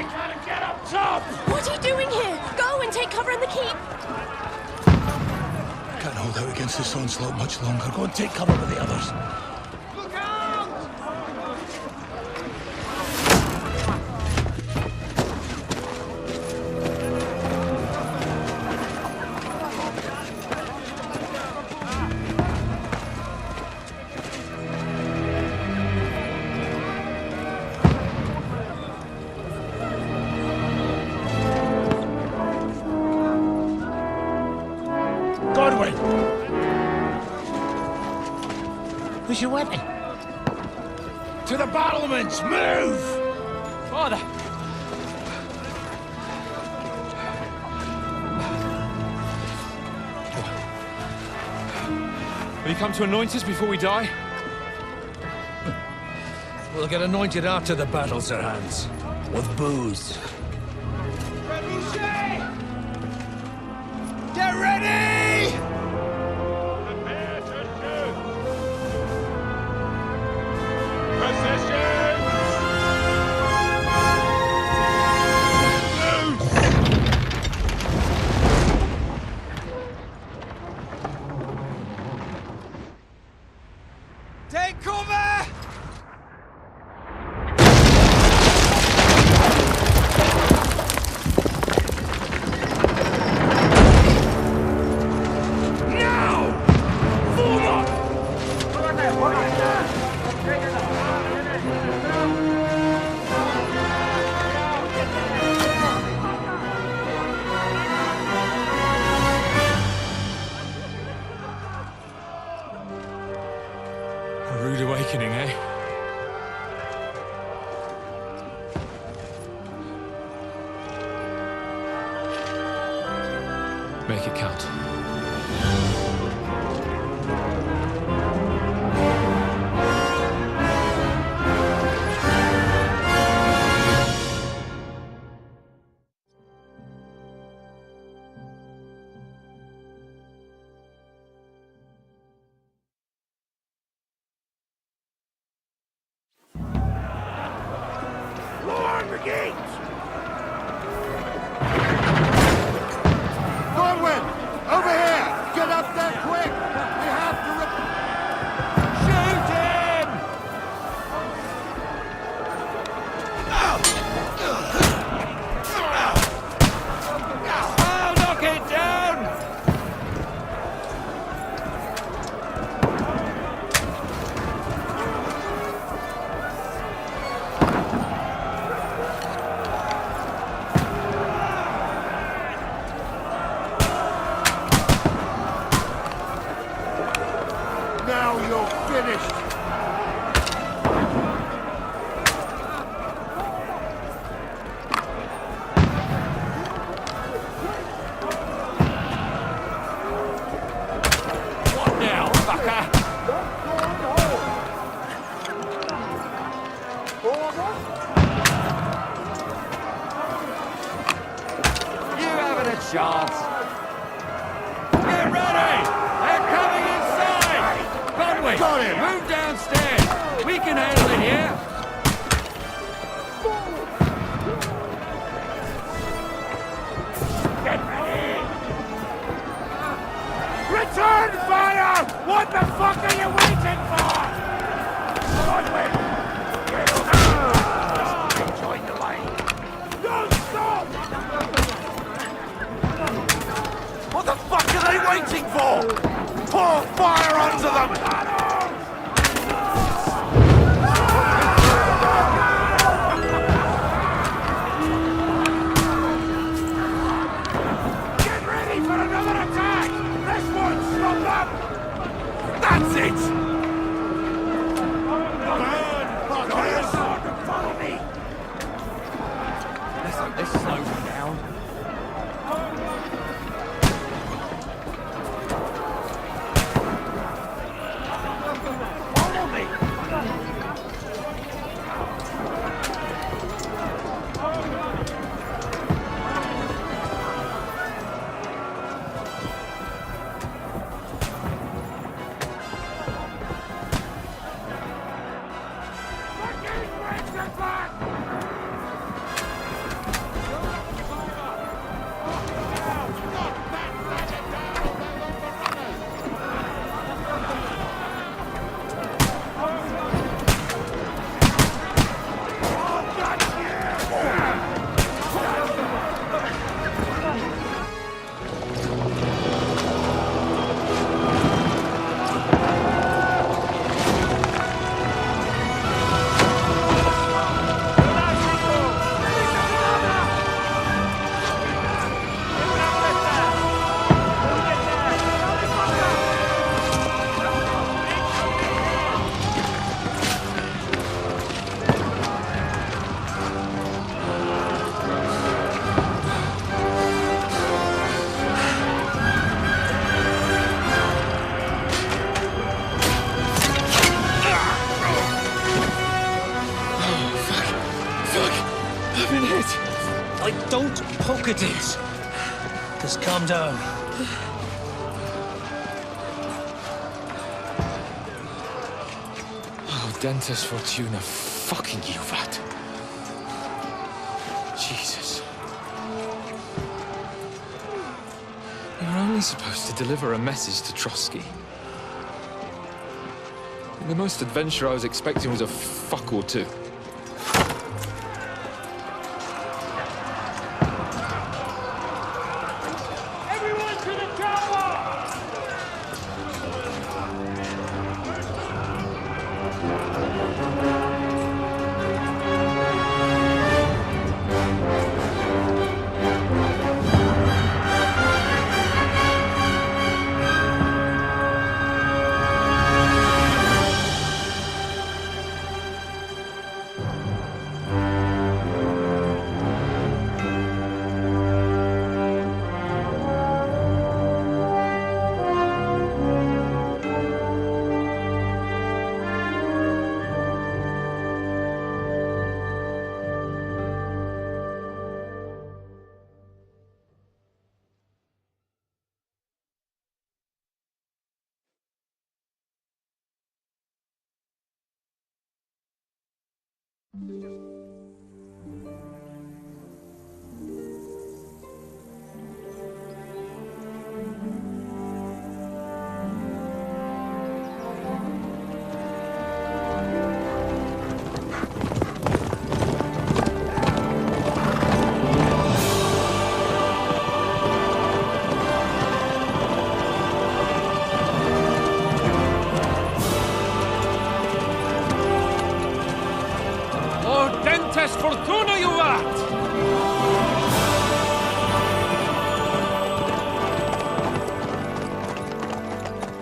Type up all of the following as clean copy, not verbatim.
You gotta get up top! What are you doing here? Go and take cover in the keep! Can't hold out against this onslaught much longer. Go and take cover with the others. Look out! Godwin! Where's your weapon? To the battlements! Move! Father! Will you come to anoint us before we die? We'll get anointed after the battles are hands. With booze. Get ready! Prepare to shoot! Positions! Loose! Take cover! A rude awakening, eh? Make it count. Lower the gates! Godwin! Over here! Get up there quick! We have to shoot him! I'll knock it down! Now you're finished! What now, fucker? You haven't a chance. Get ready! They're coming inside! Godwin, Got him! move downstairs! We can handle it here! Get ready! Return fire! What the fuck are you waiting for? Godwin! Join the line. Don't stop! What the fuck are they waiting for? Pour fire onto them! Get ready for another attack! This won't stop them! That's it! Burn! Follow me! Let's hope this slows them down. Follow me! The gate breaks are back! been hit. Don't poke at it. Just calm down. Oh, Dentes Fortuna, fucking you, Vat. Jesus. You were only supposed to deliver a message to Trotsky. The most adventure I was expecting was a fuck or two. Everyone to the chopper! Dentes Fortuna, you vat!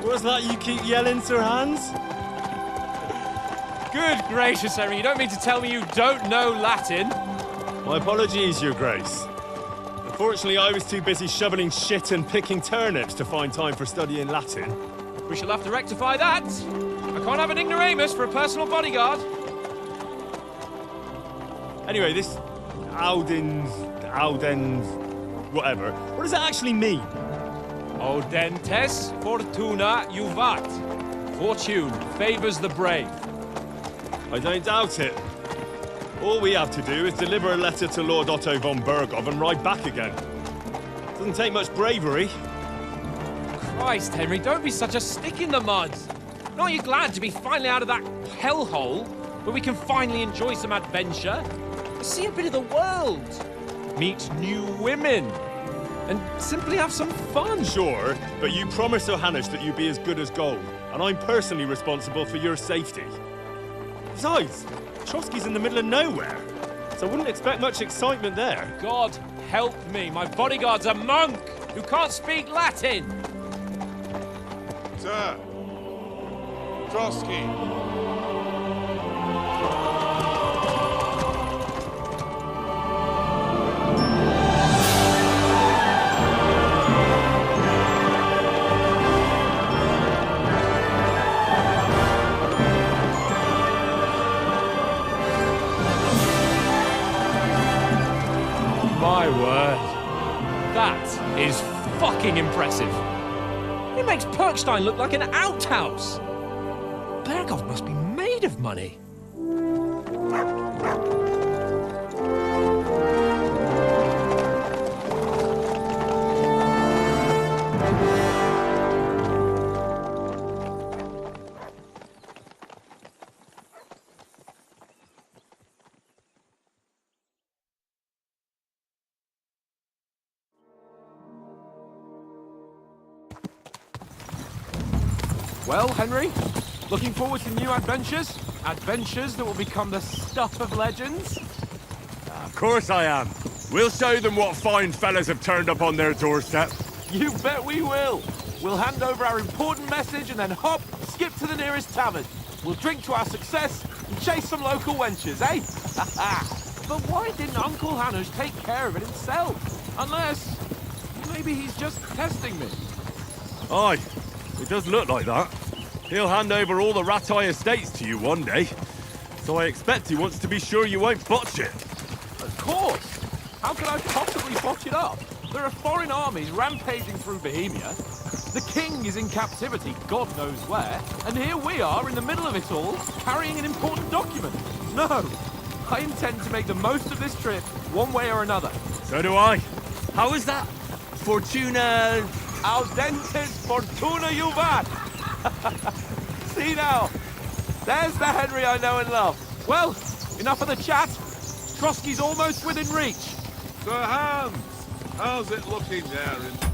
What's that you keep yelling, Sir Hans? Good gracious, Henry, you don't mean to tell me you don't know Latin? My apologies, Your Grace. Unfortunately, I was too busy shoveling shit and picking turnips to find time for studying Latin. We shall have to rectify that. I can't have an ignoramus for a personal bodyguard. Anyway, this Audens, whatever. What does that actually mean? O Dentes Fortuna Juvat. Fortune favors the brave. I don't doubt it. All we have to do is deliver a letter to Lord Otto von Bergov and ride back again. Doesn't take much bravery. Christ, Henry, don't be such a stick in the mud. Aren't you glad to be finally out of that hellhole where we can finally enjoy some adventure? See a bit of the world, meet new women, and simply have some fun. Sure, but you promised Johannes that you'd be as good as gold, and I'm personally responsible for your safety. Besides, Trotsky's in the middle of nowhere, so I wouldn't expect much excitement there. God help me, my bodyguard's a monk who can't speak Latin. Sir! Trotsky! My word. That is fucking impressive. It makes Perkstein look like an outhouse. Bergov must be made of money. Well, Henry, looking forward to new adventures? Adventures that will become the stuff of legends? Of course I am. We'll show them what fine fellas have turned up on their doorstep. You bet we will. We'll hand over our important message and then hop, skip to the nearest tavern. We'll drink to our success and chase some local wenches, eh? But why didn't Uncle Hanush take care of it himself? Unless, maybe he's just testing me. Aye, it does look like that. He'll hand over all the Ratai estates to you one day. So I expect he wants to be sure you won't botch it. Of course! How could I possibly botch it up? There are foreign armies rampaging through Bohemia. The king is in captivity, God knows where, and here we are in the middle of it all, carrying an important document. No! I intend to make the most of this trip, one way or another. So do I. How is that? Fortuna... Audentes fortuna juvat! See now, there's the Henry I know and love. Well, enough of the chat. Trotsky's almost within reach. Sir Hans, how's it looking there in...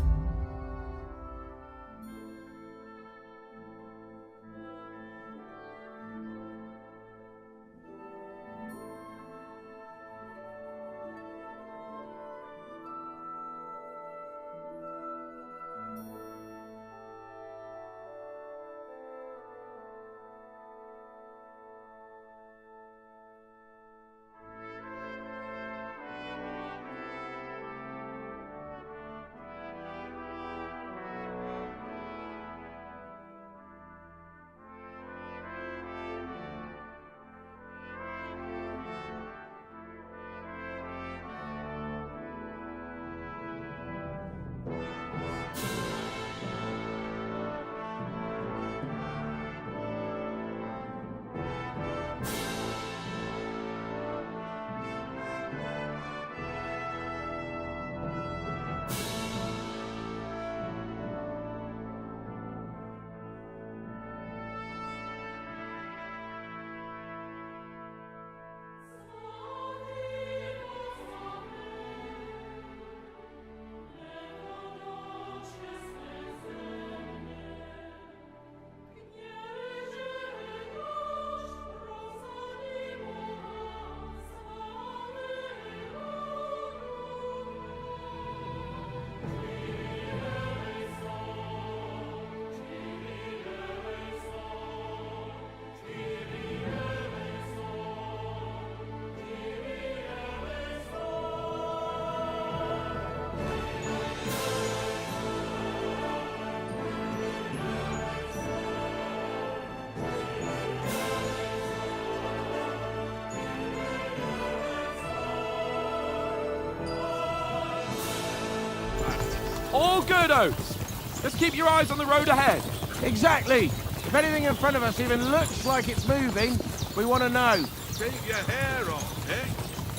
All good, Oates. Just keep your eyes on the road ahead. Exactly. If anything in front of us even looks like it's moving, we want to know. Keep your hair on, eh?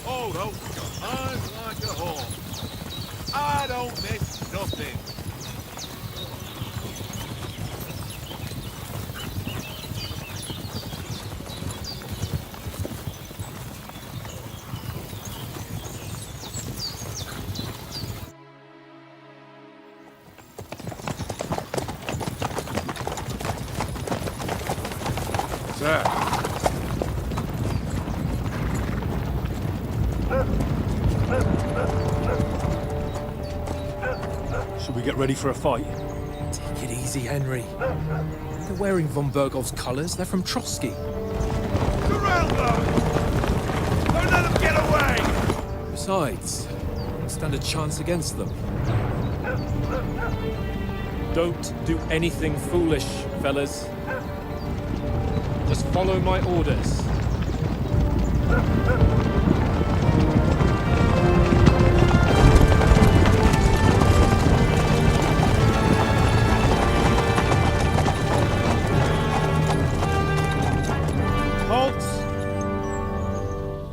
Hold up your eyes like a horse. I don't miss nothing. Sir. Should we get ready for a fight? Take it easy, Henry. They're wearing von Bergov's colours. They're from Trotsky. Surround them! Don't let them get away! Besides, we don't stand a chance against them. Don't do anything foolish, fellas. Just follow my orders. Halt!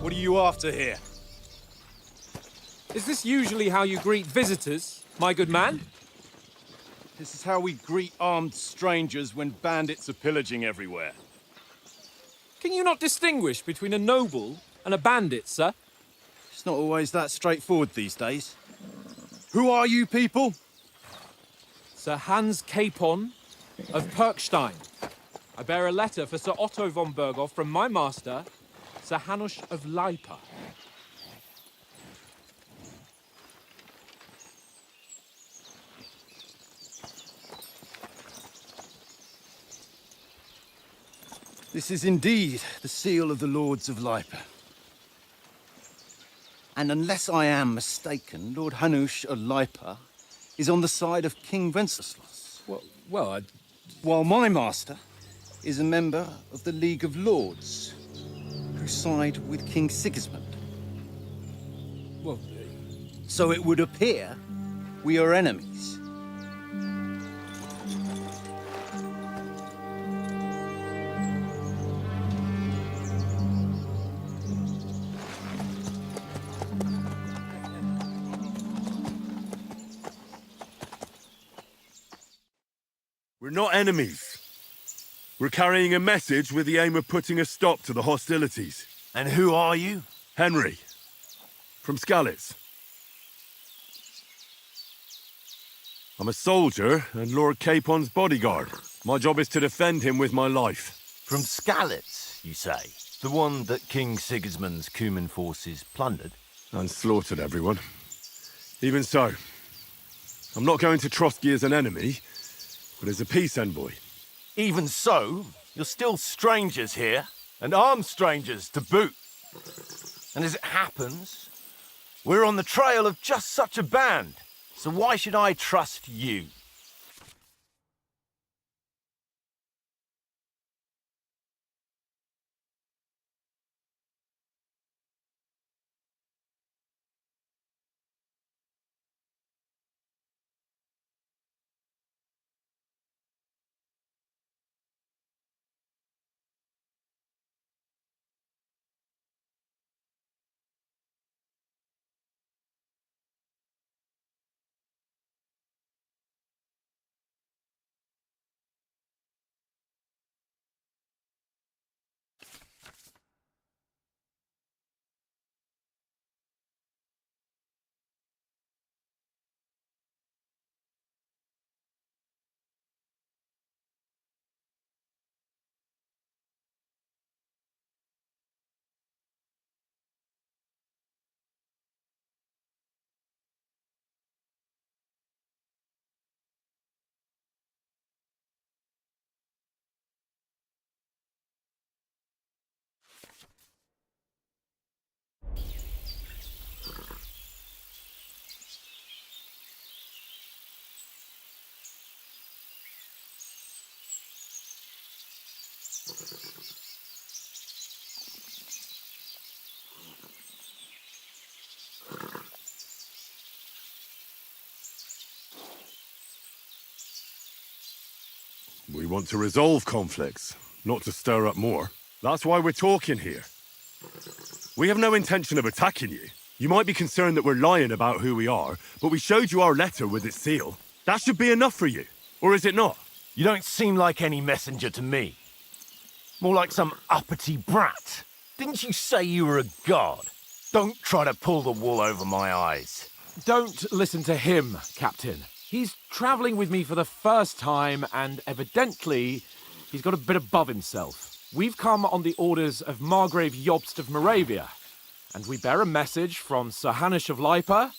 What are you after here? Is this usually how you greet visitors, my good man? This is how we greet armed strangers when bandits are pillaging everywhere. Can you not distinguish between a noble and a bandit, sir? It's not always that straightforward these days. Who are you people? Sir Hans Capon of Perkstein. I bear a letter for Sir Otto von Berghoff from my master, Sir Hanush of Lipa. This is indeed the seal of the Lords of Lipa. And unless I am mistaken, Lord Hanush of Lipa is on the side of King Wenceslas. Well, While my master is a member of the League of Lords, who side with King Sigismund. Well, So it would appear we are enemies. We're not enemies. We're carrying a message with the aim of putting a stop to the hostilities. And who are you? Henry, from Skalitz. I'm a soldier and Lord Capon's bodyguard. My job is to defend him with my life. From Skalitz, you say? The one that King Sigismund's Cuman forces plundered? And slaughtered everyone. Even so, I'm not going to Trotsky as an enemy, but as a peace envoy. Even so, you're still strangers here, and armed strangers to boot. And as it happens, we're on the trail of just such a band. So why should I trust you? We want to resolve conflicts, not to stir up more. That's why we're talking here. We have no intention of attacking you. You might be concerned that we're lying about who we are, but we showed you our letter with its seal. That should be enough for you. Or is it not? You don't seem like any messenger to me. More like some uppity brat. Didn't you say you were a god? Don't try to pull the wool over my eyes. Don't listen to him, Captain. He's travelling with me for the first time, and evidently, he's got a bit above himself. We've come on the orders of Margrave Jobst of Moravia, and we bear a message from Sir Hanush of Lipa,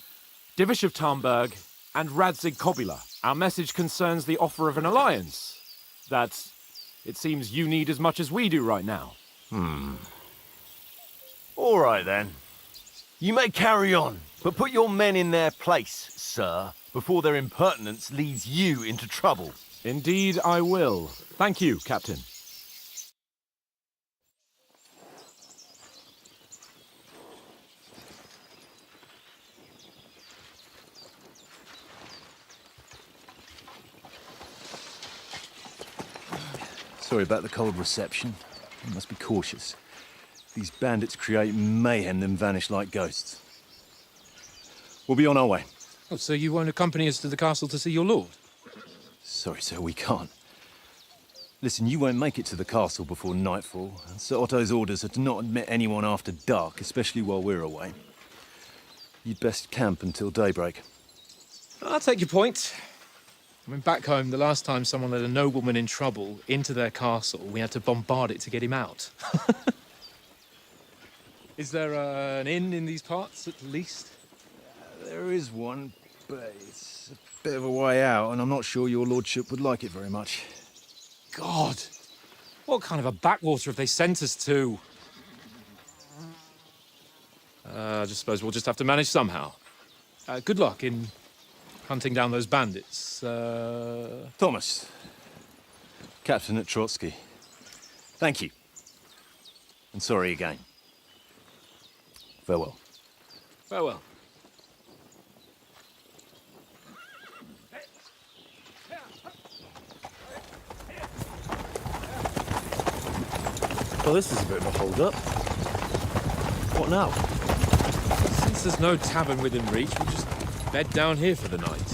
Divish of Tarnberg, and Radzig Kobila. Our message concerns the offer of an alliance that it seems you need as much as we do right now. All right, then. You may carry on, but put your men in their place, sir, before their impertinence leads you into trouble. Indeed, I will. Thank you, Captain. Sorry about the cold reception. You must be cautious. These bandits create mayhem, then vanish like ghosts. We'll be on our way. oh, so you won't accompany us to the castle to see your lord? Sorry, sir, we can't. Listen, you won't make it to the castle before nightfall, and Sir Otto's orders are to not admit anyone after dark, especially while we're away. You'd best camp until daybreak. I'll take your point. I mean, back home, the last time someone led a nobleman in trouble into their castle, we had to bombard it to get him out. Is there an inn in these parts, at least? There is one, but it's a bit of a way out, and I'm not sure your lordship would like it very much. God! What kind of a backwater have they sent us to? I just suppose we'll just have to manage somehow. Good luck in hunting down those bandits. Thomas, Captain at Trotsky. Thank you. And sorry again. Farewell. Farewell. Well, this is a bit of a hold-up. What now? Since there's no tavern within reach, we'll just bed down here for the night.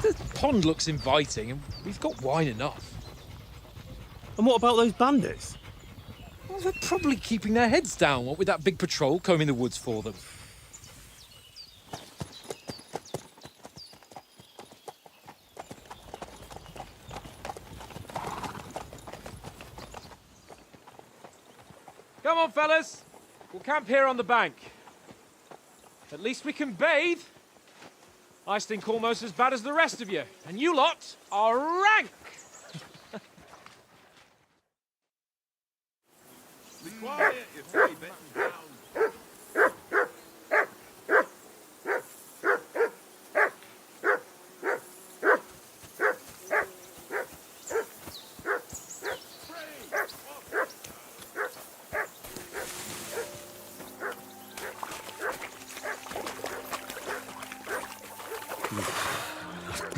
The pond looks inviting, and we've got wine enough. And what about those bandits? Well, they're probably keeping their heads down, what with that big patrol combing the woods for them. Come on, fellas. We'll camp here on the bank. At least we can bathe. I stink almost as bad as the rest of you, and you lot are rank! Be quiet, you three bitten down.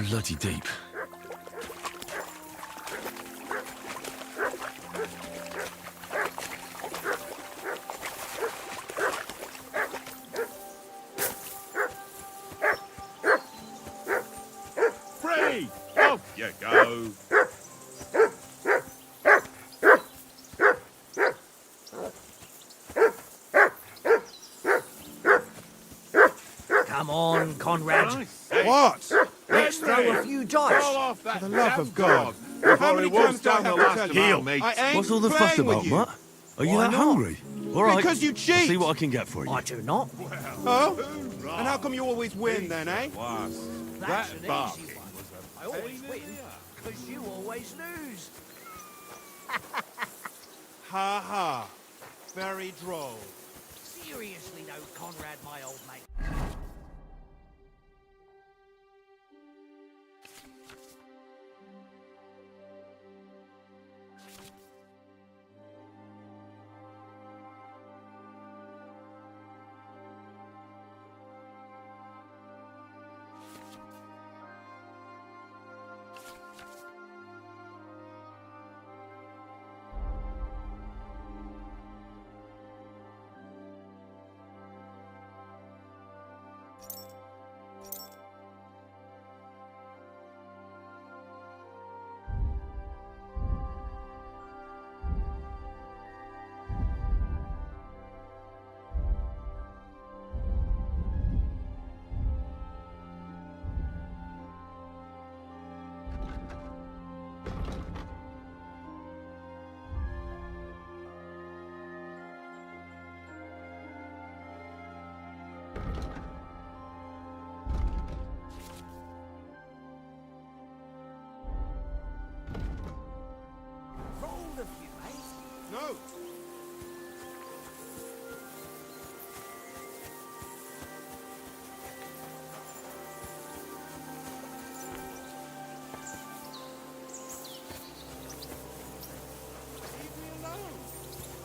Bloody deep. Free! Off you go! Come on, Conrad. What? Let's throw a few dice. Off that for the love of God. How many times do I have to tell you? Heel. I ain't What's all the fuss playing about, with you. Matt? Are you Why that not? hungry? All right. Because you cheat. I'll see what I can get for you. I do not. Oh? And how come you always win then, eh? That's an easy barking one. I always win, because you always lose. Ha ha. Very droll. Seriously though, Conrad, my old mate. Rolled a few, eh? No. Leave me alone.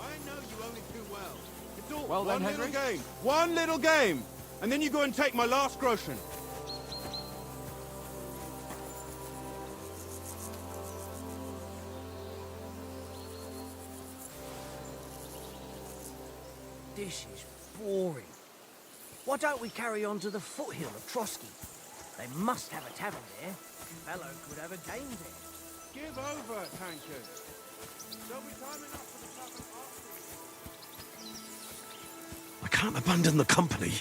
I know you only too well. It's all Well then, one little Henry? game. One little game. And then you go and take my last groschen. This is boring. Why don't we carry on to the foothill of Trotsky? They must have a tavern there. Fellow could have a game there. Give over, tankard. There'll be time enough for the tavern afterwards. I can't abandon the company.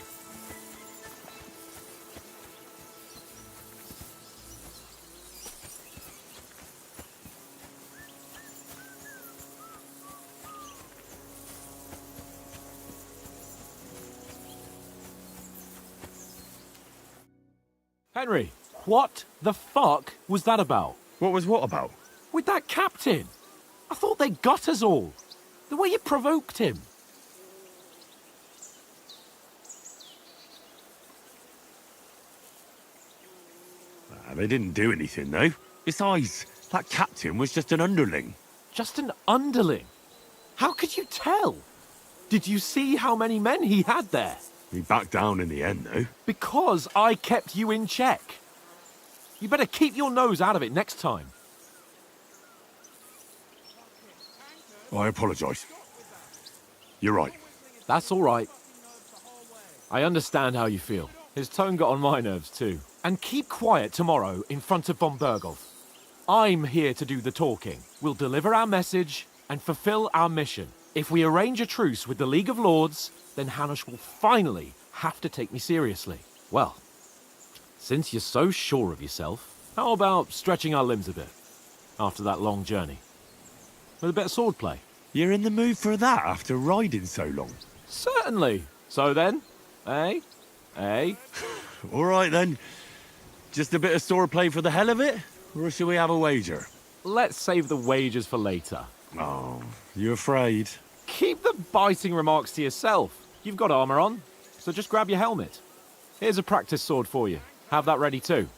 Henry, what the fuck was that about? What was what about? With that captain? I thought they got us all. The way you provoked him. They didn't do anything, though. Besides, that captain was just an underling. Just an underling. How could you tell? Did you see how many men he had there? He backed down in the end, though. Because I kept you in check. You better keep your nose out of it next time. I apologise. You're right. That's all right. I understand how you feel. His tone got on my nerves too. And keep quiet tomorrow in front of von Berghoff. I'm here to do the talking. We'll deliver our message and fulfill our mission. If we arrange a truce with the League of Lords, then Hanush will finally have to take me seriously. Well, since you're so sure of yourself, how about stretching our limbs a bit after that long journey? With a bit of swordplay. You're in the mood for that after riding so long? Certainly. So then, eh? Eh? All right then. Just a bit of swordplay for the hell of it? Or shall we have a wager? Let's save the wagers for later. Oh, you afraid? Keep the biting remarks to yourself. You've got armor on, so just grab your helmet. Here's a practice sword for you. Have that ready too.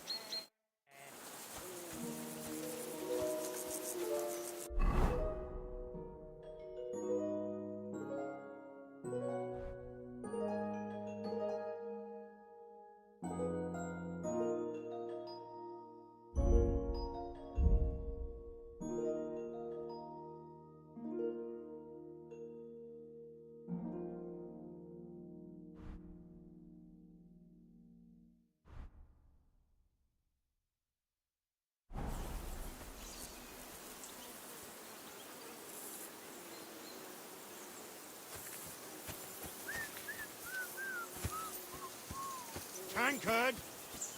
Tankard!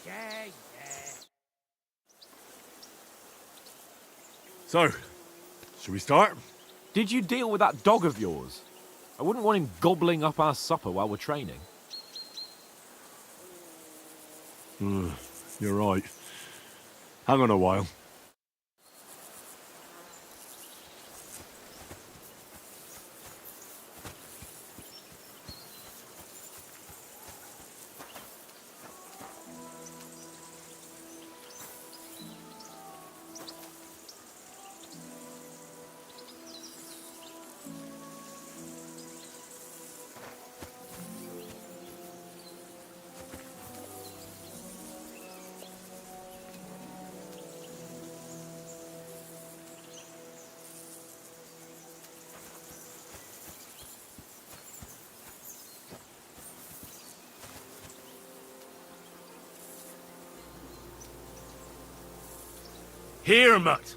Yeah. So, shall we start? Did you deal with that dog of yours? I wouldn't want him gobbling up our supper while we're training. You're right. Hang on a while. Here, mutt!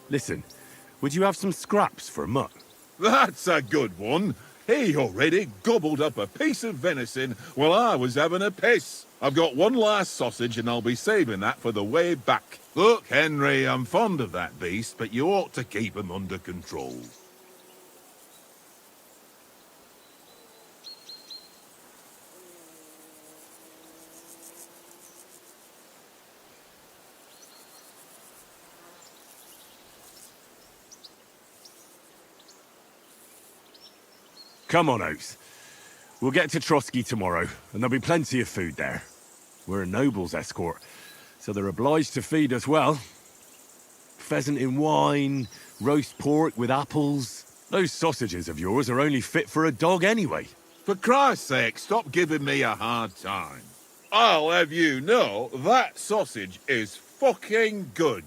Listen, would you have some scraps for a mutt? That's a good one. He already gobbled up a piece of venison while I was having a piss. I've got one last sausage and I'll be saving that for the way back. Look, Henry, I'm fond of that beast, but you ought to keep him under control. Come on, Oates. We'll get to Trotsky tomorrow, and there'll be plenty of food there. We're a noble's escort, so they're obliged to feed us well. Pheasant in wine, roast pork with apples. Those sausages of yours are only fit for a dog anyway. For Christ's sake, stop giving me a hard time. I'll have you know that sausage is fucking good.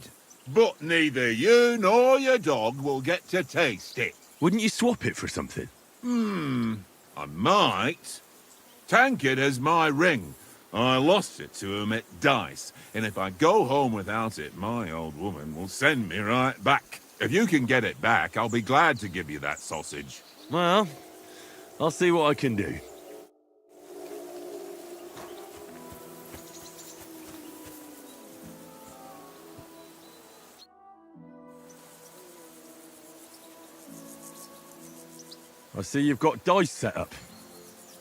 But neither you nor your dog will get to taste it. Wouldn't you swap it for something? I might. Tankard has my ring, I lost it to him at dice, and if I go home without it, my old woman will send me right back. If you can get it back, I'll be glad to give you that sausage. Well, I'll see what I can do. I see you've got dice set up.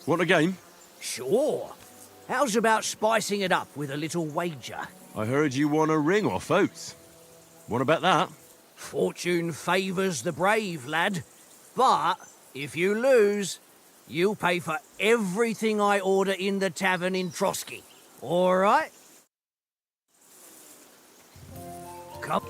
Want a game? Sure. How's about spicing it up with a little wager? I heard you won a ring off Oates. Want to bet that? Fortune favours the brave, lad. But if you lose, you'll pay for everything I order in the tavern in Trotsky. All right? Come.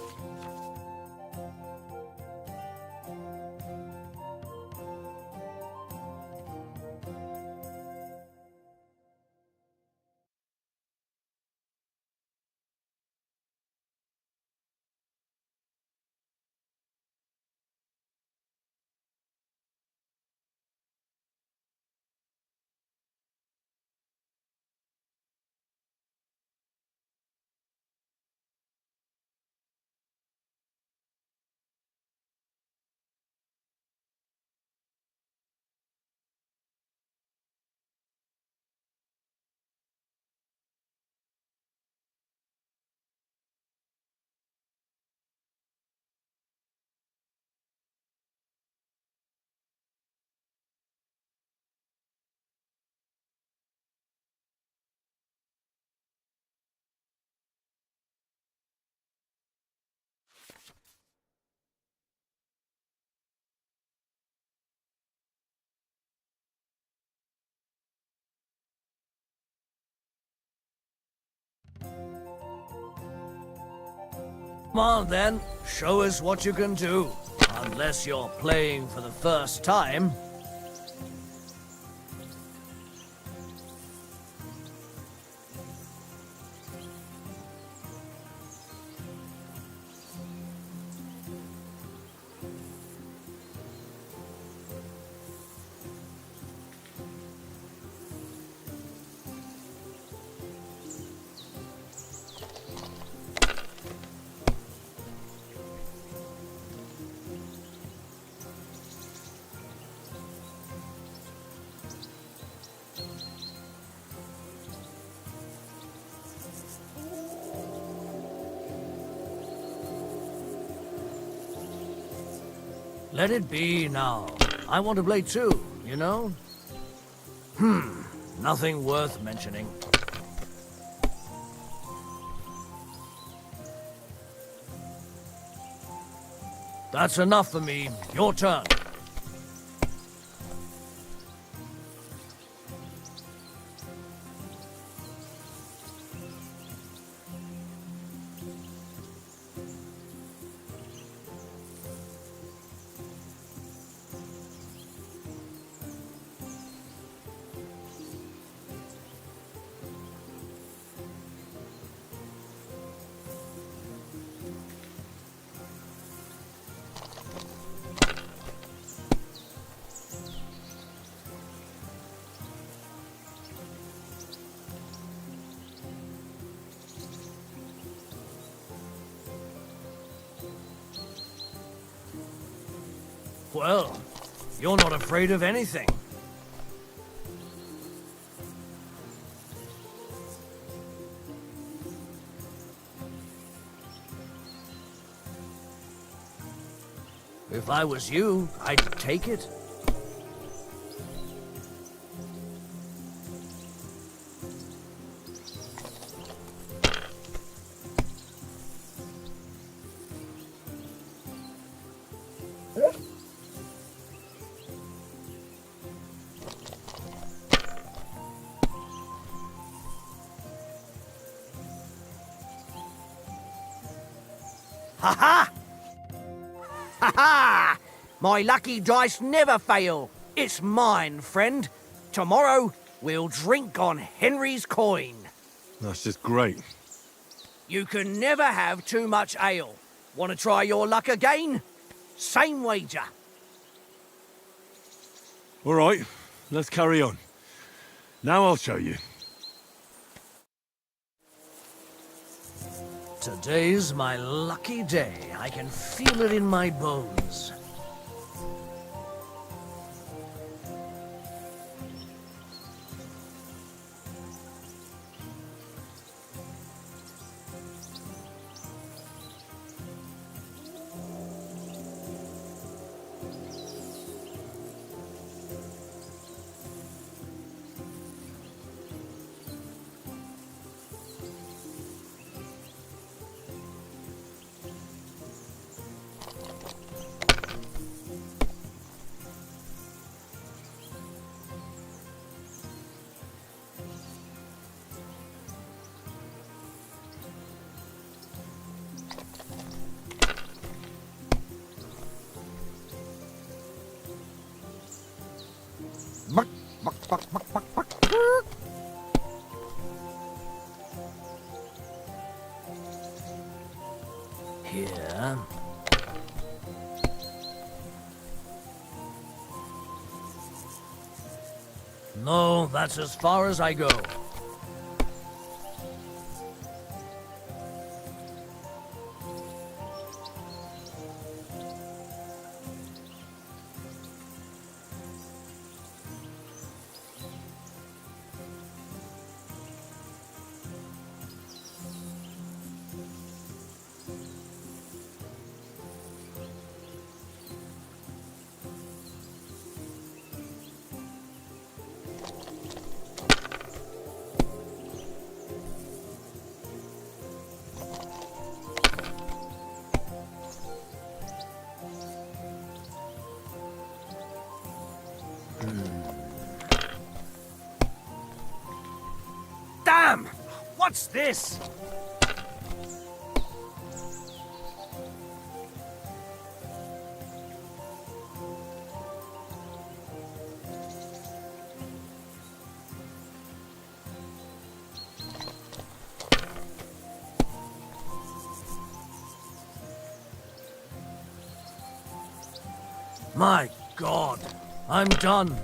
Come on then, show us what you can do. Unless you're playing for the first time. Let it be now. I want to play too, you know? Nothing worth mentioning. That's enough for me. Your turn. Well, you're not afraid of anything. If I was you, I'd take it. Ha-ha! Ha-ha! My lucky dice never fail. It's mine, friend. Tomorrow, we'll drink on Henry's coin. That's just great. You can never have too much ale. Want to try your luck again? Same wager. All right, let's carry on. Now I'll show you. Today's my lucky day. I can feel it in my bones. Here. No, that's as far as I go. Damn! What's this? My God, I'm done.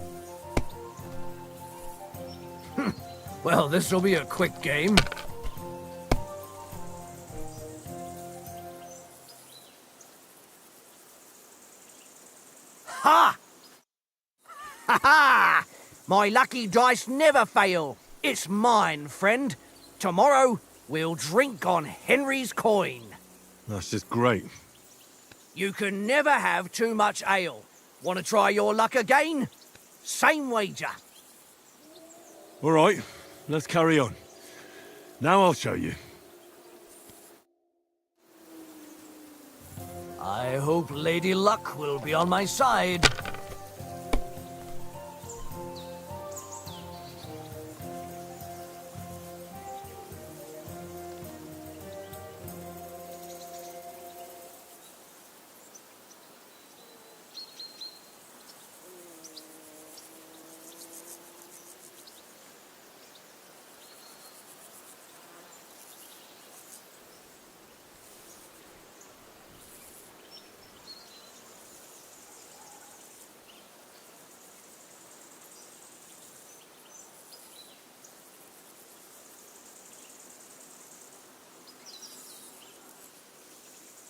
Well, this'll be a quick game. Ha! Ha ha! My lucky dice never fail. It's mine, friend. Tomorrow, we'll drink on Henry's coin. That's just great. You can never have too much ale. Want to try your luck again? Same wager. All right, let's carry on. Now I'll show you. I hope Lady Luck will be on my side.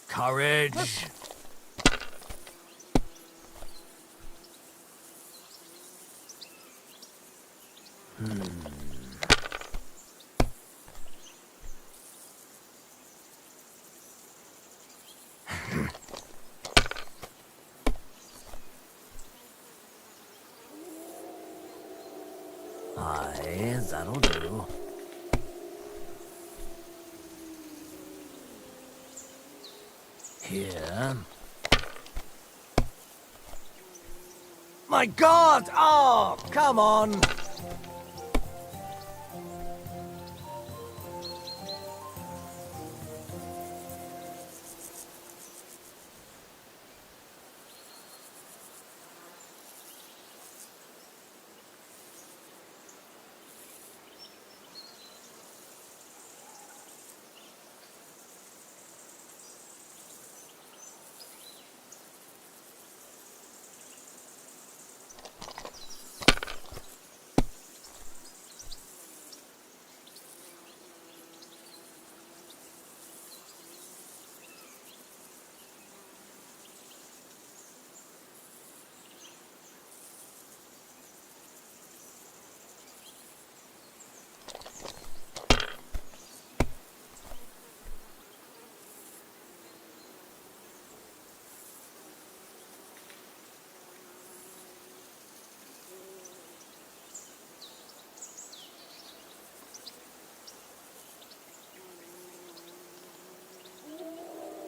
Courage. Aye, that'll do. Here. My God! Oh, come on!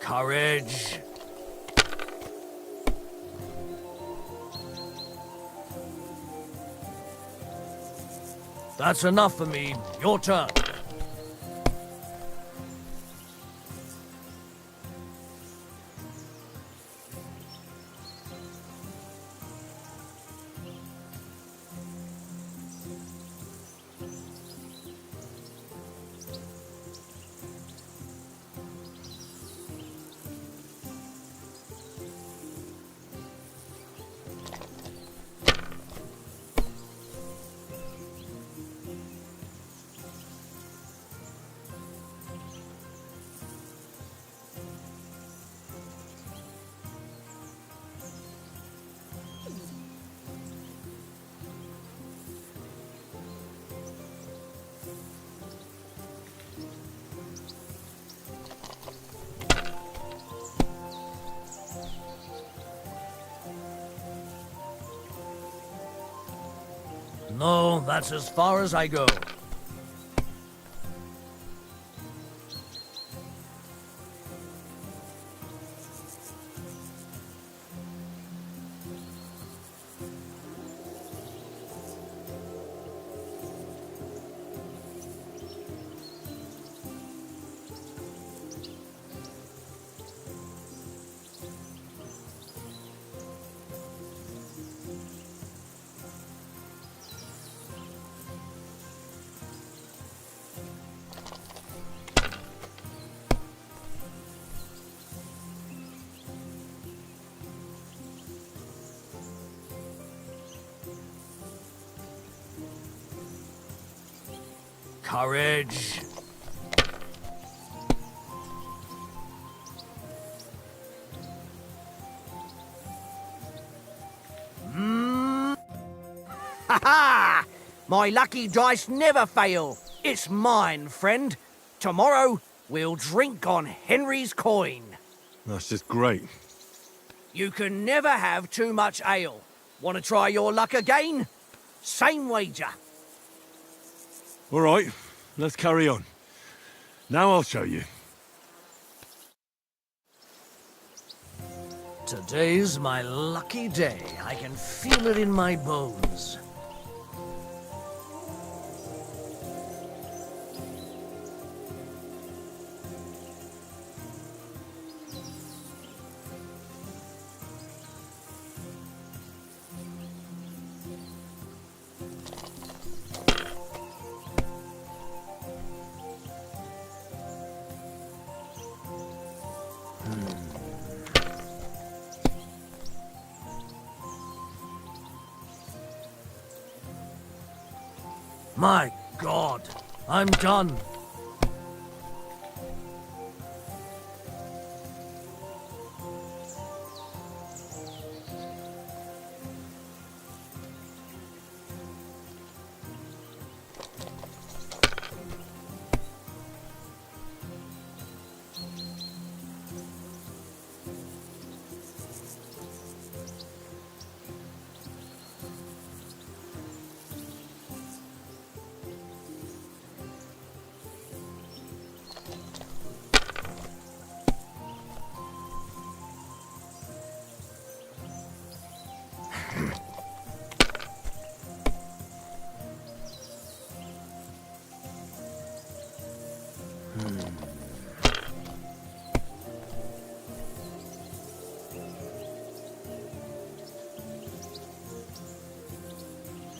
Courage. That's enough for me. Your turn. No, that's as far as I go. Courage. Ha ha! My lucky dice never fail. It's mine, friend. Tomorrow, we'll drink on Henry's coin. That's just great. You can never have too much ale. Want to try your luck again? Same wager. All right, let's carry on. Now I'll show you. Today's my lucky day. I can feel it in my bones. My God, I'm done.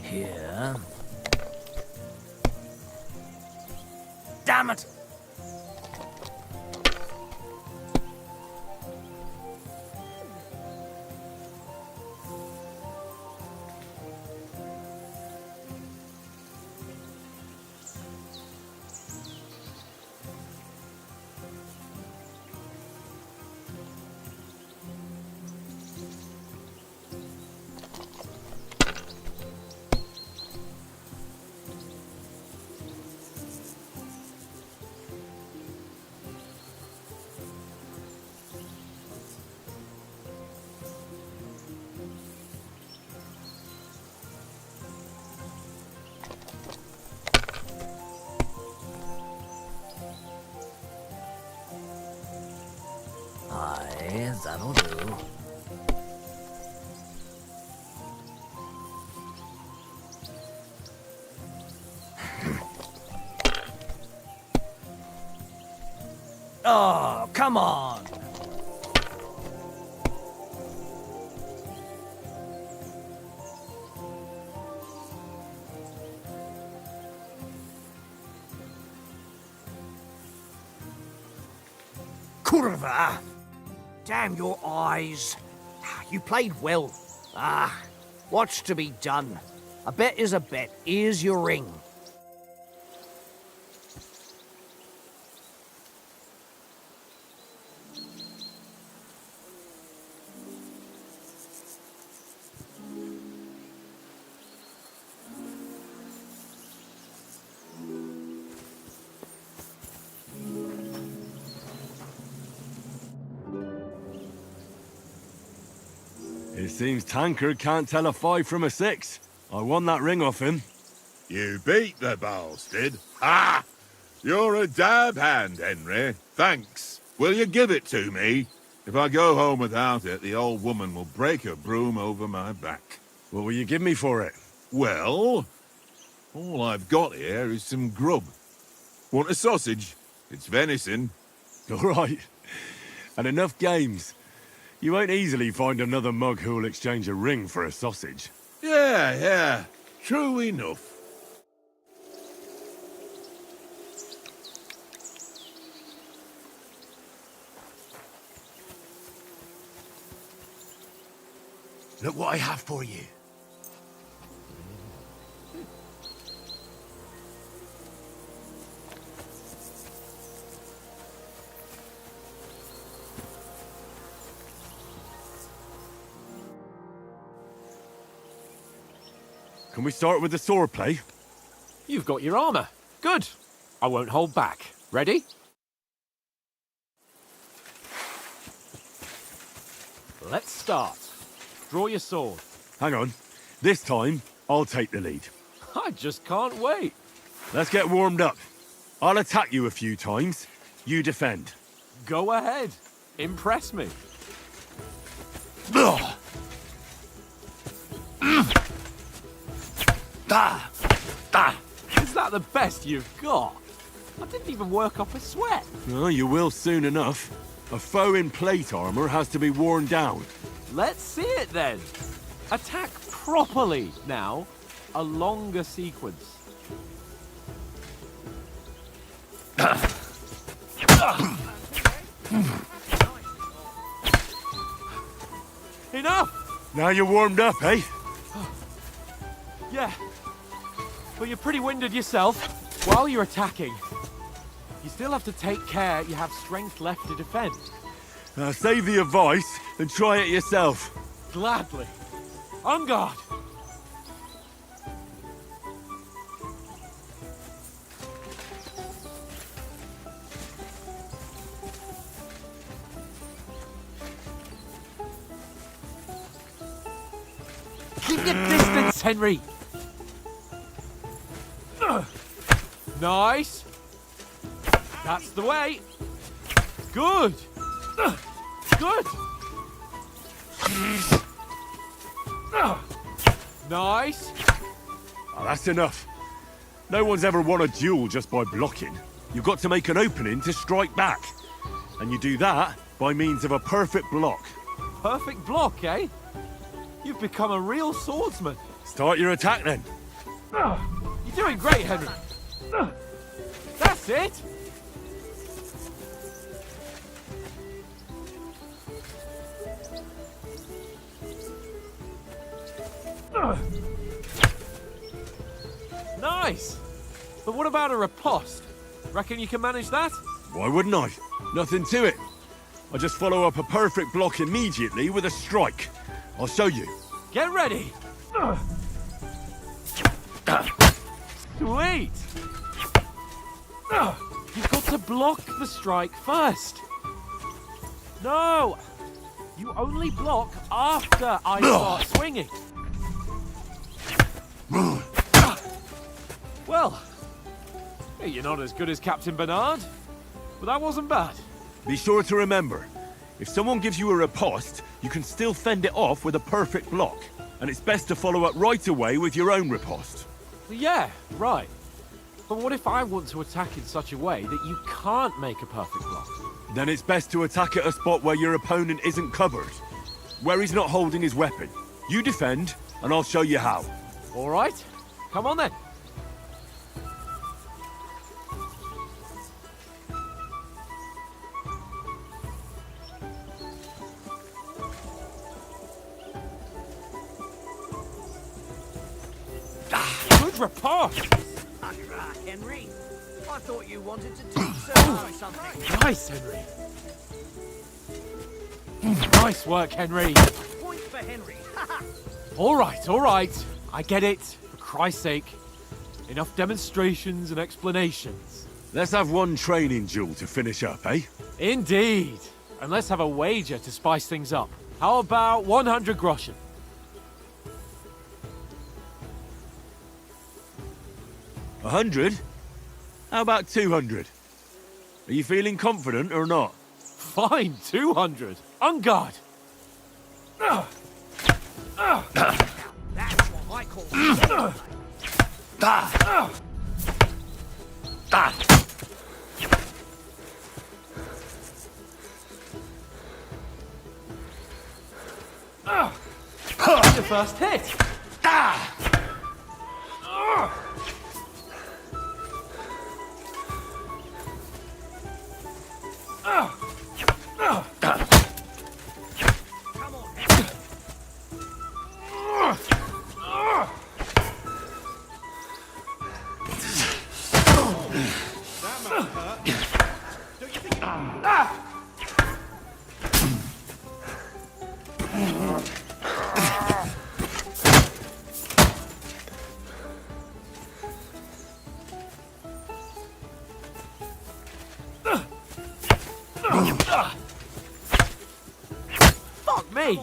Here. Damn it! That'll do. Oh, come on! Curva! Damn your eyes. You played well. What's to be done? A bet is a bet. Here's your ring. It seems Tankard can't tell a 5 from a 6. I won that ring off him. You beat the bastard. Ha! You're a dab hand, Henry. Thanks. Will you give it to me? If I go home without it, the old woman will break her broom over my back. What will you give me for it? Well, all I've got here is some grub. Want a sausage? It's venison. All right. And enough games. You won't easily find another mug who'll exchange a ring for a sausage. Yeah. True enough. Look what I have for you. Can we start with the swordplay? You've got your armor. Good. I won't hold back. Ready? Let's start. Draw your sword. Hang on. This time, I'll take the lead. I just can't wait. Let's get warmed up. I'll attack you a few times. You defend. Go ahead. Impress me. Is that the best you've got? I didn't even work up a sweat. Oh, you will soon enough. A foe in plate armor has to be worn down. Let's see it then. Attack properly now. A longer sequence. Enough! Now you're warmed up, eh? Yeah. But you're pretty winded yourself. While you're attacking, you still have to take care you have strength left to defend. Save the advice and try it yourself. Gladly. On guard. Keep your distance, Henry. Nice. That's the way. Good. Good. Nice. Oh, that's enough. No one's ever won a duel just by blocking. You've got to make an opening to strike back. And you do that by means of a perfect block. Perfect block, eh? You've become a real swordsman. Start your attack then. You're doing great, Henry. That's it. Nice. But what about a riposte? Reckon you can manage that? Why wouldn't I? Nothing to it. I just follow up a perfect block immediately with a strike. I'll show you. Get ready. Sweet. You've got to block the strike first. No. You only block after I start swinging. Well, you're not as good as Captain Bernard, but that wasn't bad. Be sure to remember, If someone gives you a riposte, you can still fend it off with a perfect block. And it's best to follow up right away with your own riposte. Yeah, right. But what if I want to attack in such a way that you can't make a perfect block? Then it's best to attack at a spot where your opponent isn't covered. Where he's not holding his weapon. You defend, and I'll show you how. All right, come on then. Good riposte! Henry, I thought you wanted to teach Sir something. Nice, Henry. Nice work, Henry. Point for Henry. All right. I get it. For Christ's sake. Enough demonstrations and explanations. Let's have one training duel to finish up, eh? Indeed. And let's have a wager to spice things up. How about 100 groschen? 100? How about 200? Are you feeling confident or not? Fine, 200. On guard. That's what I call The first hit. Fuck me!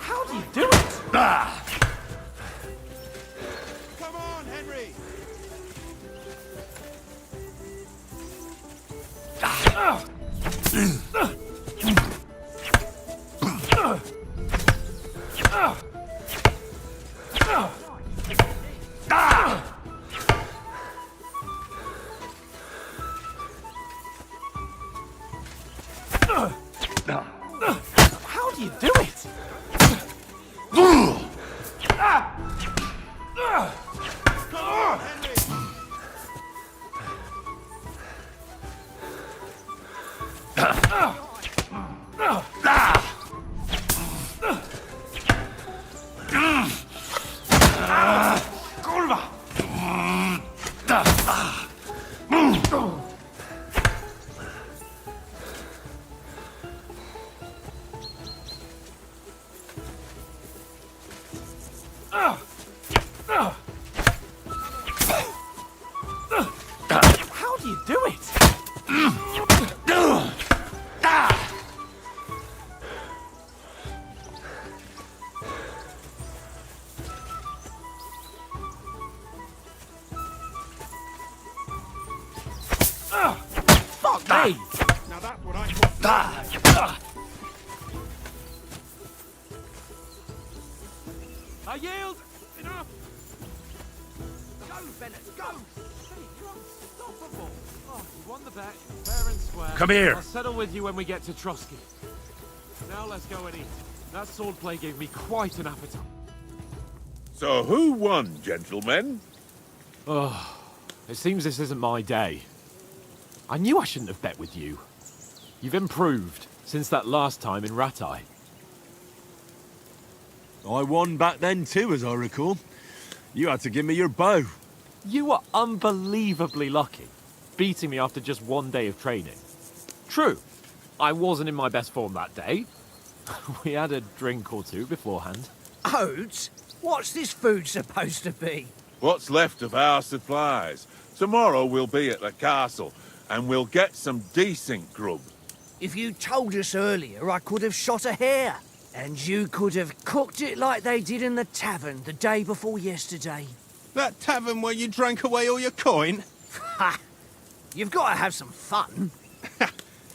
How do you do it? Come on, Henry! How do you do it? How do you do it? Fuck me! Now that's what I call... I yield! Enough! Go, Bennett, go! Hey, you're unstoppable! Oh, you won the bet, fair and square. Come here. I'll settle with you when we get to Trotsky. Now let's go and eat. That swordplay gave me quite an appetite. So who won, gentlemen? Oh, it seems this isn't my day. I knew I shouldn't have bet with you. You've improved since that last time in Ratai. I won back then too, as I recall. You had to give me your bow. You were unbelievably lucky, beating me after just one day of training. True, I wasn't in my best form that day. We had a drink or two beforehand. Oates, What's this food supposed to be? What's left of our supplies. Tomorrow we'll be at the castle, and we'll get some decent grub. If you told us earlier, I could have shot a hare. And you could have cooked it like they did in the tavern the day before yesterday. That tavern where you drank away all your coin? Ha! You've got to have some fun.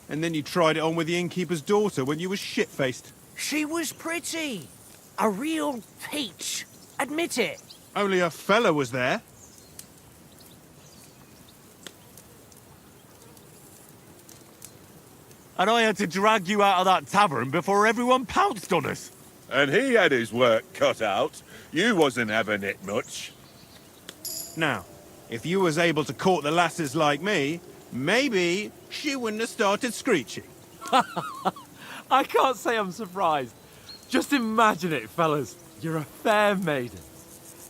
And then you tried it on with the innkeeper's daughter when you were shit-faced. She was pretty. A real peach. Admit it. Only a fella was there. And I had to drag you out of that tavern before everyone pounced on us. And he had his work cut out. You wasn't having it much. Now, if you was able to court the lasses like me, maybe she wouldn't have started screeching. I can't say I'm surprised. Just imagine it, fellas. You're a fair maiden.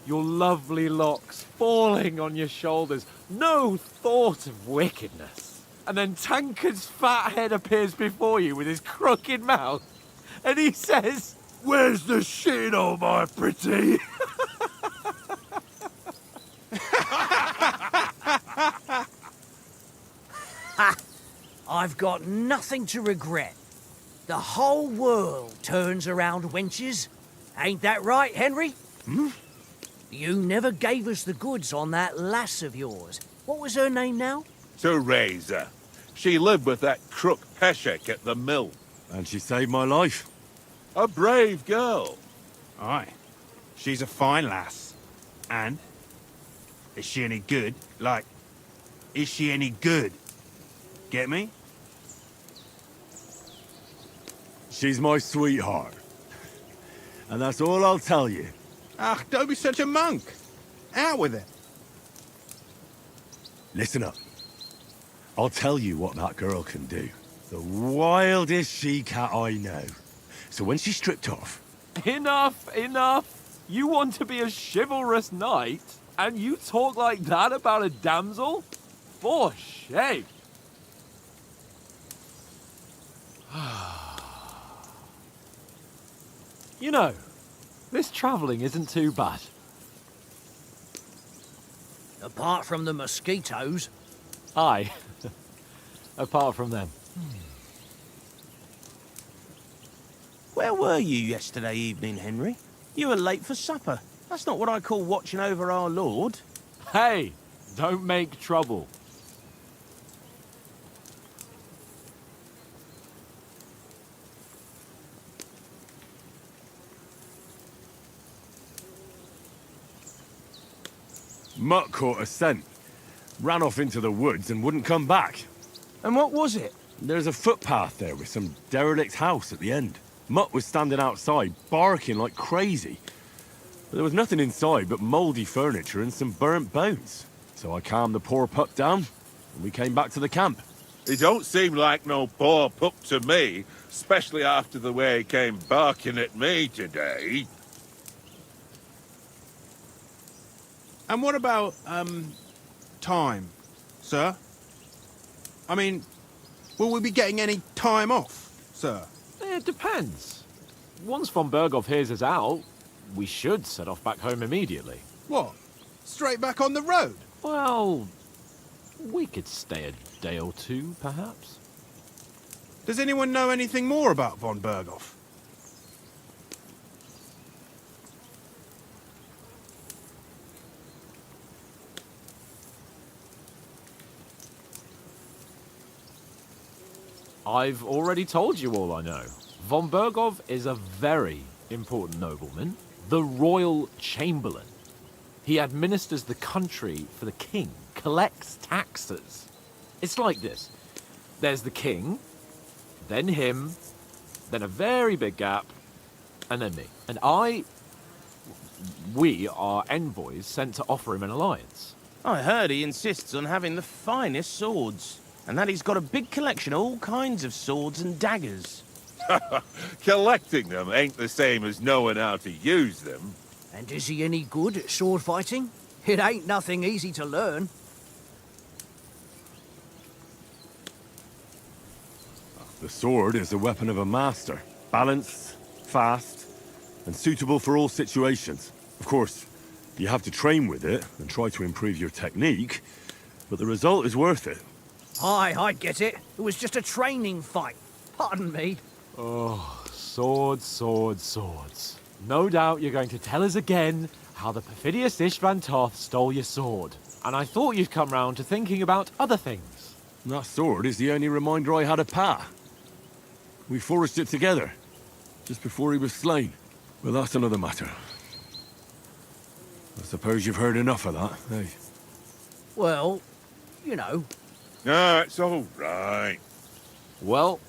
Your lovely locks falling on your shoulders. No thought of wickedness. And then Tankard's fat head appears before you with his crooked mouth. And he says, "Where's the shit, oh my pretty?" I've got nothing to regret. The whole world turns around wenches. Ain't that right, Henry? You never gave us the goods on that lass of yours. What was her name now? Teresa. She lived with that crook Peshek at the mill. And she saved my life. A brave girl. Aye. She's a fine lass. And? Is she any good? Like, is she any good? Get me? She's my sweetheart. And that's all I'll tell you. Ach, don't be such a monk. Out with it. Listen up. I'll tell you what that girl can do. The wildest she-cat I know. So when she's stripped off... Enough, enough. You want to be a chivalrous knight, and you talk like that about a damsel? For shame. You know, this travelling isn't too bad. Apart from the mosquitoes. Aye. Apart from them. Where were you yesterday evening, Henry? You were late for supper. That's not what I call watching over our Lord. Hey, don't make trouble. Mutt caught a scent, ran off into the woods and wouldn't come back. And what was it? There's a footpath there with some derelict house at the end. Mutt was standing outside, barking like crazy. But there was nothing inside but mouldy furniture and some burnt bones. So I calmed the poor pup down, and we came back to the camp. He don't seem like no poor pup to me, especially after the way he came barking at me today. And what about, time, sir? I mean, will we be getting any time off, sir? It depends. Once von Berghoff hears us out, we should set off back home immediately. What? Straight back on the road? Well, we could stay a day or two, perhaps. Does anyone know anything more about von Berghoff? I've already told you all I know. Von Berghoff is a very important nobleman, the royal chamberlain. He administers the country for the king, collects taxes. It's like this. There's the king, then him, then a very big gap, and then me. And we are envoys sent to offer him an alliance. I heard he insists on having the finest swords, and that he's got a big collection of all kinds of swords and daggers. Collecting them ain't the same as knowing how to use them. And is he any good at sword fighting? It ain't nothing easy to learn. The sword is the weapon of a master. Balanced, fast, and suitable for all situations. Of course, you have to train with it and try to improve your technique, but the result is worth it. Aye, I get it. It was just a training fight. Pardon me. Oh, swords, swords, swords. No doubt you're going to tell us again how the perfidious Istvan Toth stole your sword. And I thought you'd come round to thinking about other things. That sword is the only reminder I had of Pa. We forged it together, just before he was slain. Well, that's another matter. I suppose you've heard enough of that, eh? Well, you know. No, it's all right. Well,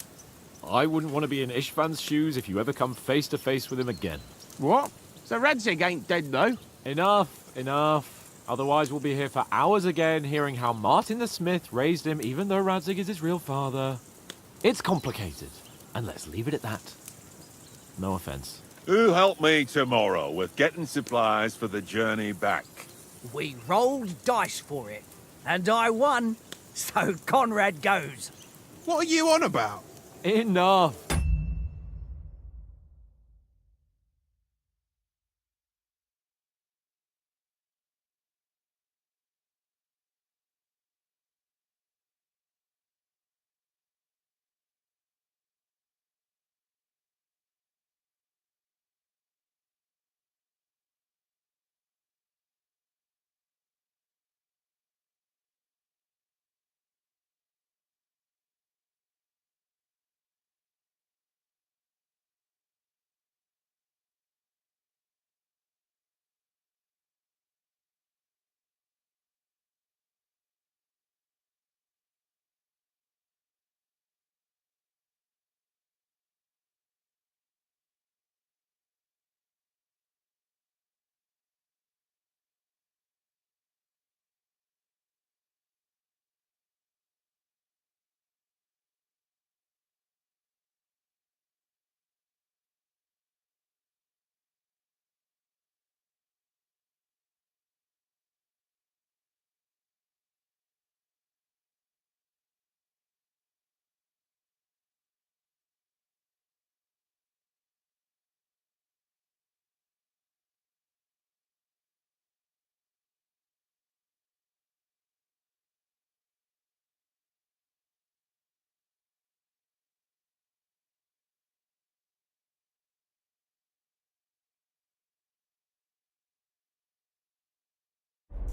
I wouldn't want to be in Istvan's shoes if you ever come face to face with him again. What? So Radzig ain't dead, though? Enough, enough. Otherwise we'll be here for hours again hearing how Martin the Smith raised him even though Radzig is his real father. It's complicated, and let's leave it at that. No offense. Who'll help me tomorrow with getting supplies for the journey back? We rolled dice for it, and I won, so Conrad goes. What are you on about? Enough.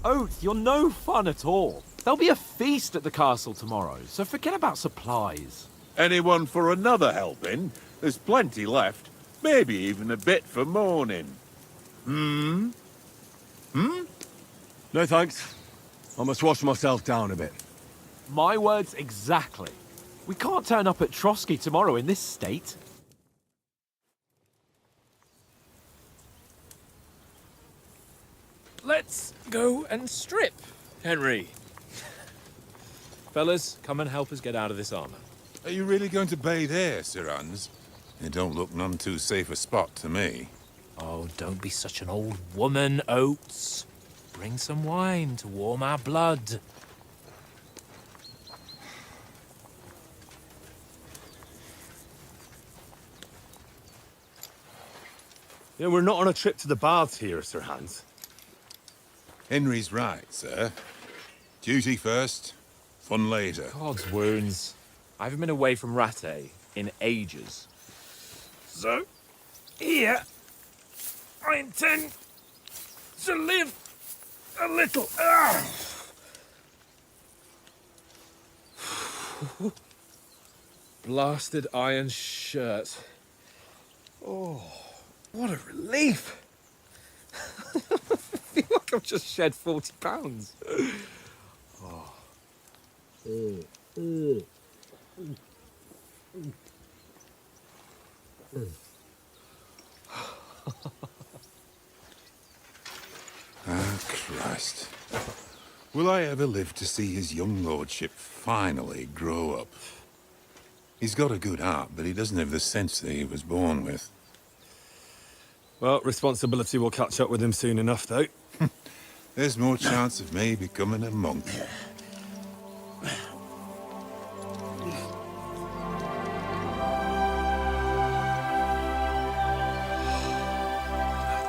Oath, you're no fun at all. There'll be a feast at the castle tomorrow, so forget about supplies. Anyone for another helping? There's plenty left. Maybe even a bit for morning. No thanks. I must wash myself down a bit. My words exactly. We can't turn up at Trotsky tomorrow in this state. Let's go and strip, Henry. Fellas, come and help us get out of this armor. Are you really going to bathe here, Sir Hans? It don't look none too safe a spot to me. Oh, don't be such an old woman, Oates. Bring some wine to warm our blood. Yeah, we're not on a trip to the baths here, Sir Hans. Henry's right, sir. Duty first, fun later. God's wounds. I haven't been away from Rattay in ages. So, here, I intend to live a little. Blasted iron shirt. Oh, what a relief. I feel like I've just shed 40 pounds. Oh. Ah, Christ. Will I ever live to see his young lordship finally grow up? He's got a good heart, but he doesn't have the sense that he was born with. Well, responsibility will catch up with him soon enough, though. There's more chance of me becoming a monk.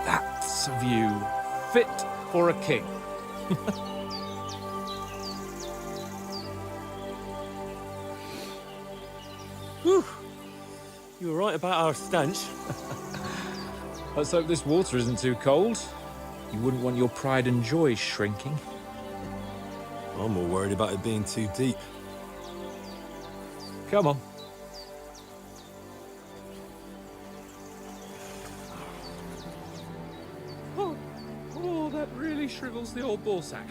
That's That's a view fit for a king. Whew. You were right about our stench. Let's hope this water isn't too cold. You wouldn't want your pride and joy shrinking. I'm more worried about it being too deep. Come on. Oh, that really shrivels the old ball sack.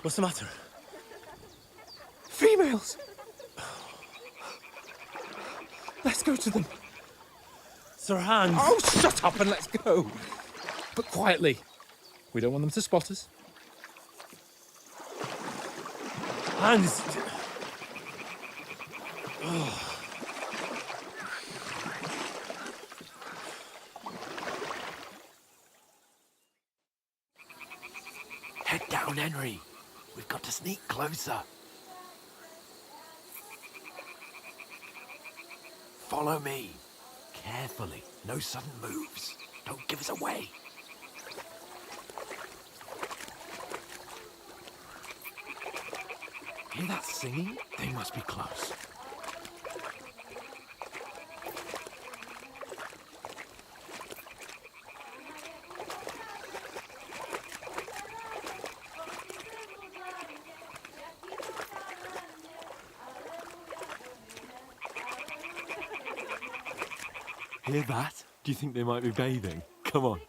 What's the matter? Females! Let's go to them. Sir Hans! Oh, shut up and let's go. But quietly. We don't want them to spot us. Hans! Head down, Henry. We've got to sneak closer. Follow me. Carefully. No sudden moves. Don't give us away. Hear that singing? They must be close. Hear that? Do you think they might be bathing? Come on,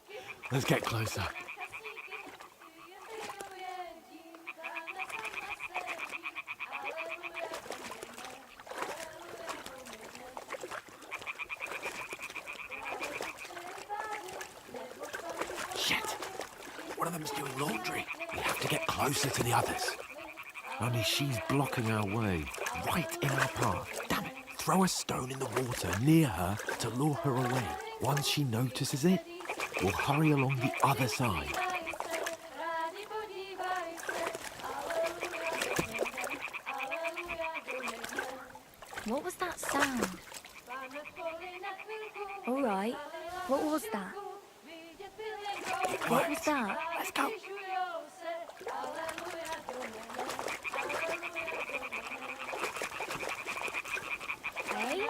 let's get closer. Shit! One of them's doing laundry. We have to get closer to the others. Only she's blocking our way, right in our path. Damn it! Throw a stone in the water near her to lure her away. Once she notices it, we'll hurry along the other side. What was that sound? All right. What was that? What was that? Let's go. Hey?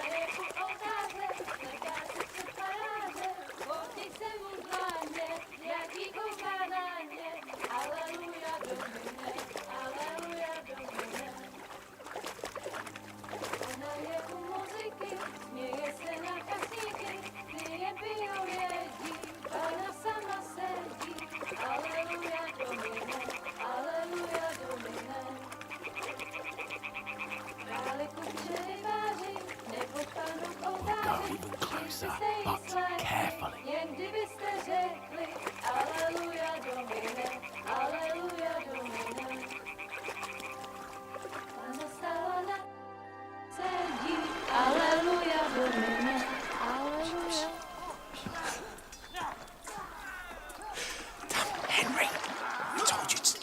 We'll go even closer, but carefully. Henry, we told you to...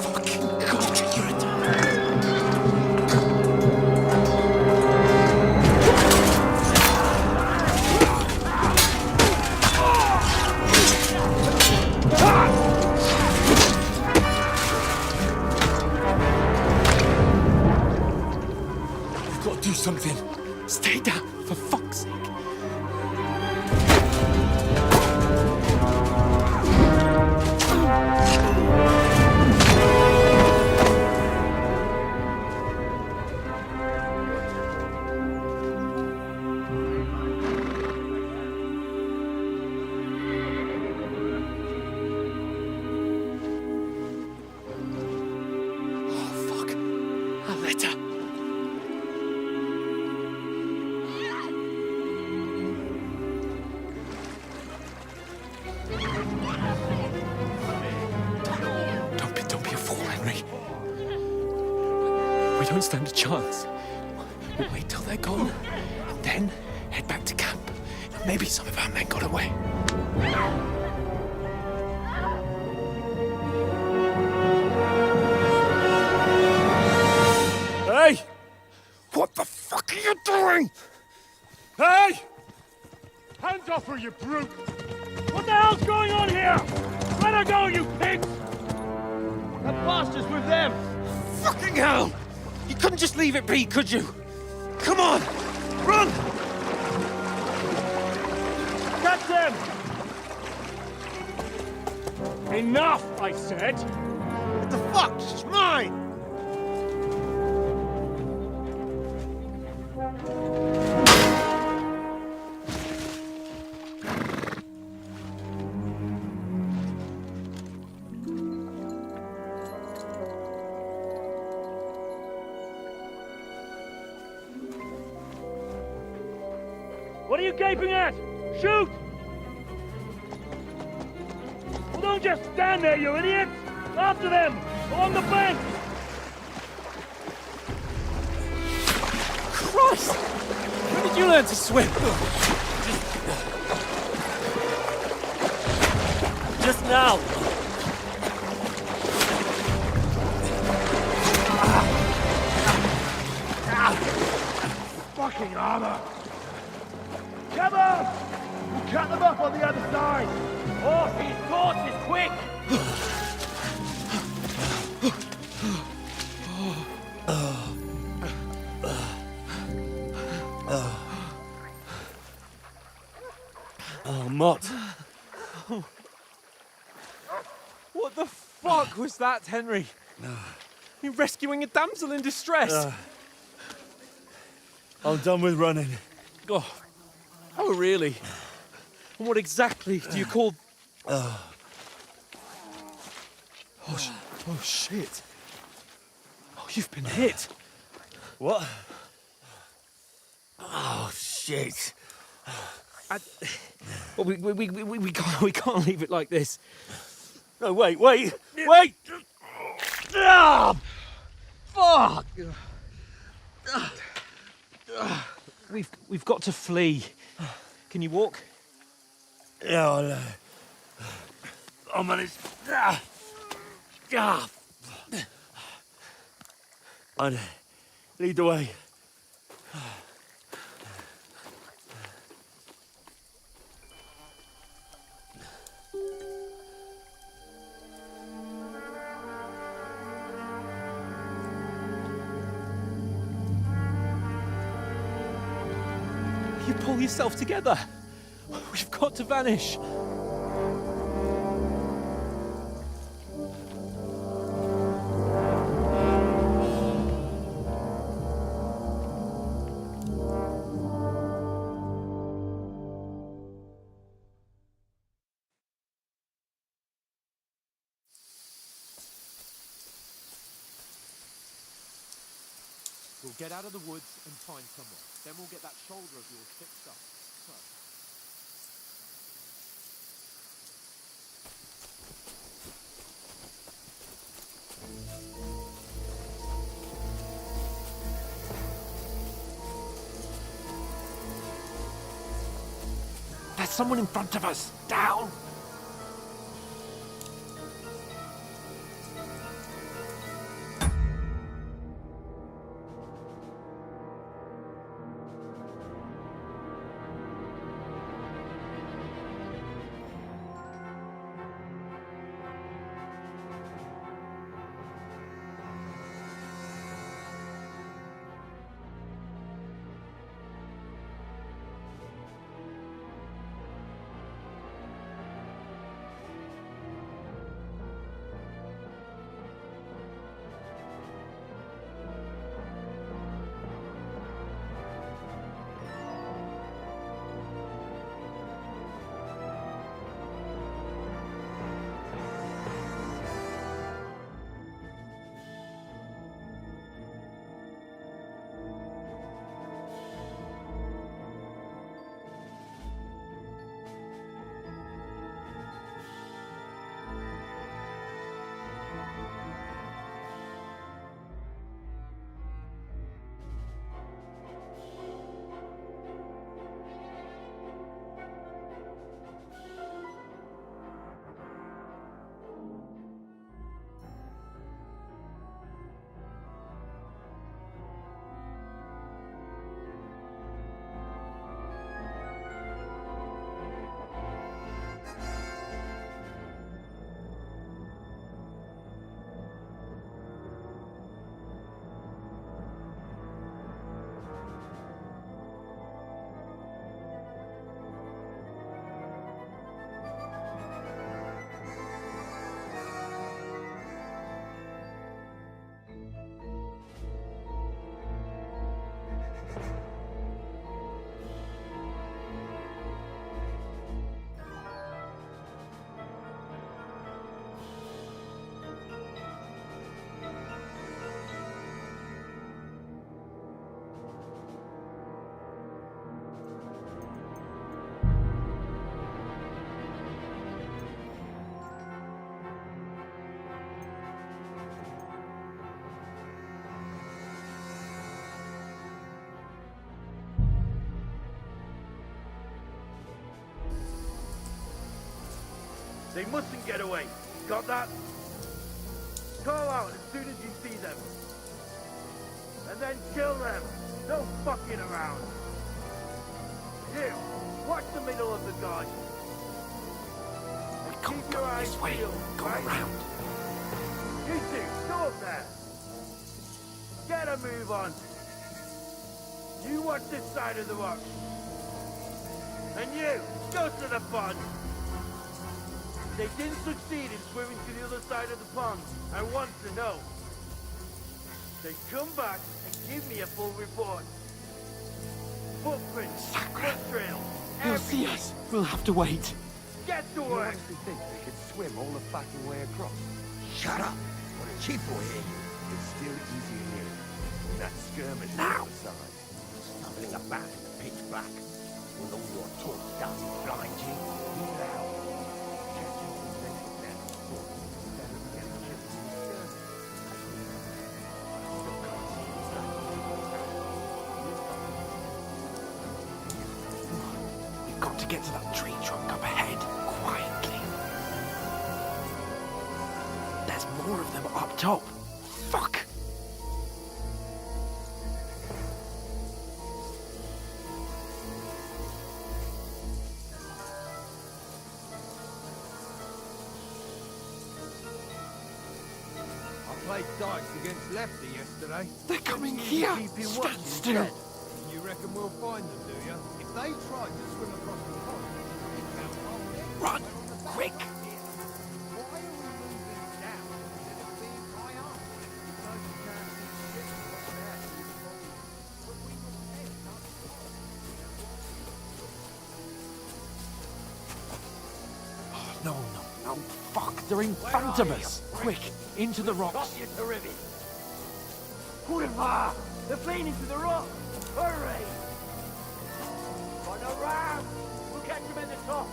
Fucking God, you're a... We've got to do something. Stay down, for fuck's sake. Oh, fuck. A letter. Don't be a fool, Henry. We don't stand a chance. We'll wait till they're gone, and then head back to camp. Maybe some of our men got away. What the fuck are you doing? Hey! Hands off her, you brute! What the hell's going on here? Let her go, you pigs! That bastard's with them! Fucking hell! You couldn't just leave it be, could you? Come on! Run! Catch them! Enough, I said! What the fuck? She's mine! What are you gaping at? Shoot! Well, don't just stand there, you idiots! After them! Along the bank! Christ! When did you learn to swim? Just now. Fucking armor! Cover! We'll cut them up on the other side! Oh, his torch is quick! Oh, Mott. What the fuck was that, Henry? You're rescuing a damsel in distress! I'm done with running. Oh, really? And what exactly do you call... Oh, shit. Oh, you've been hit. What? Oh, shit. Well, we can't leave it like this. No, wait! Ah! Fuck! We've got to flee. Can you walk? Yeah, I'll manage. I'd lead the way. You pull yourself together. We've got to vanish. We'll get out of the woods and find someone. Then we'll get that shoulder of yours fixed up. There's someone in front of us. Down! They mustn't get away. Got that? Call out as soon as you see them. And then kill them. No fucking around. You, watch the middle of the garden. We can't go this way. Go around. You two, go up there. Get a move on. You watch this side of the rock. And you, go to the pond. They didn't succeed in swimming to the other side of the pond. I want to know. Then come back and give me a full report. Footprints, foot trails, They'll see us. We'll have to wait. Get to You work. honestly think they could swim all the fucking way across? Shut up! What a cheap boy here. It's still easier here. And that skirmish Now. aside. Stumbling about in the pitch black. With all your talk doesn't blind you. Look out. Catching some naked men before it's better than getting killed in the skirmish. Still can't see exactly. We've got to get to that tree trunk up ahead, quietly. There's more of them up top. Fuck! I played dice against Lefty yesterday. They're coming Didn't here. keep him Stand watching still. instead. You reckon we'll find them, do you? If they tried to swim across the pond, Run! Quick! why are we moving down instead of being high up? Because you can't see shit from there. But we were heading up No, no, no. Fuck, they're in front of us. Quick, into the rocks. Got you, Terrific. Hurrah! They're fleeing into the rock. Hurry! Run around. We'll catch them at the top.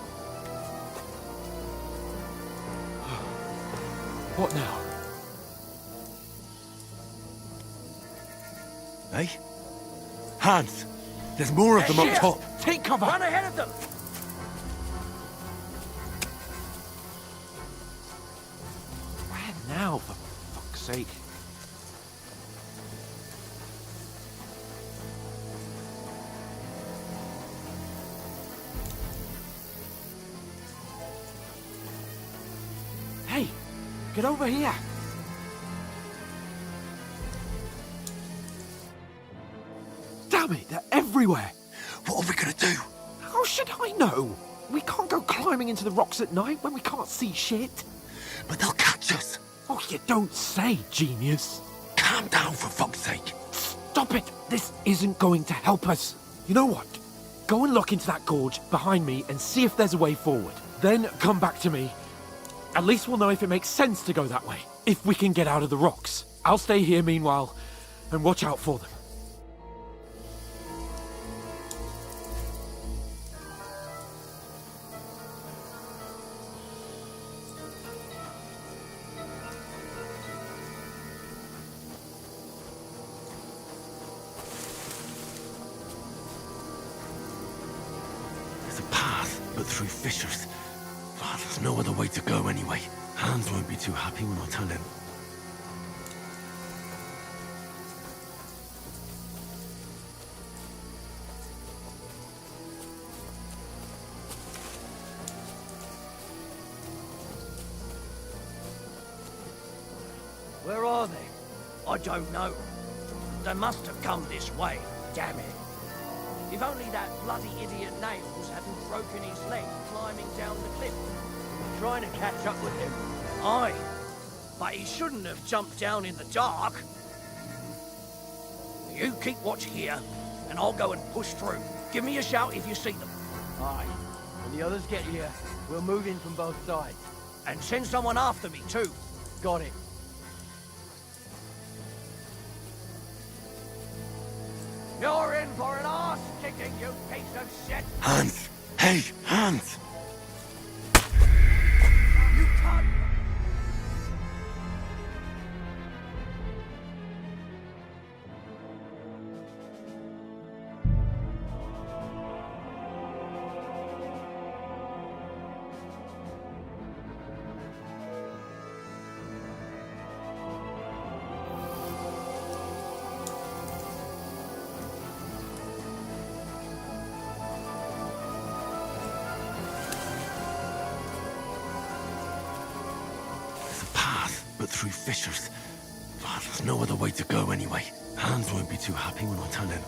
What now? Hey? Hans! There's more of them up top. Take cover! Run ahead of them! Where now, for fuck's sake? Hey, get over here! Damn it, they're everywhere! What are we gonna do? How should I know? We can't go climbing into the rocks at night when we can't see shit. But they'll catch us. Oh, you don't say, genius. Calm down, for fuck's sake. Stop it! This isn't going to help us. You know what? Go and look into that gorge behind me and see if there's a way forward. Then come back to me. At least we'll know if it makes sense to go that way. If we can get out of the rocks. I'll stay here meanwhile and watch out for them. There's a path, but through fissures. Ah, there's no other way to go anyway. Hans won't be too happy when I tell him. Where are they? I don't know. They must have come this way, damn it. If only that bloody idiot Nails hadn't broken his leg climbing down the cliff. We were trying to catch up with him. Aye, but he shouldn't have jumped down in the dark. You keep watch here, and I'll go and push through. Give me a shout if you see them. Aye. When the others get here, we'll move in from both sides. And send someone after me, too. Got it. You're in for an arse kicking, you piece of shit! Hans! Hey, Hans! You can't... through fissures. But there's no other way to go anyway. Hans won't be too happy when I turn in.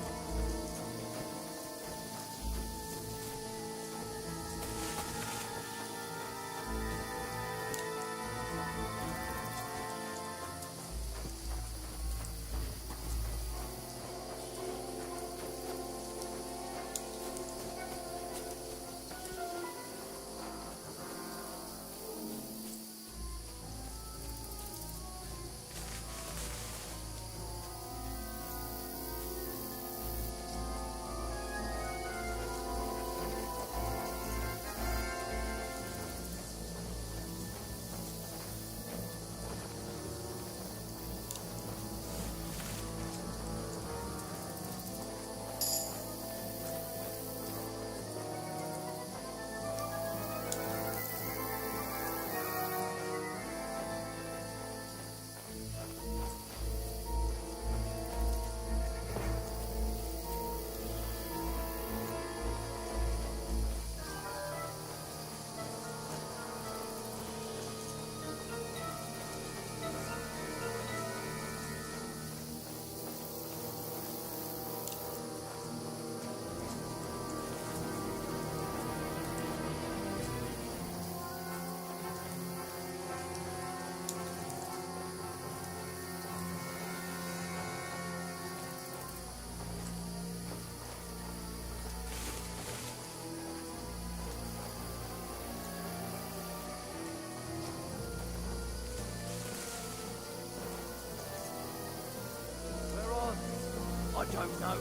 I don't know.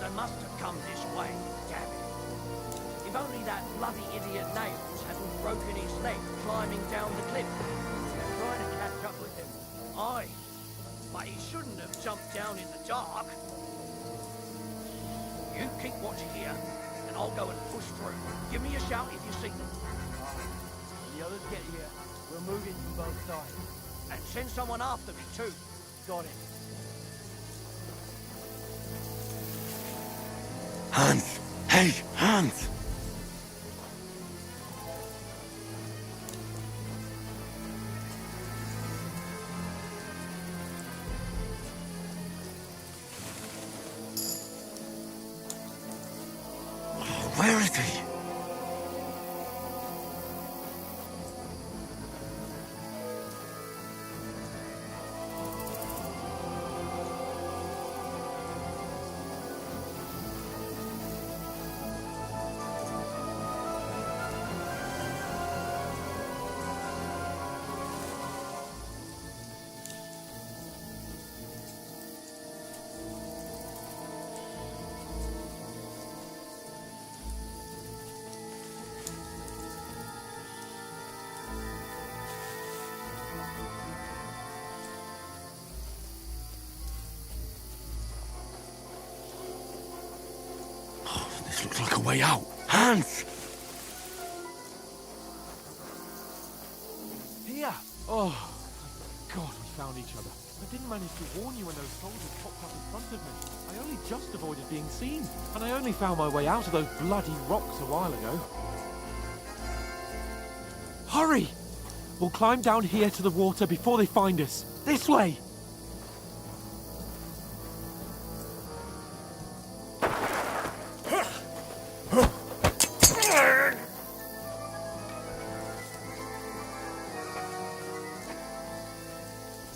They must have come this way, damn it. If only that bloody idiot Nails hadn't broken his leg climbing down the cliff. They're trying to catch up with him. Aye, but he shouldn't have jumped down in the dark. You keep watch here, and I'll go and push through. Give me a shout if you see them. When the others get here, we'll move in from both sides. And send someone after me too. Got it. Hans! Hey, Hans! Where is he? This looks like a way out. Hans! Here! Oh, thank God we found each other. I didn't manage to warn you when those soldiers popped up in front of me. I only just avoided being seen. And I only found my way out of those bloody rocks a while ago. Hurry! We'll climb down here to the water before they find us. This way!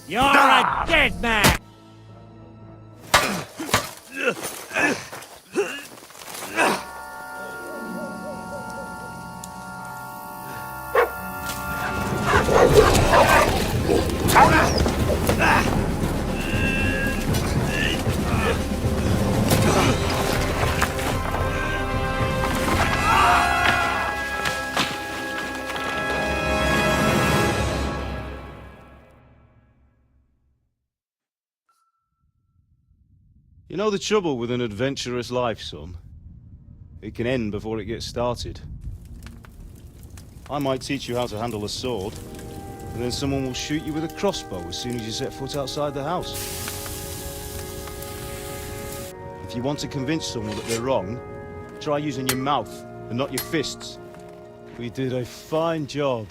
You're a dead man! You know the trouble with an adventurous life, son? It can end before it gets started. I might teach you how to handle a sword, and then someone will shoot you with a crossbow as soon as you set foot outside the house. If you want to convince someone that they're wrong, try using your mouth and not your fists. We did a fine job.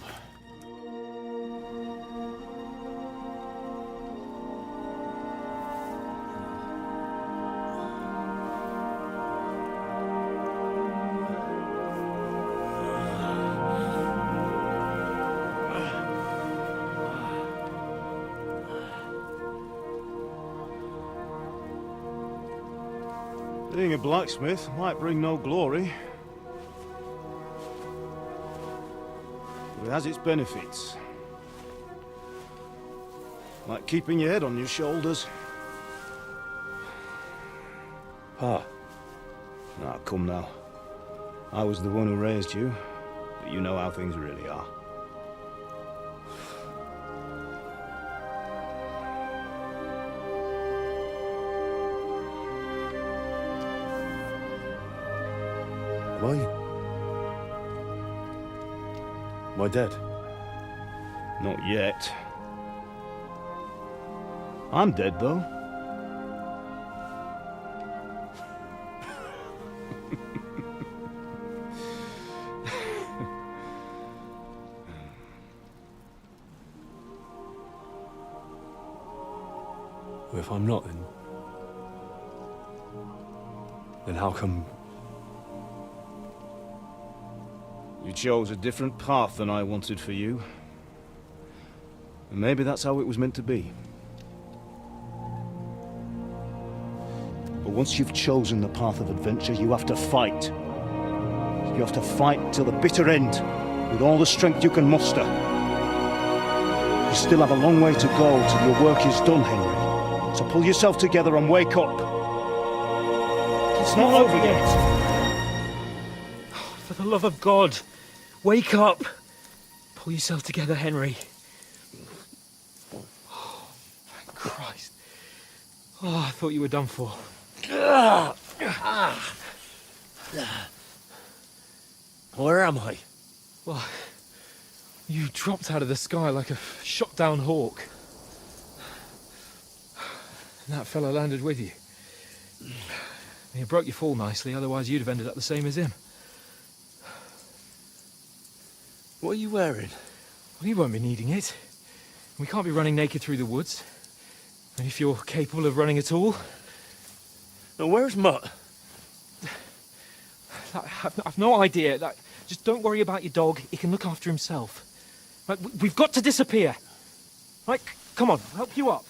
Being a blacksmith might bring no glory, but it has its benefits. Like keeping your head on your shoulders. Pa. Ah, come now. I was the one who raised you, but you know how things really are. Am I dead? Not yet. I'm dead, though. Well, if I'm not, then how come... You chose a different path than I wanted for you. And maybe that's how it was meant to be. But once you've chosen the path of adventure, you have to fight. You have to fight till the bitter end, with all the strength you can muster. You still have a long way to go till your work is done, Henry. So pull yourself together and wake up. It's not over yet. For the love of God, wake up! Pull yourself together, Henry. Oh, thank Christ. Oh, I thought you were done for. Where am I? Well, you dropped out of the sky like a shot-down hawk. And that fella landed with you. You broke your fall nicely, otherwise you'd have ended up the same as him. What are you wearing? Well, you won't be needing it. We can't be running naked through the woods. And if you're capable of running at all... Now, where's Mutt? I've no idea. Just don't worry about your dog. He can look after himself. Right, we've got to disappear. Right, come on, I'll help you up.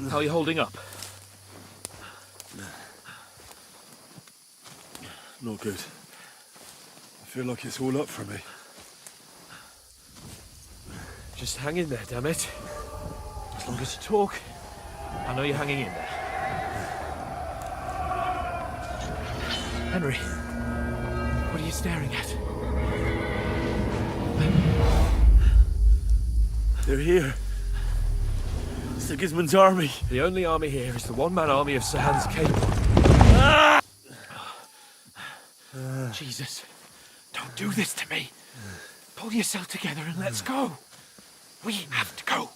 How are you holding up? Not good. I feel like it's all up for me. Just hang in there, damn it. As long as you talk, I know you're hanging in there. Henry, what are you staring at? They're here. Sigismund's army. The only army here is the one-man army of Sir Hans Cable. Jesus, don't do this to me. Pull yourself together and let's go. We have to go.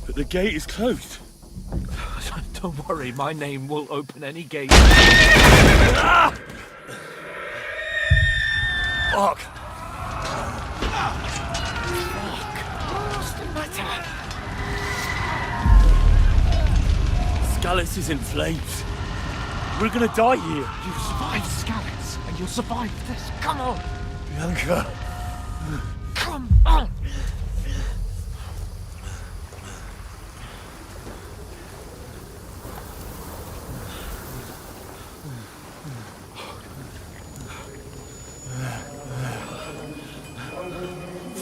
But the gate is closed. Don't worry, my name will open any gate. Fuck. What's the matter? Scallis is in flames. We're gonna die here. You survived Scallis, and you'll survive this. Come on. Bianca. Come on.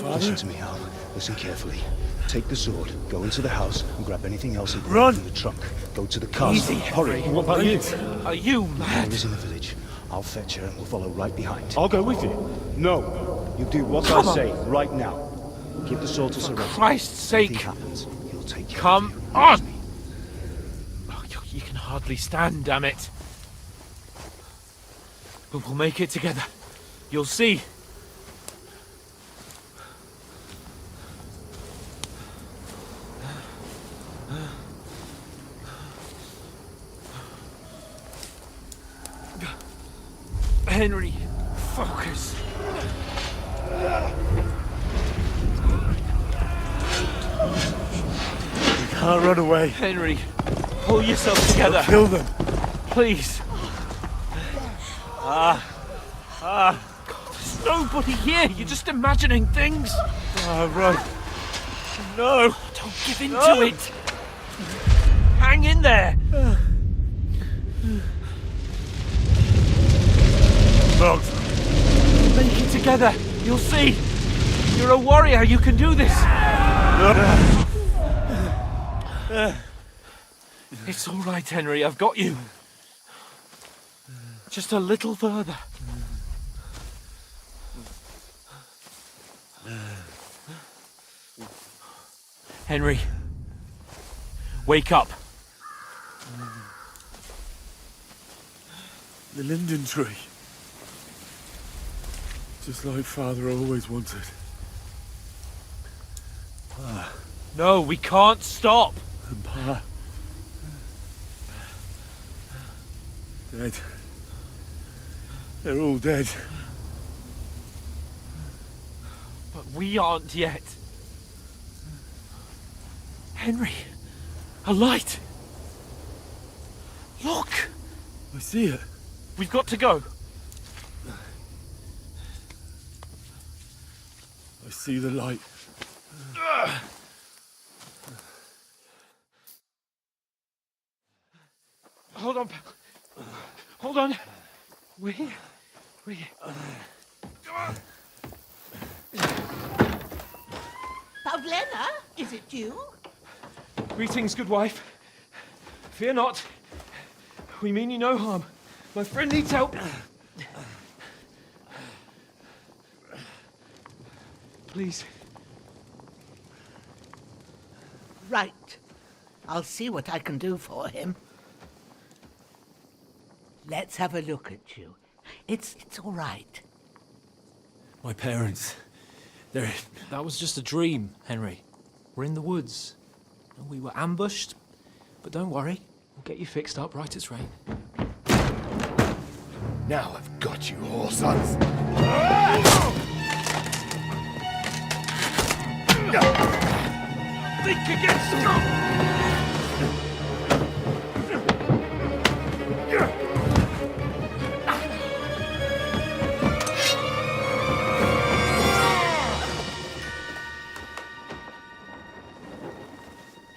Listen to me, Hal. Listen carefully. Take the sword, go into the house, and grab anything else Run! in the trunk. Go to the castle. Easy, Hurry. What about you? Are you mad? Mother is in the village. I'll fetch her and we'll follow right behind. I'll go with you. No. You do what Come I on. say right now. Keep the sword to surrender. Christ's sake. Anything happens, he'll take care Come of you. on! Oh, you can hardly stand, damn it. But we'll make it together. You'll see. can't run away. Henry, pull yourself together. I'll kill them. Please. There's nobody here. You're just imagining things. Run. No. Don't give in to it. Hang in there. Locked. Make it together. You'll see. You're a warrior. You can do this. It's all right, Henry. I've got you. Just a little further. Henry, wake up. The linden tree. Just like Father always wanted. No, we can't stop. And Pa. Dead. They're all dead. But we aren't yet. Henry, a light. Look. I see it. We've got to go. I see the light. Hold on. Hold on. We're here. We're here. Come on. Pavlena, is it you? Greetings, good wife. Fear not. We mean you no harm. My friend needs help. Please. Right. I'll see what I can do for him. Let's have a look at you. It's all right. My parents. That was just a dream, Henry. We're in the woods. We were ambushed, but don't worry. We'll get you fixed up right as rain. Now I've got you, whore sons. Think again,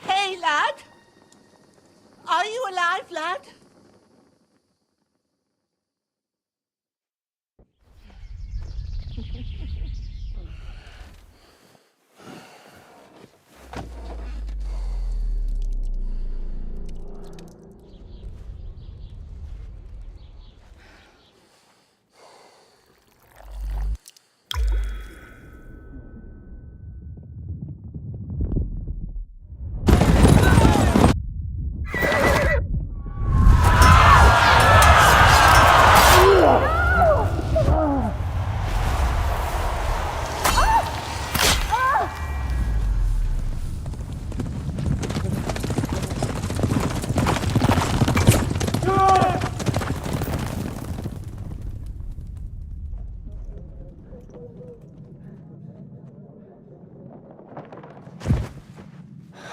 Hey, lad! Are you alive, lad?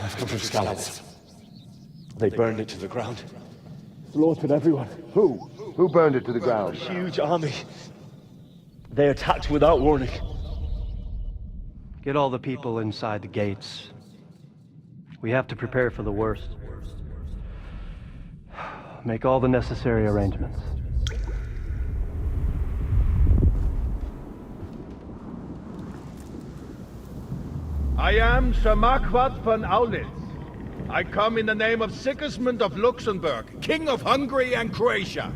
I've come from Scallops. They burned it to the ground. Slaughtered everyone. Who? Who burned it to the ground? A huge army. They attacked without warning. Get all the people inside the gates. We have to prepare for the worst. Make all the necessary arrangements. I am Sir Marquardt von Aulitz. I come in the name of Sigismund of Luxembourg, King of Hungary and Croatia.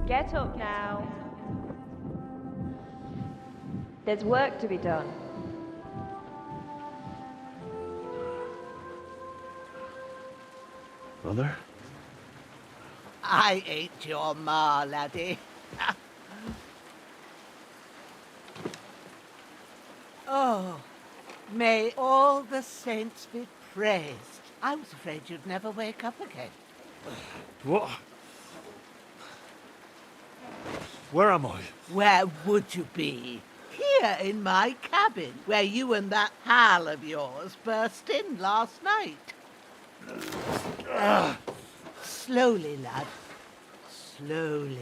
Get up now. There's work to be done. Mother? I ain't your ma, laddie. Oh, may all the saints be praised. I was afraid you'd never wake up again. What? Where am I? Where would you be? Here in my cabin, where you and that pal of yours burst in last night. Slowly, lad. Slowly.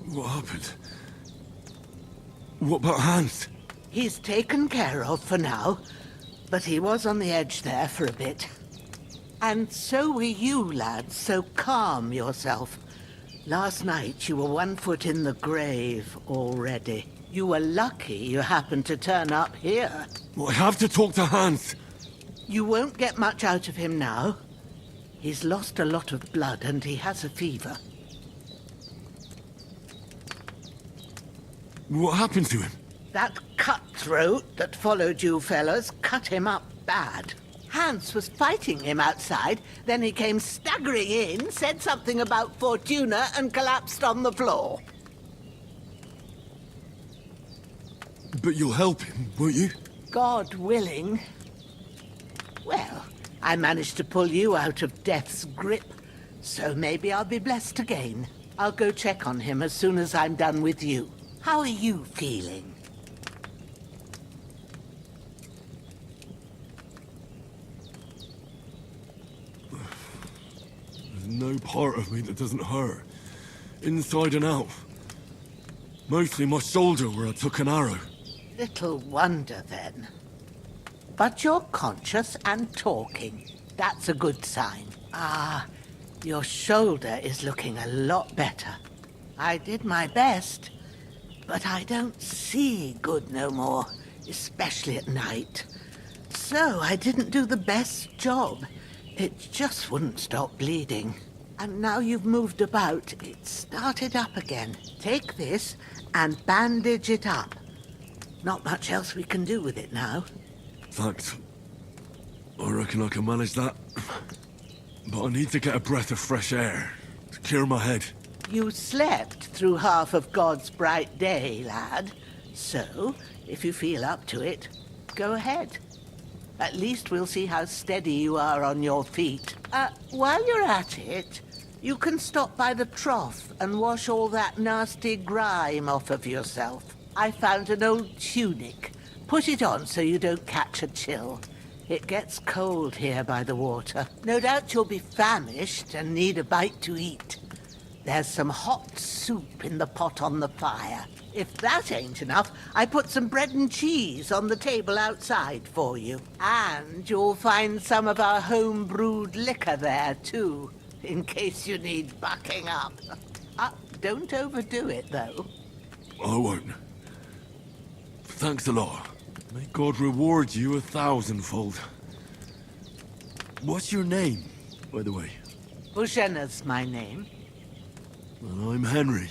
What happened? What about Hans? He's taken care of for now, but he was on the edge there for a bit. And so were you, lad, so calm yourself. Last night you were 1 foot in the grave already. You were lucky you happened to turn up here. Well, I have to talk to Hans. You won't get much out of him now. He's lost a lot of blood and he has a fever. What happened to him? That cutthroat that followed you fellas cut him up bad. Hans was fighting him outside, then he came staggering in, said something about Fortuna, and collapsed on the floor. But you'll help him, won't you? God willing. Well, I managed to pull you out of death's grip, so maybe I'll be blessed again. I'll go check on him as soon as I'm done with you. How are you feeling? There's no part of me that doesn't hurt. Inside and out. Mostly my shoulder where I took an arrow. Little wonder, then. But you're conscious and talking. That's a good sign. Ah, your shoulder is looking a lot better. I did my best, but I don't see good no more, especially at night. So I didn't do the best job. It just wouldn't stop bleeding. And now you've moved about, it started up again. Take this and bandage it up. Not much else we can do with it now. Thanks. I reckon I can manage that. But I need to get a breath of fresh air to clear my head. You slept through half of God's bright day, lad. So, if you feel up to it, go ahead. At least we'll see how steady you are on your feet. While you're at it, you can stop by the trough and wash all that nasty grime off of yourself. I found an old tunic. Put it on so you don't catch a chill. It gets cold here by the water. No doubt you'll be famished and need a bite to eat. There's some hot soup in the pot on the fire. If that ain't enough, I put some bread and cheese on the table outside for you. And you'll find some of our home-brewed liquor there, too, in case you need bucking up. Don't overdo it, though. I won't. Thanks a lot. May God reward you 1,000-fold. What's your name, by the way? Bushenna's my name. Well, I'm Henry.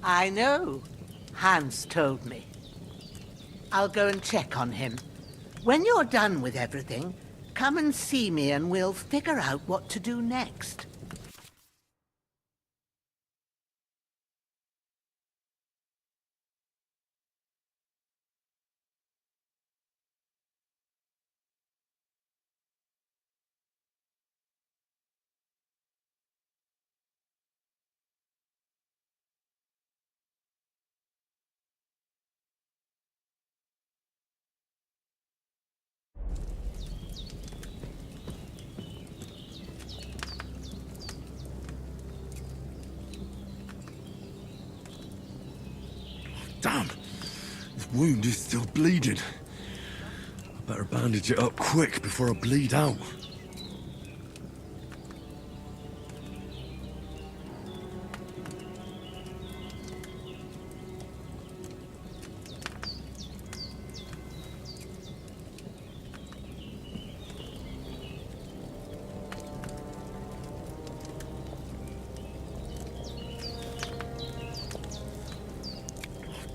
I know. Hans told me. I'll go and check on him. When you're done with everything, come and see me and we'll figure out what to do next. Damn! This wound is still bleeding. I better bandage it up quick before I bleed out.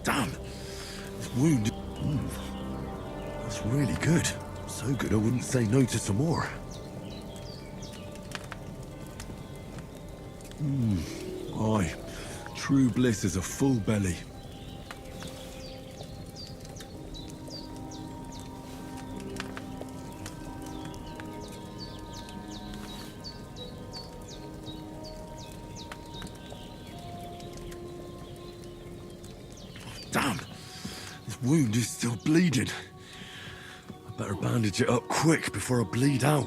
Damn! This wound... That's really good. So So good I wouldn't say no to some more. Aye, true bliss is a full belly. Damn! This wound is still bleeding. I better bandage it up quick before I bleed out.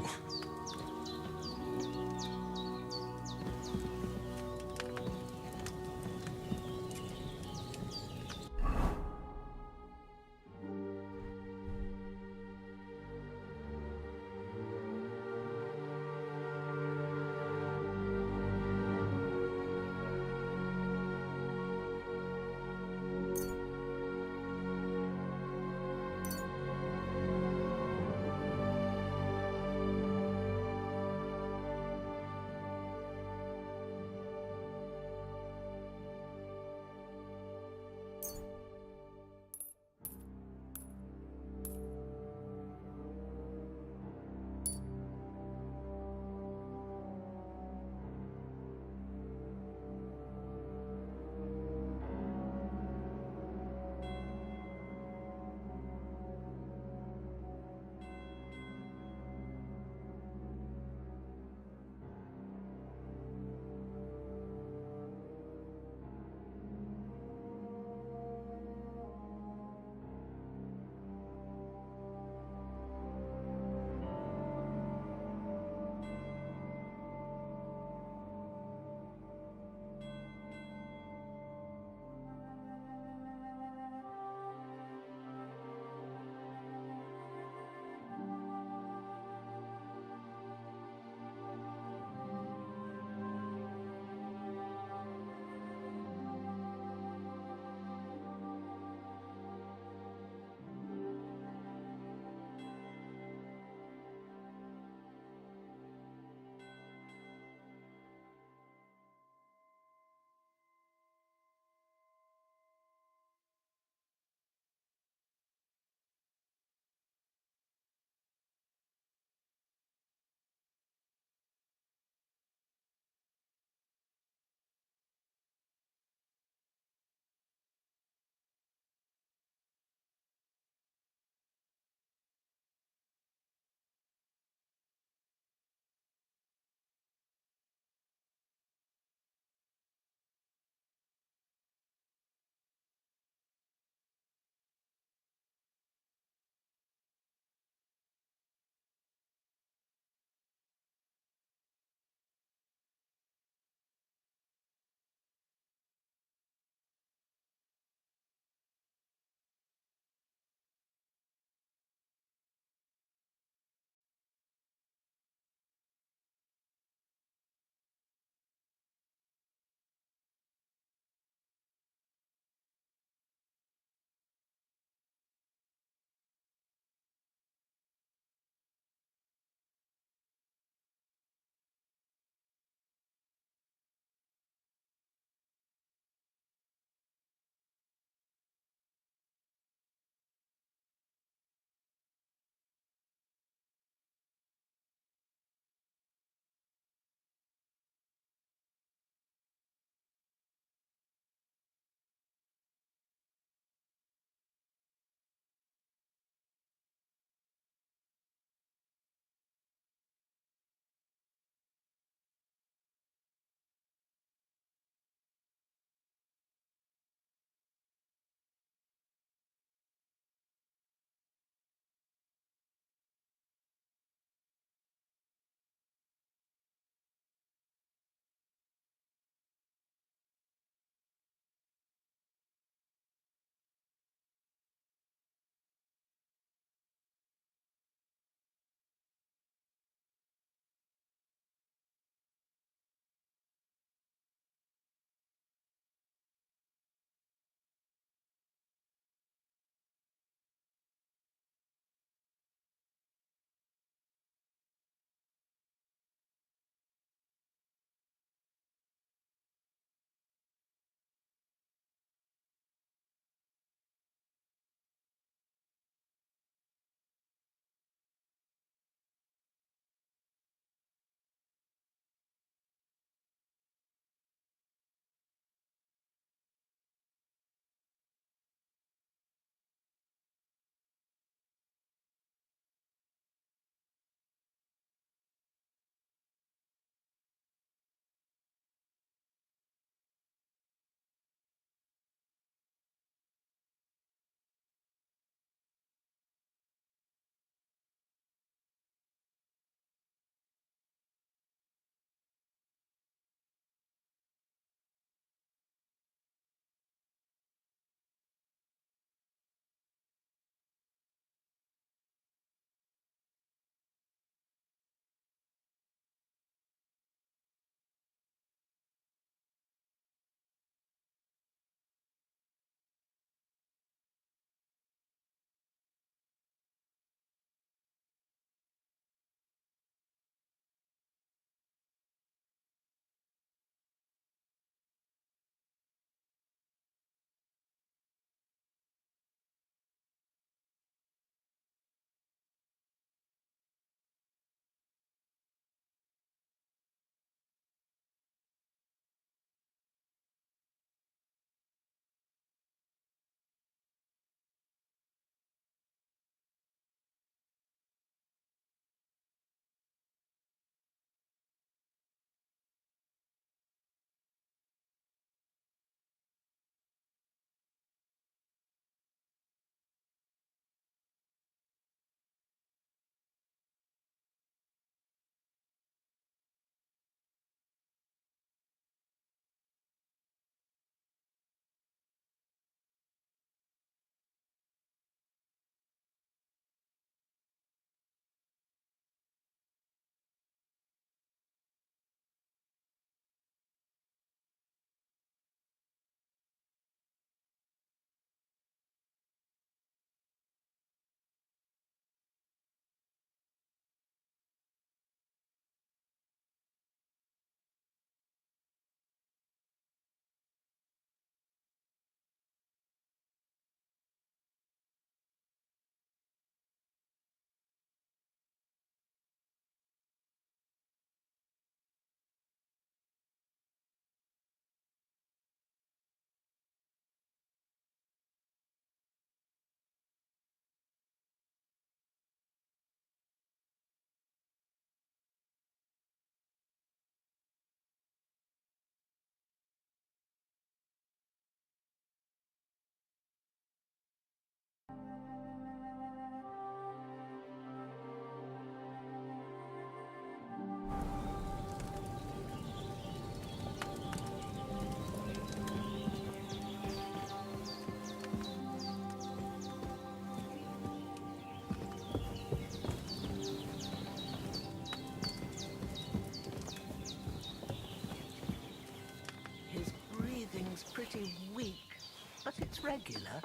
but it's regular.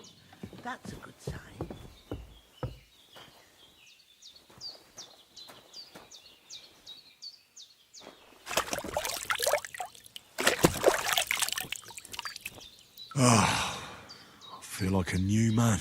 That's a good sign. Ah, I feel like a new man.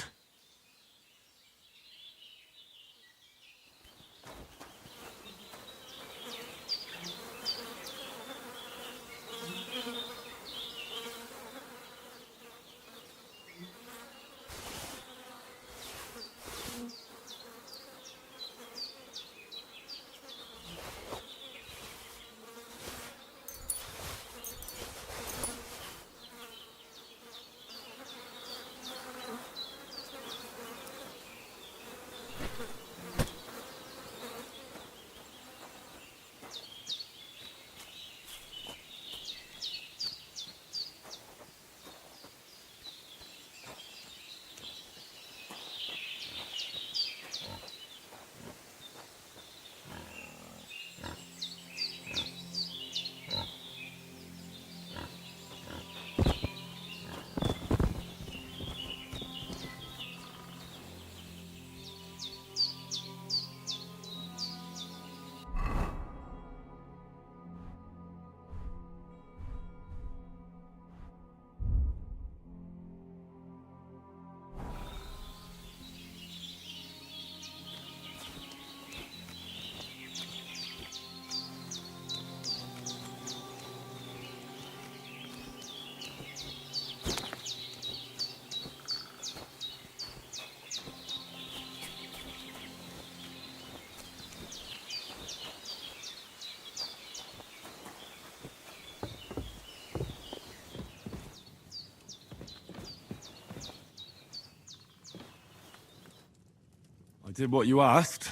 I did what you asked.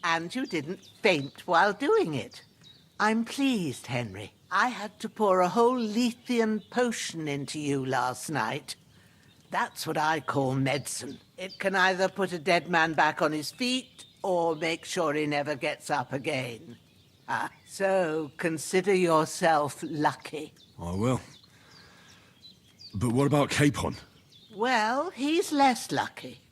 And you didn't faint while doing it. I'm pleased, Henry. I had to pour a whole Lethean potion into you last night. That's what I call medicine. It can either put a dead man back on his feet or make sure he never gets up again. So consider yourself lucky. I will. But what about Capon? Well, he's less lucky.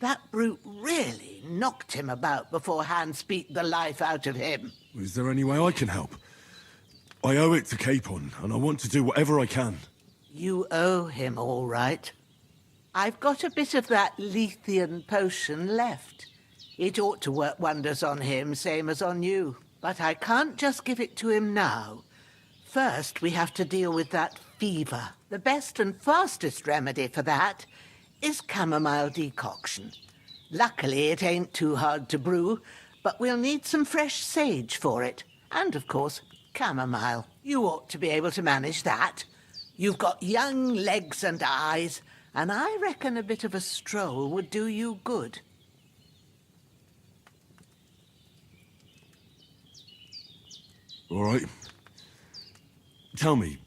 That brute really knocked him about before Hans beat the life out of him. Is there any way I can help? I owe it to Capon, and I want to do whatever I can. You owe him, all right. I've got a bit of that Lethean potion left. It ought to work wonders on him, same as on you. But I can't just give it to him now. First, we have to deal with that fever. The best and fastest remedy for that is chamomile decoction. Luckily, it ain't too hard to brew, but we'll need some fresh sage for it. And, of course, chamomile. You ought to be able to manage that. You've got young legs and eyes, and I reckon a bit of a stroll would do you good. All right. Tell me,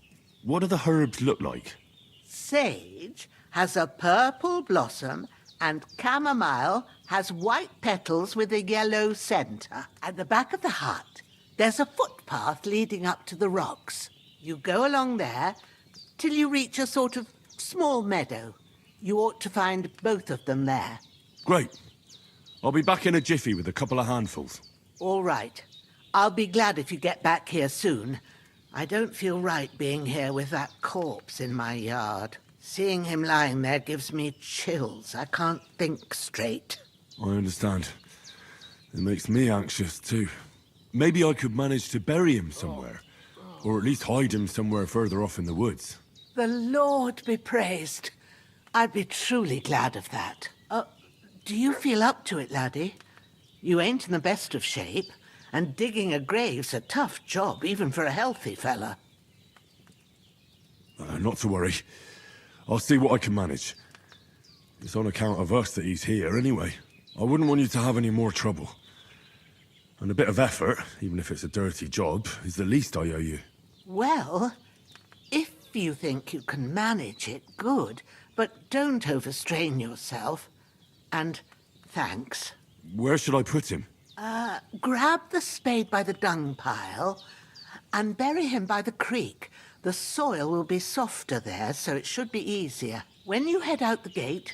what do the herbs look like? Sage has a purple blossom, and chamomile has white petals with a yellow centre. At the back of the hut, there's a footpath leading up to the rocks. You go along there till you reach a sort of small meadow. You ought to find both of them there. Great. I'll be back in a jiffy with a couple of handfuls. All right. I'll be glad if you get back here soon. I don't feel right being here with that corpse in my yard. Seeing him lying there gives me chills. I can't think straight. I understand. It makes me anxious too. Maybe I could manage to bury him somewhere. Or at least hide him somewhere further off in the woods. The Lord be praised. I'd be truly glad of that. Do you feel up to it, laddie? You ain't in the best of shape, and digging a grave's a tough job, even for a healthy fella. Not to worry. I'll see what I can manage. It's on account of us that he's here anyway. I wouldn't want you to have any more trouble. And a bit of effort, even if it's a dirty job, is the least I owe you. Well, if you think you can manage it, good, but don't overstrain yourself. And thanks. Where should I put him? Grab the spade by the dung pile and bury him by the creek. The soil will be softer there, so it should be easier. When you head out the gate,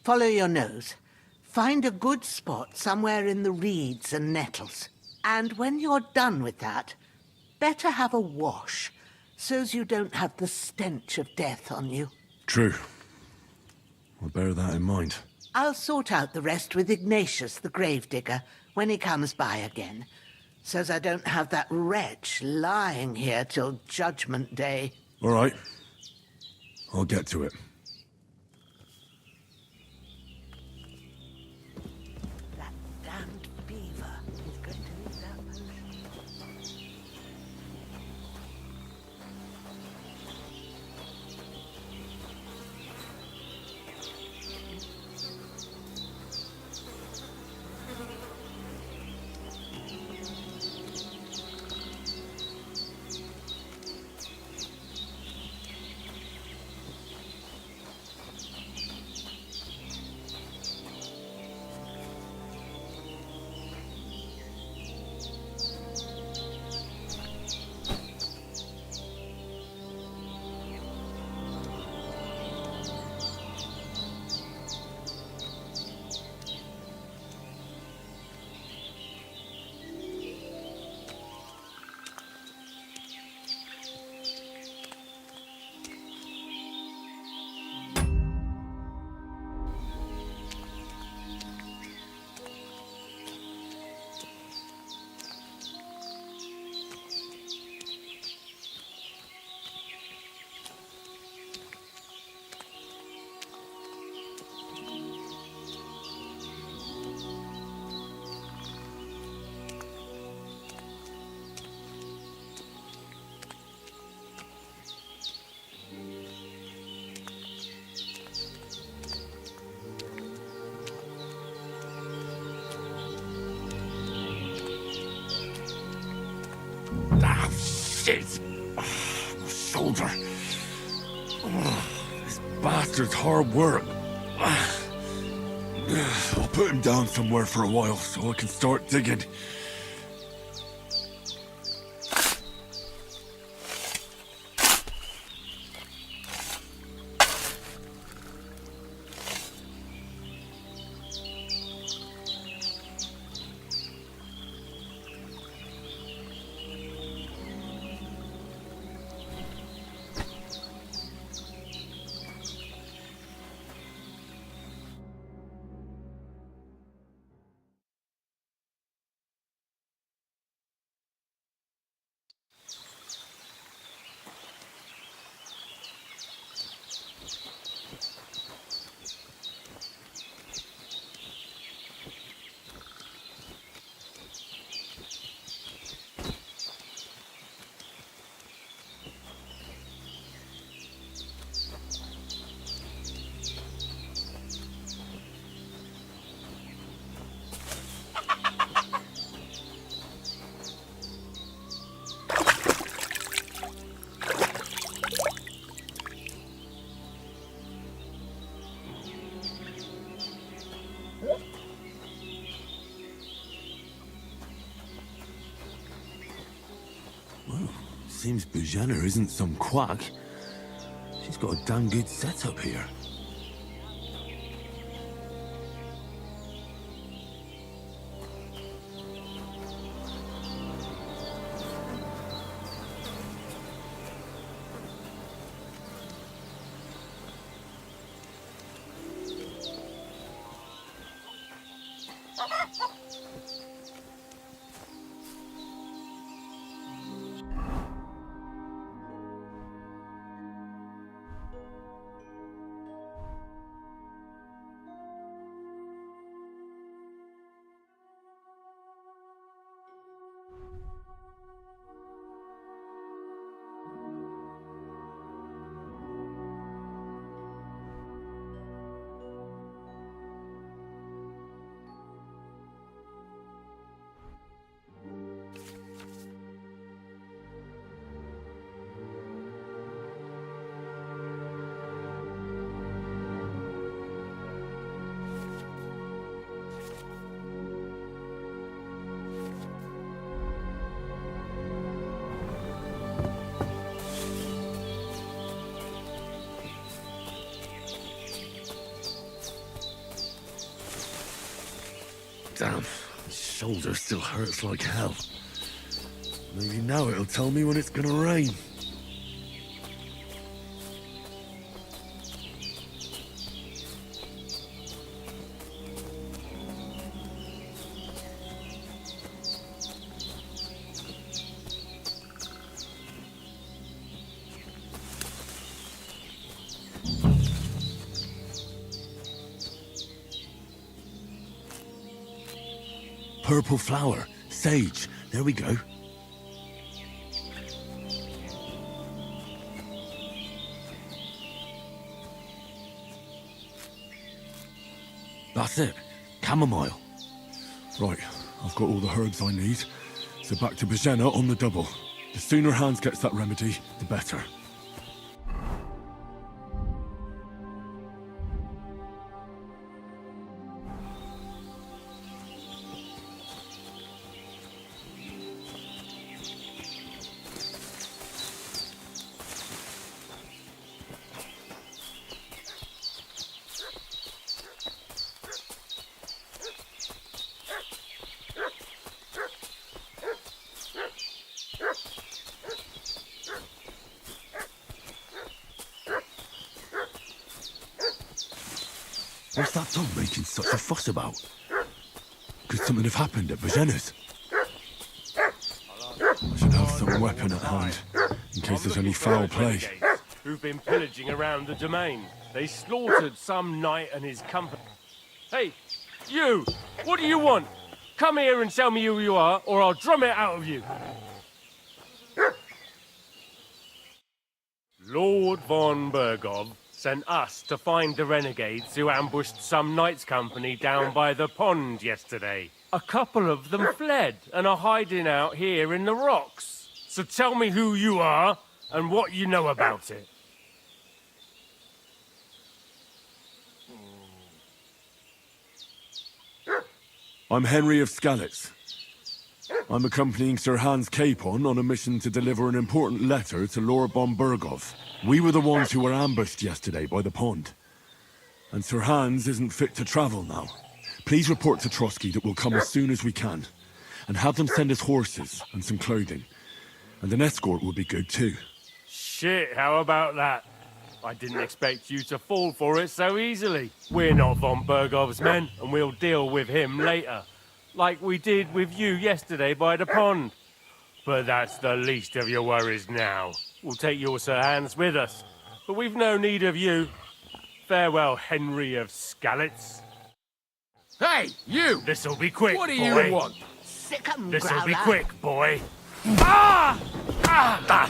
follow your nose. Find a good spot somewhere in the reeds and nettles. And when you're done with that, better have a wash, so's you don't have the stench of death on you. True. I'll bear that in mind. I'll sort out the rest with Ignatius, the gravedigger, when he comes by again, so's I don't have that wretch lying here till Judgment Day. All right. I'll get to it. That damned beaver is going to need that potion. Ah, shit! My shoulder. This bastard's hard work. I'll put him down somewhere for a while so I can start digging. Seems Bujana isn't some quack. She's got a damn good setup here. Damn, his shoulder still hurts like hell. Maybe now it'll tell me when it's gonna rain. Purple flower, sage, there we go. That's it, chamomile. Right, I've got all the herbs I need, so back to Bohemia on the double. The sooner Hans gets that remedy, the better. What's that dog making such a fuss about? Could something have happened at Bohemia's? I should have some weapon at hand, in case there's any foul play. Who've been pillaging around the domain. They slaughtered some knight and his company. Hey, you! What do you want? Come here and tell me who you are, or I'll drum it out of you. Lord von Bergov sent us to find the renegades who ambushed some knights' company down by the pond yesterday. A couple of them fled and are hiding out here in the rocks. So tell me who you are and what you know about it. I'm Henry of Skalitz. I'm accompanying Sir Hans Capon on a mission to deliver an important letter to Lord von Bergov. We were the ones who were ambushed yesterday by the pond. And Sir Hans isn't fit to travel now. Please report to Trotsky that we'll come as soon as we can. And have them send us horses and some clothing. And an escort would be good too. Shit, how about that? I didn't expect you to fall for it so easily. We're not von Bergov's men, and we'll deal with him later. Like we did with you yesterday by the pond. But that's the least of your worries now. We'll take your Sir Hans with us. But we've no need of you. Farewell, Henry of Skalitz. Hey, you! This'll be quick, What do boy. you want? Sick 'em, This'll be Growler. quick, boy. Ah! Ah! Ah!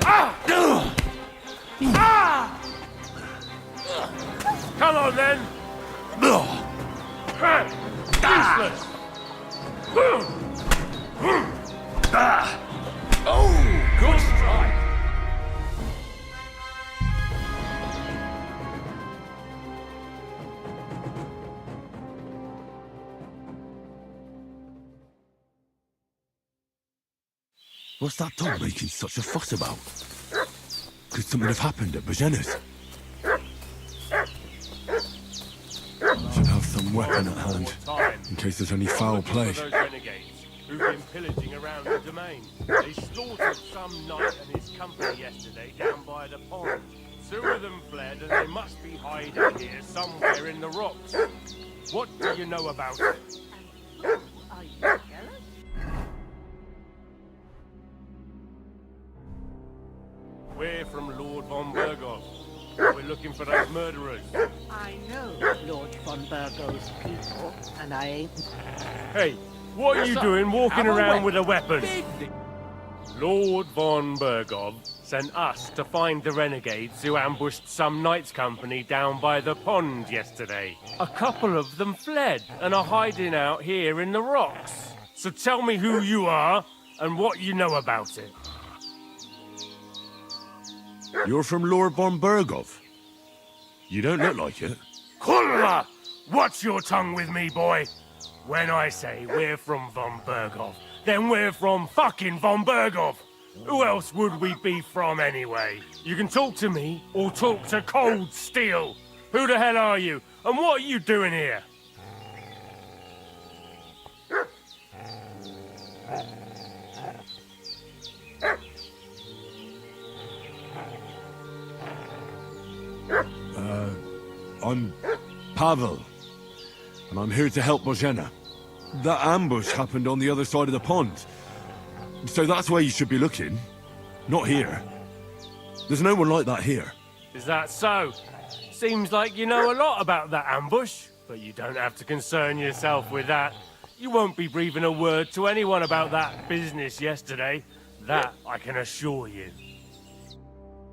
Ah! Ah! Come on, then. Useless. Oh, good strike. What's that dog making such a fuss about? Could something have happened at Bohemia's? I should have some weapon at hand, in case there's any foul play. Those renegades who've been pillaging around the domain. They slaughtered some knight and his company yesterday down by the pond. Two of them fled, and they must be hiding here somewhere in the rocks. What do you know about it? Are you jealous? We're from Lord von Bergov. We're looking for those murderers. I know Lord von Burgo's people, and I ain't... Hey, what are you doing walking around with a weapon? Lord von Bergov sent us to find the renegades who ambushed some knights' company down by the pond yesterday. A couple of them fled and are hiding out here in the rocks. So tell me who you are and what you know about it. You're from Lord von Bergov? You don't look like it. Kurwa! Watch your tongue with me, boy. When I say we're from von Bergov, then we're from fucking von Bergov. Who else would we be from anyway? You can talk to me or talk to cold steel. Who the hell are you? And what are you doing here? I'm Pavel, and I'm here to help Bohemia. That ambush happened on the other side of the pond, so that's where you should be looking, not here. There's no one like that here. Is that so? Seems like you know a lot about that ambush, but you don't have to concern yourself with that. You won't be breathing a word to anyone about that business yesterday. That I can assure you.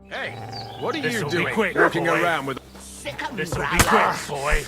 Hey, what are This'll you be doing quick, walking boy. around with... This'll be quick, boy.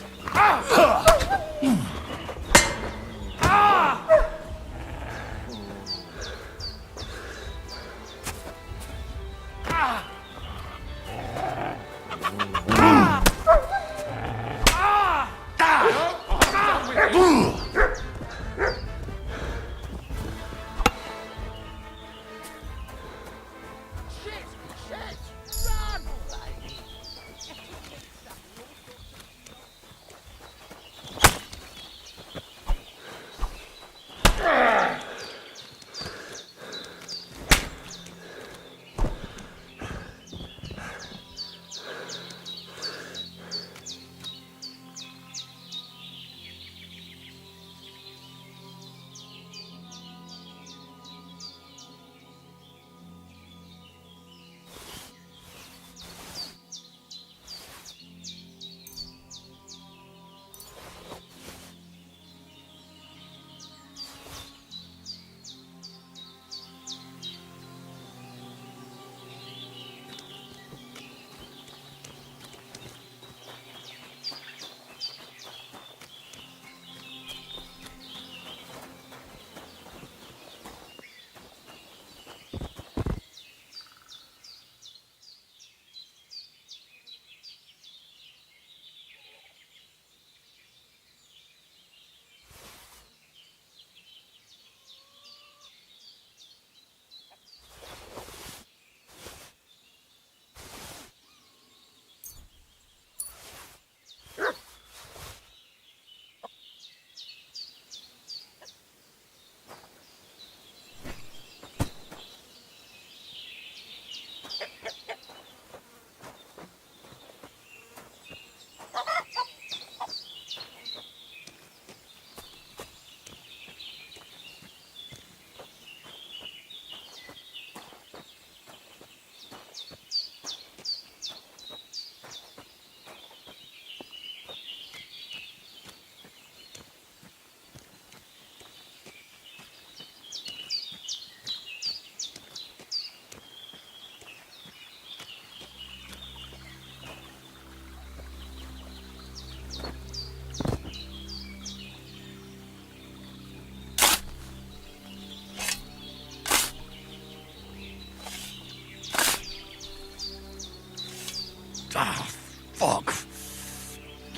Ah, fuck.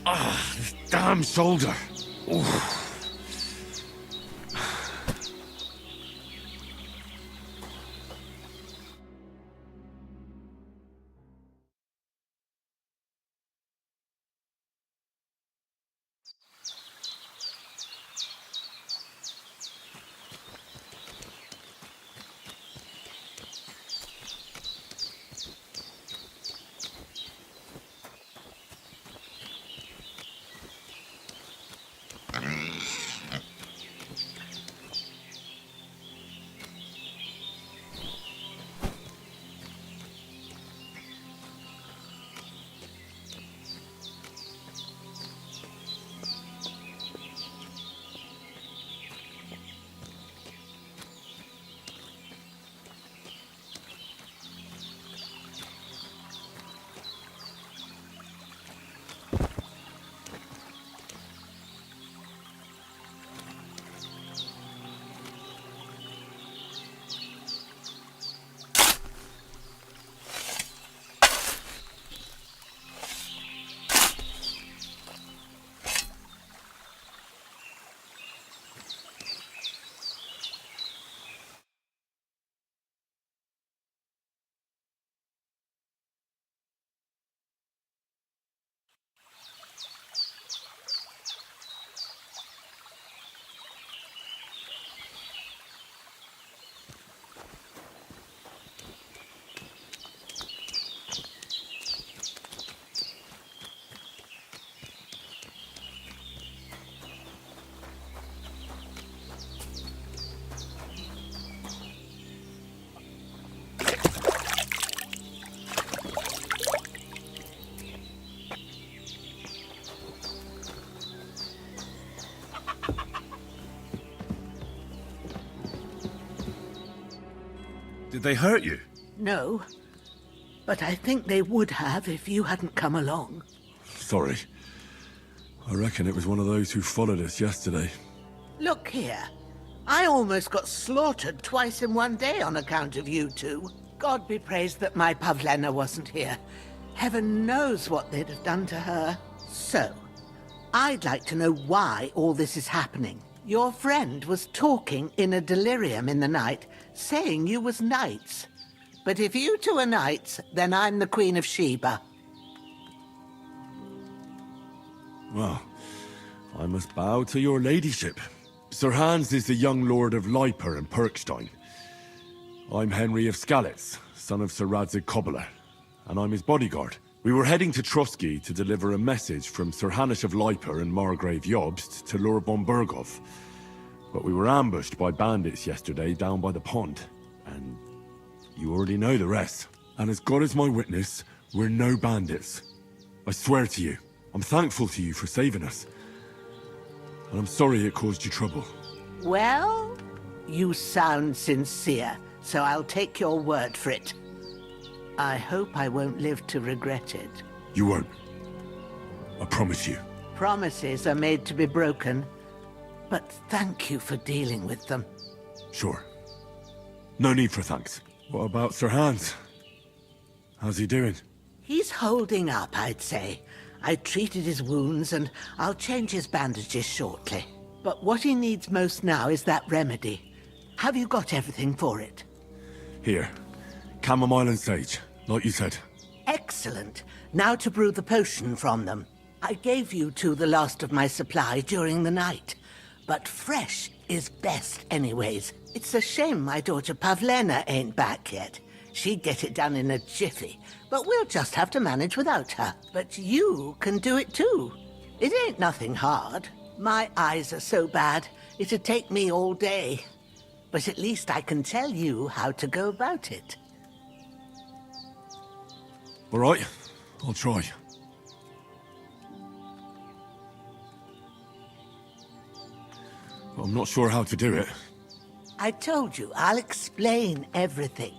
Ah, this damn shoulder. Oof. Did they hurt you? No, but I think they would have if you hadn't come along. Sorry. I reckon it was one of those who followed us yesterday. Look here. I almost got slaughtered twice in one day on account of you two. God be praised that my Pavlena wasn't here. Heaven knows what they'd have done to her. So, I'd like to know why all this is happening. Your friend was talking in a delirium in the night, saying you was knights. But if you two are knights, then I'm the Queen of Sheba. Well, I must bow to your ladyship. Sir Hans is the young lord of Leiper and Perkstein. I'm Henry of Skalitz, son of Sir Radzig Cobbler, and I'm his bodyguard. We were heading to Trotsky to deliver a message from Sir Hanush of Leiper and Margrave Jobst to Lord von Berghoff. But we were ambushed by bandits yesterday down by the pond, and you already know the rest. And as God is my witness, we're no bandits. I swear to you, I'm thankful to you for saving us. And I'm sorry it caused you trouble. Well, you sound sincere, so I'll take your word for it. I hope I won't live to regret it. You won't. I promise you. Promises are made to be broken, but thank you for dealing with them. Sure. No need for thanks. What about Sir Hans? How's he doing? He's holding up, I'd say. I treated his wounds, and I'll change his bandages shortly. But what he needs most now is that remedy. Have you got everything for it? Here. Chamomile and sage, like you said. Excellent. Now to brew the potion from them. I gave you two the last of my supply during the night. But fresh is best anyways. It's a shame my daughter Pavlena ain't back yet. She'd get it done in a jiffy, but we'll just have to manage without her. But you can do it too. It ain't nothing hard. My eyes are so bad, it'd take me all day. But at least I can tell you how to go about it. All right, I'll try. But I'm not sure how to do it. I told you, I'll explain everything.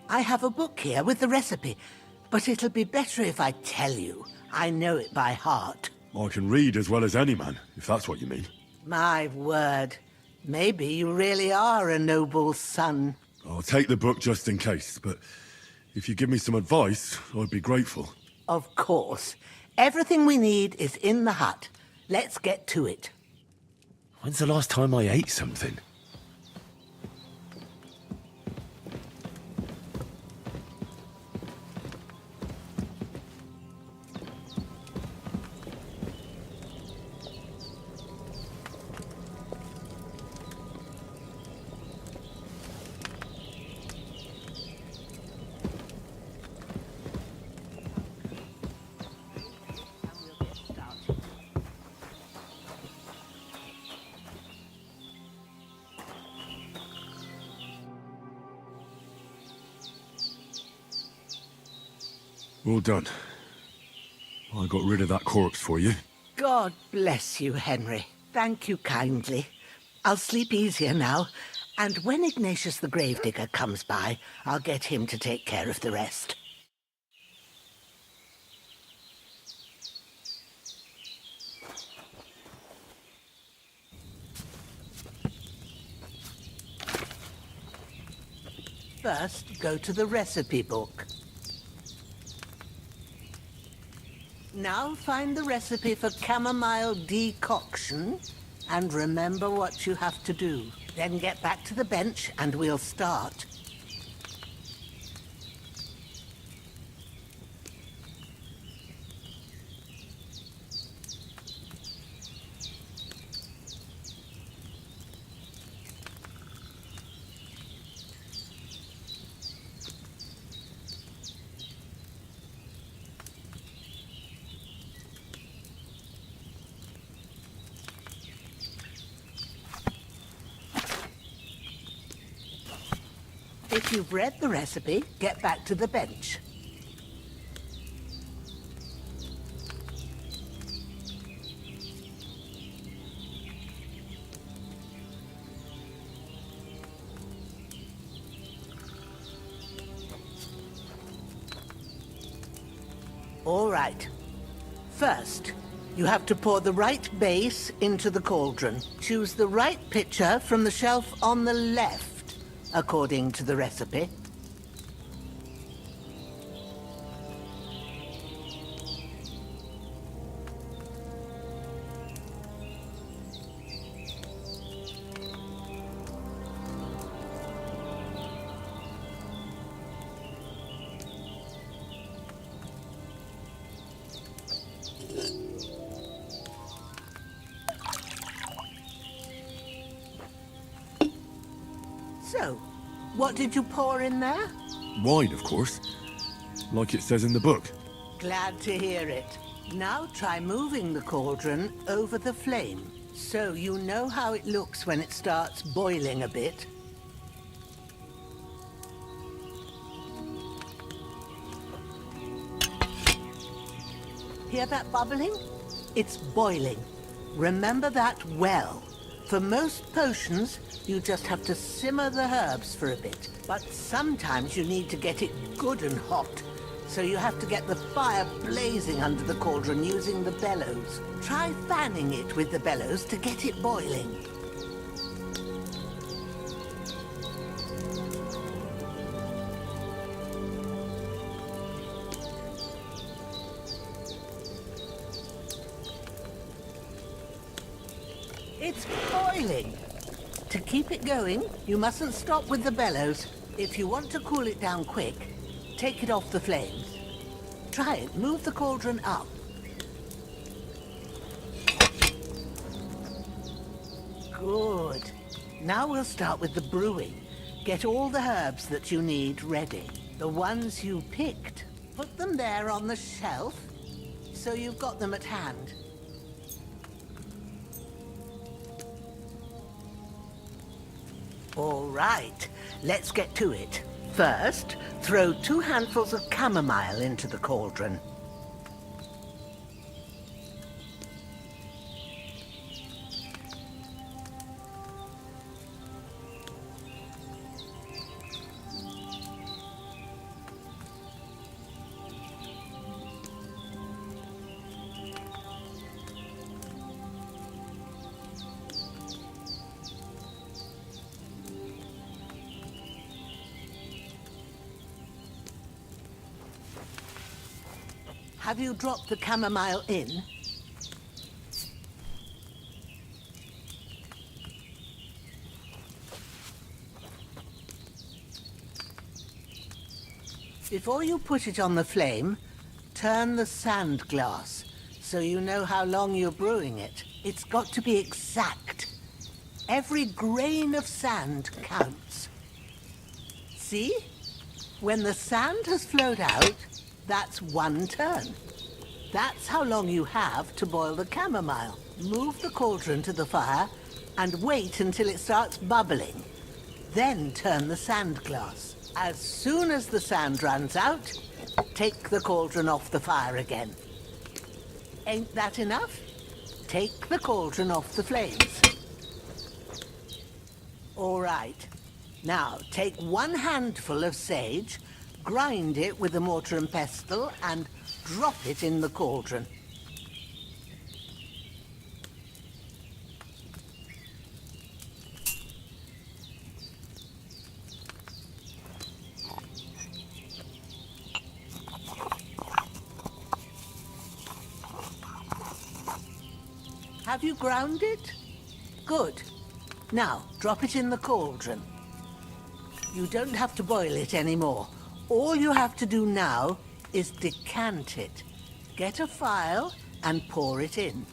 I have a book here with the recipe, but it'll be better if I tell you. I know it by heart. I can read as well as any man, if that's what you mean. My word. Maybe you really are a noble son. I'll take the book just in case, but if you give me some advice, I'd be grateful. Of course. Everything we need is in the hut. Let's get to it. When's the last time I ate something? Well done. I got rid of that corpse for you. God bless you, Henry. Thank you kindly. I'll sleep easier now, and when Ignatius the Gravedigger comes by, I'll get him to take care of the rest. First, go to the recipe book. Now find the recipe for chamomile decoction, and remember what you have to do. Then get back to the bench, and we'll start. If you've read the recipe, get back to the bench. All right. First, you have to pour the right base into the cauldron. Choose the right pitcher from the shelf on the left, according to the recipe. So, what did you pour in there? Wine, of course. Like it says in the book. Glad to hear it. Now try moving the cauldron over the flame, so you know how it looks when it starts boiling a bit. Hear that bubbling? It's boiling. Remember that well. For most potions, you just have to simmer the herbs for a bit. But sometimes you need to get it good and hot. So you have to get the fire blazing under the cauldron using the bellows. Try fanning it with the bellows to get it boiling. It's boiling. To keep it going, you mustn't stop with the bellows. If you want to cool it down quick, take it off the flames. Try it. Move the cauldron up. Good. Now we'll start with the brewing. Get all the herbs that you need ready. The ones you picked. Put them there on the shelf, so you've got them at hand. All right, let's get to it. First, throw 2 handfuls of chamomile into the cauldron. Have you dropped the chamomile in? Before you put it on the flame, turn the sand glass so you know how long you're brewing it. It's got to be exact. Every grain of sand counts. See? When the sand has flowed out, that's 1 turn. That's how long you have to boil the chamomile. Move the cauldron to the fire and wait until it starts bubbling. Then turn the sand glass. As soon as the sand runs out, take the cauldron off the fire again. Ain't that enough? Take the cauldron off the flames. All right. Now, take 1 handful of sage, grind it with a mortar and pestle, and drop it in the cauldron. Have you ground it? Good. Now, drop it in the cauldron. You don't have to boil it anymore. All you have to do now is decant it. Get a phial and pour it in.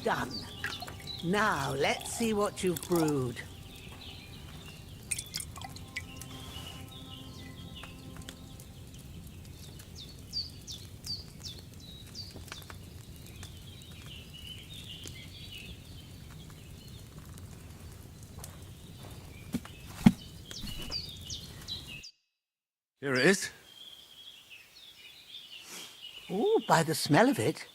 Done. Now, let's see what you've brewed. Here it is. Ooh, by the smell of it,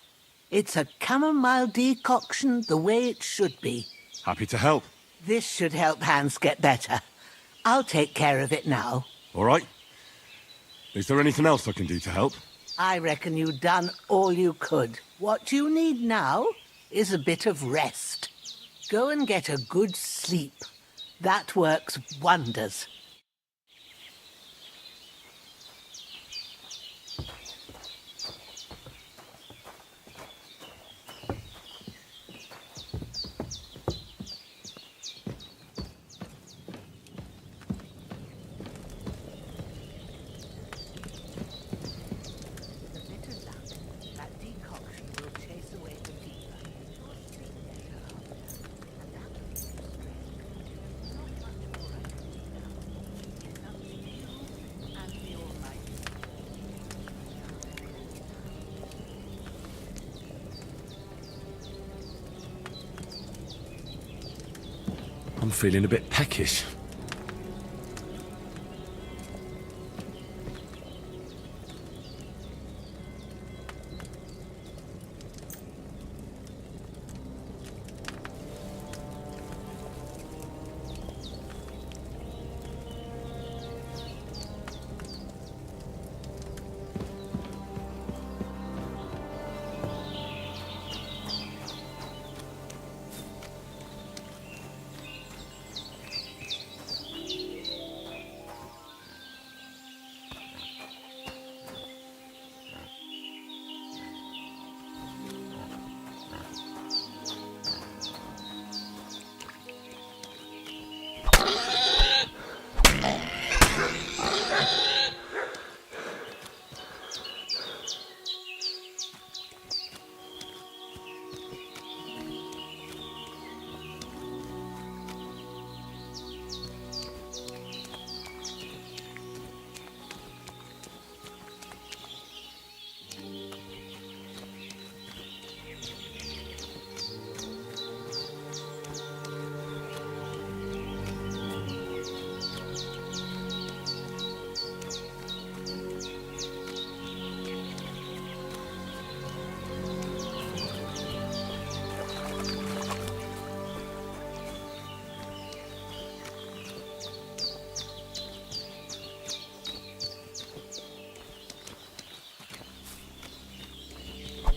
It's a chamomile decoction the way it should be. Happy to help. This should help Hans get better. I'll take care of it now. All right. Is there anything else I can do to help? I reckon you've done all you could. What you need now is a bit of rest. Go and get a good sleep. That works wonders. I'm feeling a bit peckish.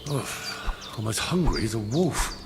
Oh, I'm as hungry as a wolf.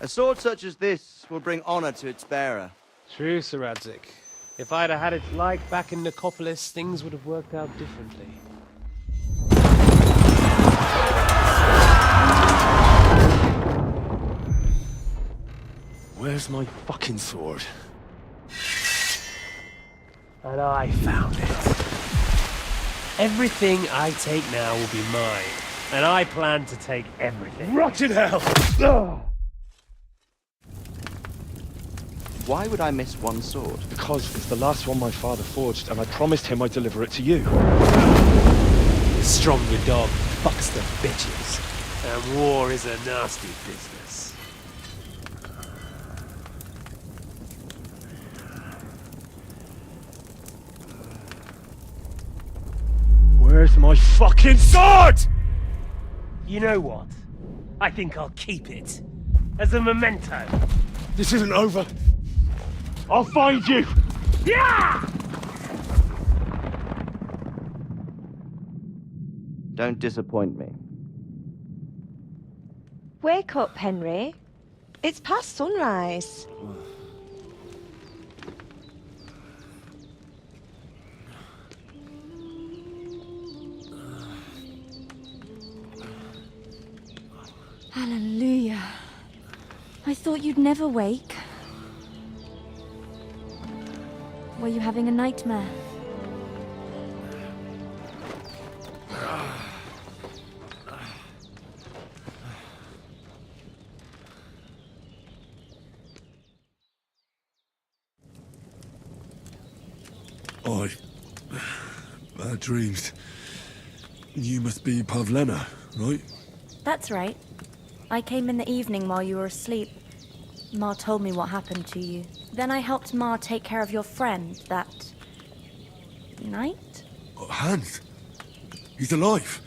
A sword such as this will bring honor to its bearer. True, Sir Radzik. If I'd have had it like back in Nicopolis, things would have worked out differently. Where's my fucking sword? And I found it. Everything I take now will be mine. And I plan to take everything. Rotten hell! Why would I miss one sword? Because it's the last one my father forged, and I promised him I'd deliver it to you. The stronger dog fucks the bitches. And war is a nasty business. Where's my fucking sword? You know what? I think I'll keep it. As a memento. This isn't over. I'll find you! Yeah! Don't disappoint me. Wake up, Henry. It's past sunrise. Hallelujah. I thought you'd never wake. Were you having a nightmare? Bad dreams. You must be Pavlena, right? That's right. I came in the evening while you were asleep. Ma told me what happened to you. Then I helped Ma take care of your friend that night? Hans? He's alive.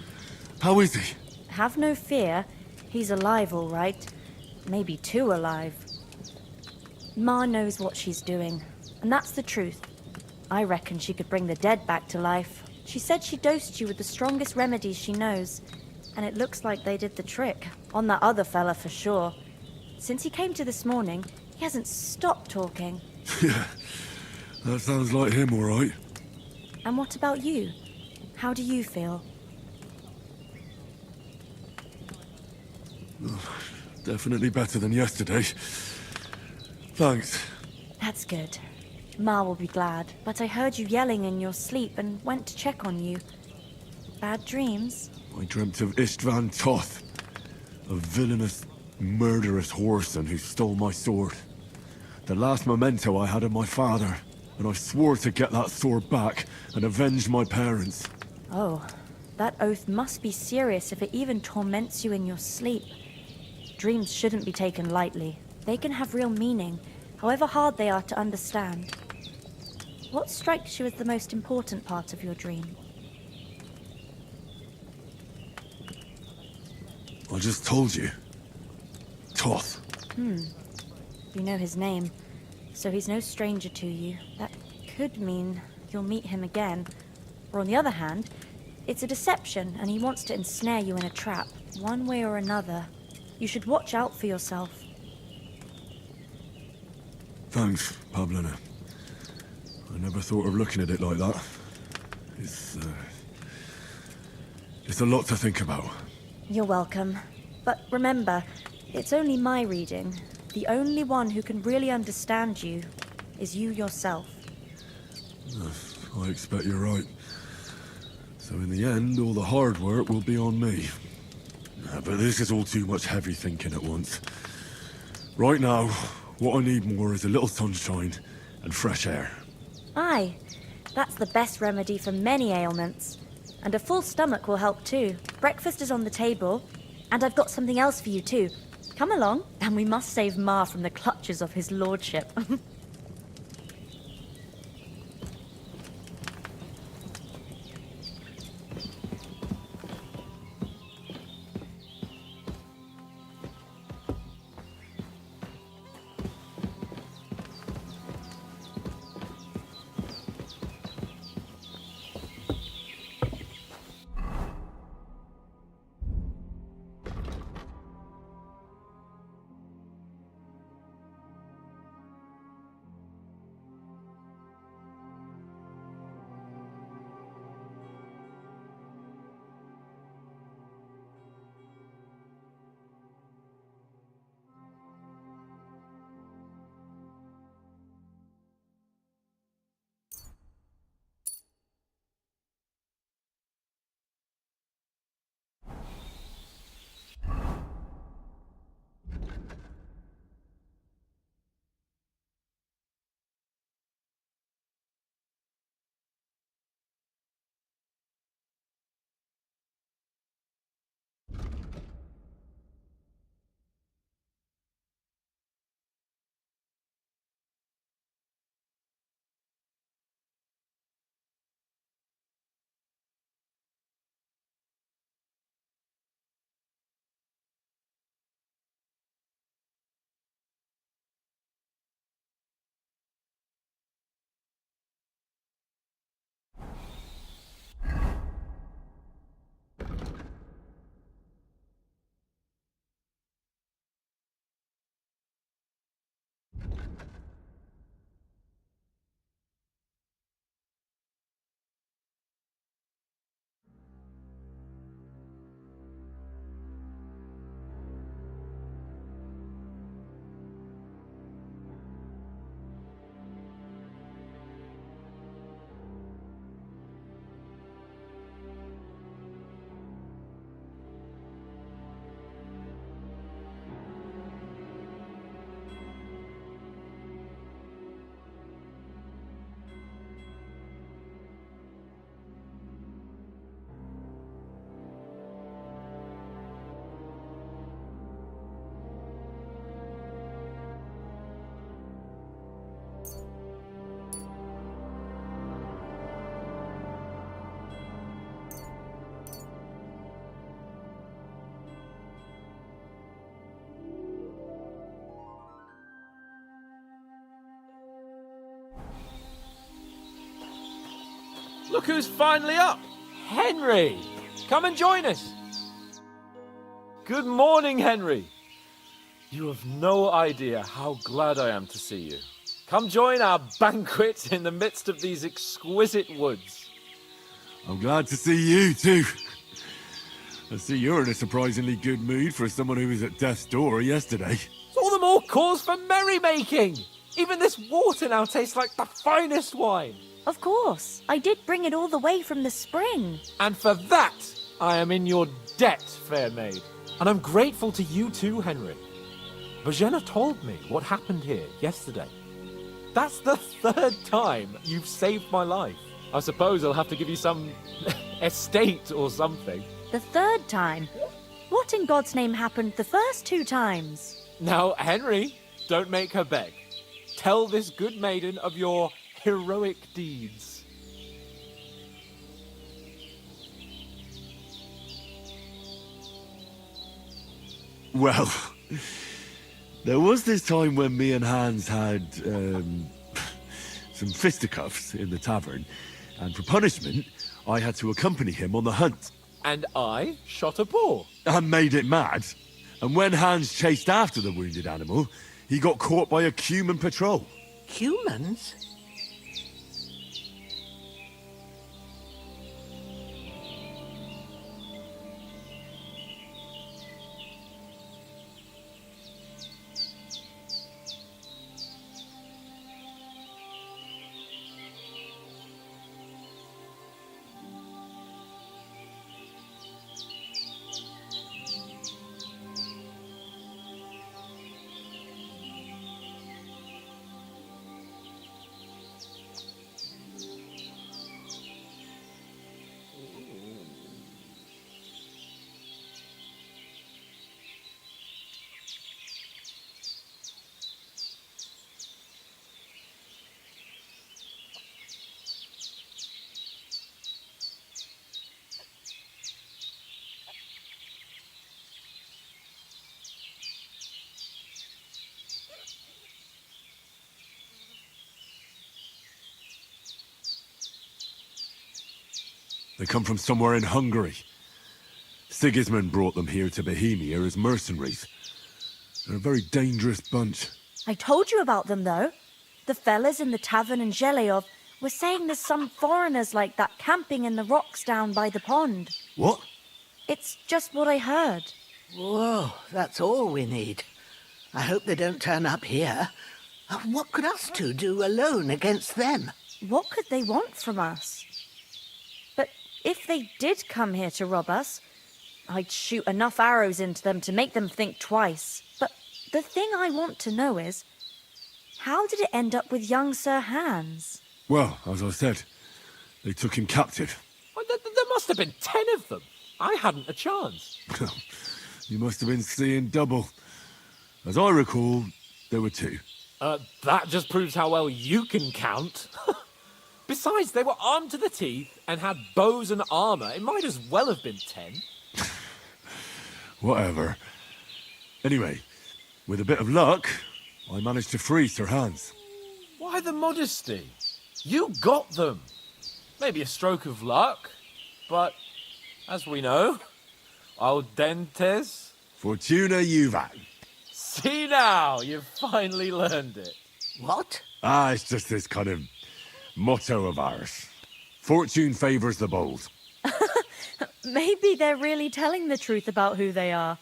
How is he? Have no fear. He's alive, all right. Maybe too alive. Ma knows what she's doing, and that's the truth. I reckon she could bring the dead back to life. She said she dosed you with the strongest remedies she knows, and it looks like they did the trick. On that other fella for sure. Since he came to this morning, he hasn't stopped talking. Yeah, that sounds like him, all right. And what about you? How do you feel? Definitely better than yesterday. Thanks. That's good. Ma will be glad, but I heard you yelling in your sleep and went to check on you. Bad dreams? I dreamt of Istvan Toth, a villainous, murderous whoreson who stole my sword. The last memento I had of my father, and I swore to get that sword back and avenge my parents. Oh, that oath must be serious if it even torments you in your sleep. Dreams shouldn't be taken lightly. They can have real meaning, however hard they are to understand. What strikes you as the most important part of your dream? I just told you. Toth. You know his name, so he's no stranger to you. That could mean you'll meet him again. Or on the other hand, it's a deception and he wants to ensnare you in a trap, one way or another. You should watch out for yourself. Thanks, Pavlena. I never thought of looking at it like that. It's a lot to think about. You're welcome. But remember, it's only my reading. The only one who can really understand you is you yourself. I expect you're right. So in the end, all the hard work will be on me. But this is all too much heavy thinking at once. Right now, what I need more is a little sunshine and fresh air. Aye, that's the best remedy for many ailments. And a full stomach will help too. Breakfast is on the table, and I've got something else for you too. Come along, and we must save Ma from the clutches of his lordship. Look who's finally up! Henry! Come and join us! Good morning, Henry! You have no idea how glad I am to see you. Come join our banquet in the midst of these exquisite woods. I'm glad to see you too. I see you're in a surprisingly good mood for someone who was at death's door yesterday. It's all the more cause for merrymaking! Even this water now tastes like the finest wine. Of course. I did bring it all the way from the spring. And for that, I am in your debt, fair maid. And I'm grateful to you too, Henry. Bohemia told me what happened here yesterday. That's the third time you've saved my life. I suppose I'll have to give you some estate or something. The third time? What in God's name happened the first 2 times? Now, Henry, don't make her beg. Tell this good maiden of your heroic deeds. Well, there was this time when me and Hans had some fisticuffs in the tavern, and for punishment, I had to accompany him on the hunt. And I shot a boar. And made it mad. And when Hans chased after the wounded animal, he got caught by a human patrol. Humans? They come from somewhere in Hungary. Sigismund brought them here to Bohemia as mercenaries. They're a very dangerous bunch. I told you about them, though. The fellas in the tavern in Zheleyov were saying there's some foreigners like that camping in the rocks down by the pond. What? It's just what I heard. Whoa, that's all we need. I hope they don't turn up here. What could us two do alone against them? What could they want from us? But if they did come here to rob us, I'd shoot enough arrows into them to make them think twice. But the thing I want to know is, how did it end up with young Sir Hans? Well, as I said, they took him captive. Well, there must have been 10 of them. I hadn't a chance. You must have been seeing double. As I recall, there were 2. That just proves how well you can count. Besides, they were armed to the teeth and had bows and armor. It might as well have been 10. Whatever. Anyway, with a bit of luck, I managed to free Sir Hans. Why the modesty? You got them. Maybe a stroke of luck, but as we know, al dentes. Fortuna juvat. See now, you've finally learned it. What? It's just this kind of motto of ours. Fortune favours the bold. Maybe they're really telling the truth about who they are.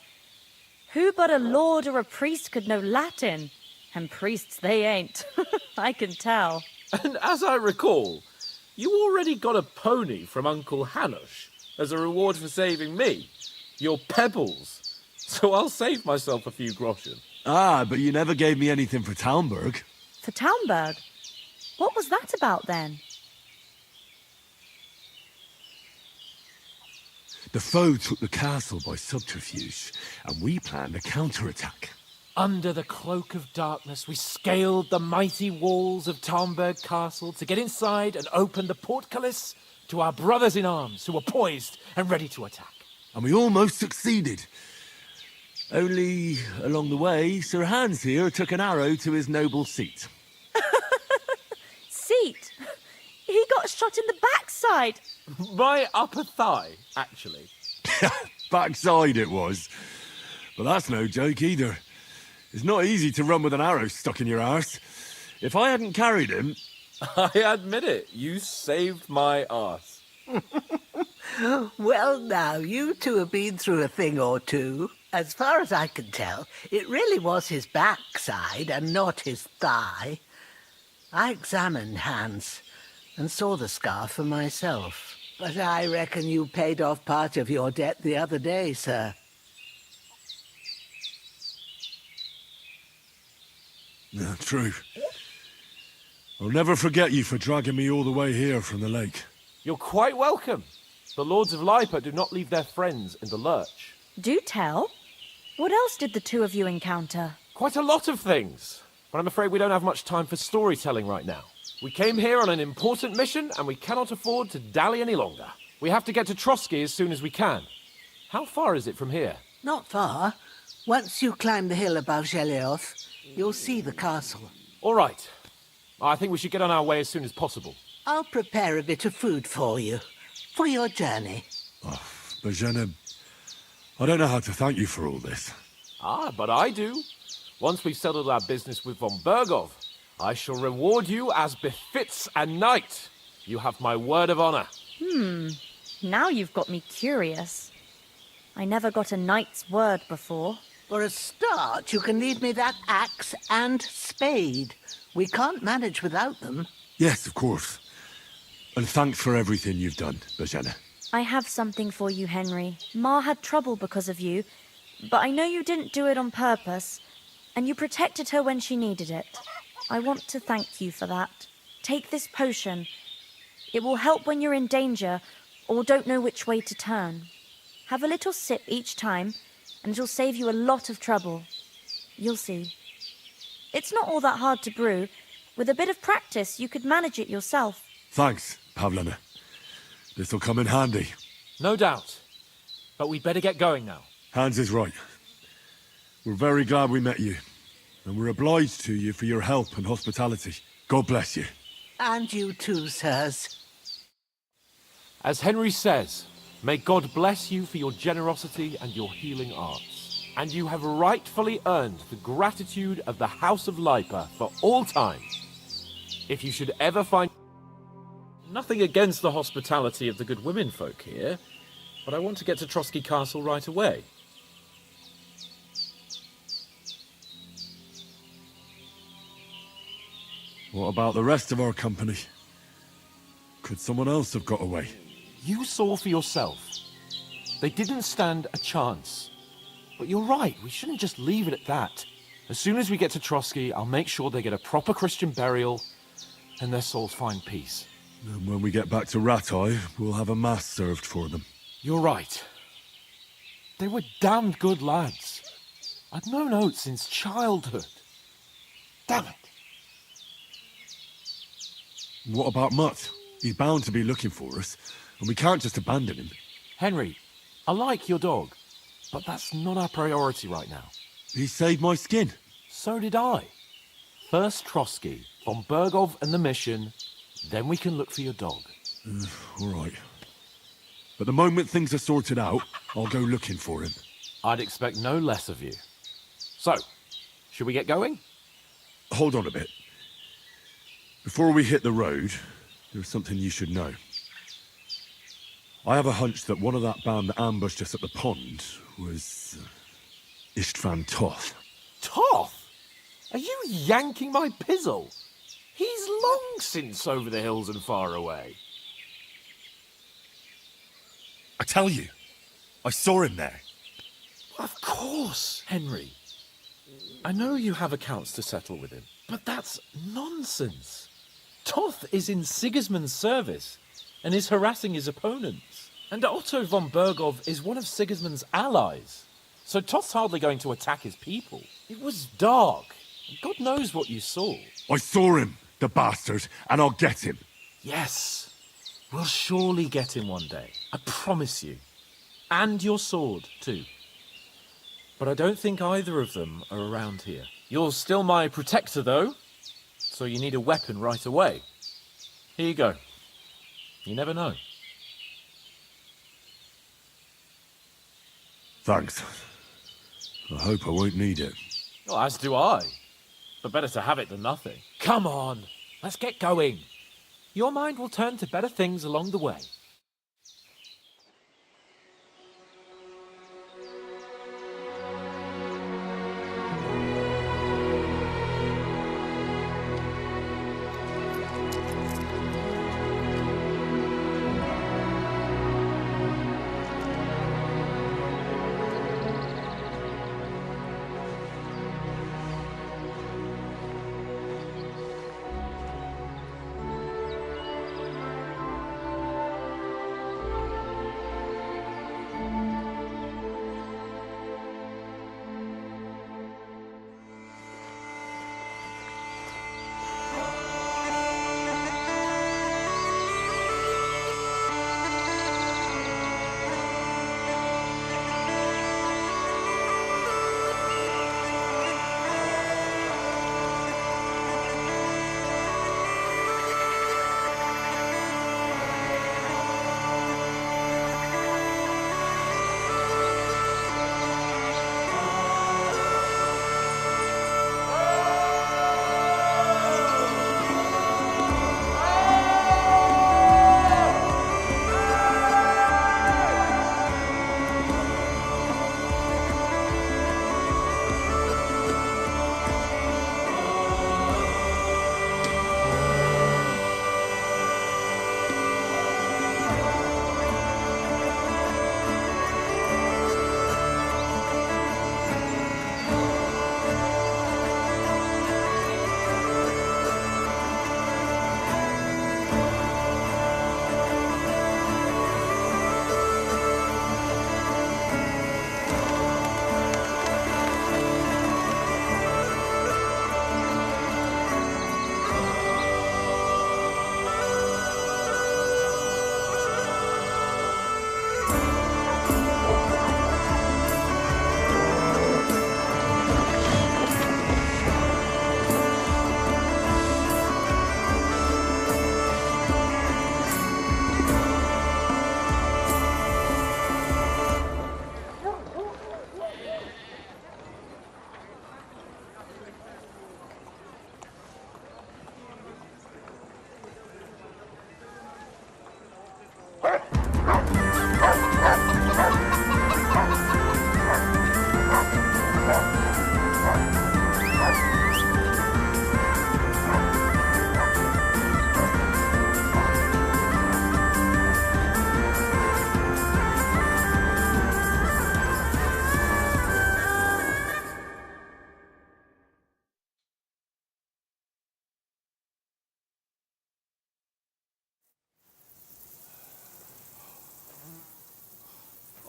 Who but a lord or a priest could know Latin? And priests they ain't. I can tell. And as I recall, you already got a pony from Uncle Hanush as a reward for saving me. Your pebbles. So I'll save myself a few groschen. But you never gave me anything for Talmberg. For Talmberg? What was that about then? The foe took the castle by subterfuge, and we planned a counterattack. Under the cloak of darkness, we scaled the mighty walls of Talmberg Castle to get inside and open the portcullis to our brothers in arms who were poised and ready to attack. And we almost succeeded. Only, along the way, Sir Hans here took an arrow to his noble seat. Seat? He got got shot in the backside. My upper thigh, actually. Backside it was. But that's no joke either. It's not easy to run with an arrow stuck in your arse. If I hadn't carried him... I admit it, you saved my arse. Well, now, you two have been through a thing or two. As far as I can tell, it really was his backside and not his thigh. I examined Hans and saw the scar for myself. But I reckon you paid off part of your debt the other day, sir. Yeah, true. I'll never forget you for dragging me all the way here from the lake. You're quite welcome. The Lords of Lipa do not leave their friends in the lurch. Do tell. What else did the two of you encounter? Quite a lot of things. But I'm afraid we don't have much time for storytelling right now. We came here on an important mission, and we cannot afford to dally any longer. We have to get to Trotsky as soon as we can. How far is it from here? Not far. Once you climb the hill above Gelioth, you'll see the castle. All right. I think we should get on our way as soon as possible. I'll prepare a bit of food for you, for your journey. Oh, Bohemia, I don't know how to thank you for all this. Ah, but I do. Once we've settled our business with von Bergov, I shall reward you as befits a knight. You have my word of honor. Now you've got me curious. I never got a knight's word before. For a start, you can leave me that axe and spade. We can't manage without them. Yes, of course. And thanks for everything you've done, Bohemia. I have something for you, Henry. Ma had trouble because of you, but I know you didn't do it on purpose, and you protected her when she needed it. I want to thank you for that. Take this potion. It will help when you're in danger or don't know which way to turn. Have a little sip each time, and it'll save you a lot of trouble. You'll see. It's not all that hard to brew. With a bit of practice, you could manage it yourself. Thanks, Pavlina. This'll come in handy. No doubt. But we'd better get going now. Hans is right. We're very glad we met you. And we're obliged to you for your help and hospitality. God bless you. And you too, sirs. As Henry says, may God bless you for your generosity and your healing arts. And you have rightfully earned the gratitude of the House of Lipa for all time. If you should ever find... Nothing against the hospitality of the good women folk here, but I want to get to Trotsky Castle right away. What about the rest of our company? Could someone else have got away? You saw for yourself. They didn't stand a chance. But you're right, we shouldn't just leave it at that. As soon as we get to Trotsky, I'll make sure they get a proper Christian burial and their souls find peace. And when we get back to Ratai, we'll have a mass served for them. You're right. They were damned good lads. I'd known Oates since childhood. Damn it. What about Mutt? He's bound to be looking for us, and we can't just abandon him. Henry, I like your dog, but that's not our priority right now. He saved my skin. So did I. First Trotsky, von Bergov and the mission, then we can look for your dog. All right. But the moment things are sorted out, I'll go looking for him. I'd expect no less of you. So, should we get going? Hold on a bit. Before we hit the road, there's something you should know. I have a hunch that one of that band that ambushed us at the pond was... Istvan Toth. Toth? Are you yanking my pizzle? He's long since over the hills and far away. I tell you, I saw him there. Of course, Henry. I know you have accounts to settle with him, but that's nonsense. Toth is in Sigismund's service and is harassing his opponents. And Otto von Bergov is one of Sigismund's allies. So Toth's hardly going to attack his people. It was dark. God knows what you saw. I saw him, the bastard, and I'll get him. Yes. We'll surely get him one day. I promise you. And your sword, too. But I don't think either of them are around here. You're still my protector, though. So you need a weapon right away. Here you go. You never know. Thanks. I hope I won't need it. Well, as do I. But better to have it than nothing. Come on, let's get going. Your mind will turn to better things along the way.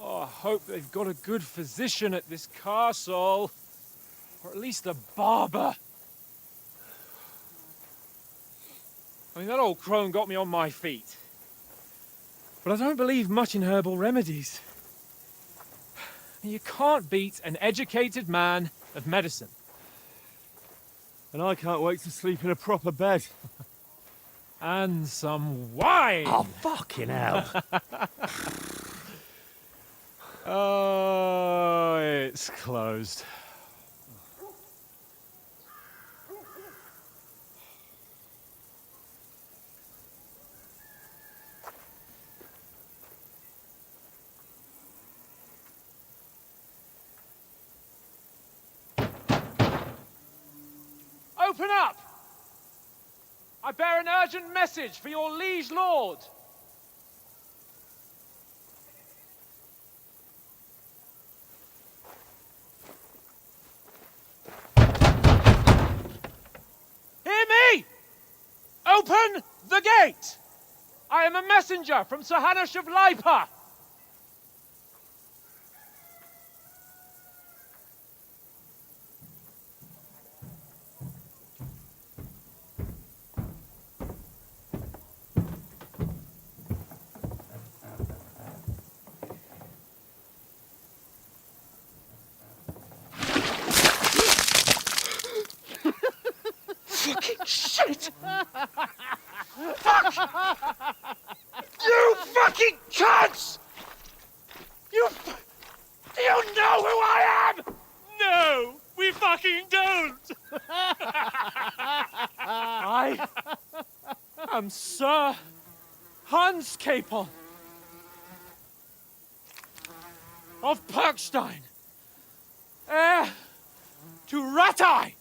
Oh, I hope they've got a good physician at this castle. Or at least a barber. I mean, that old crone got me on my feet. But I don't believe much in herbal remedies. You can't beat an educated man of medicine. And I can't wait to sleep in a proper bed. And some wine! Oh, fucking hell. Oh, it's closed. Open up! I bear an urgent message for your liege lord. Hear me! Open the gate! I am a messenger from Sir Hanush of Lipa. Fucking shit! Fuck! cunts! You know who I am? No, we fucking don't! I am Sir Hans Capon of Perkstein, heir to Ratai.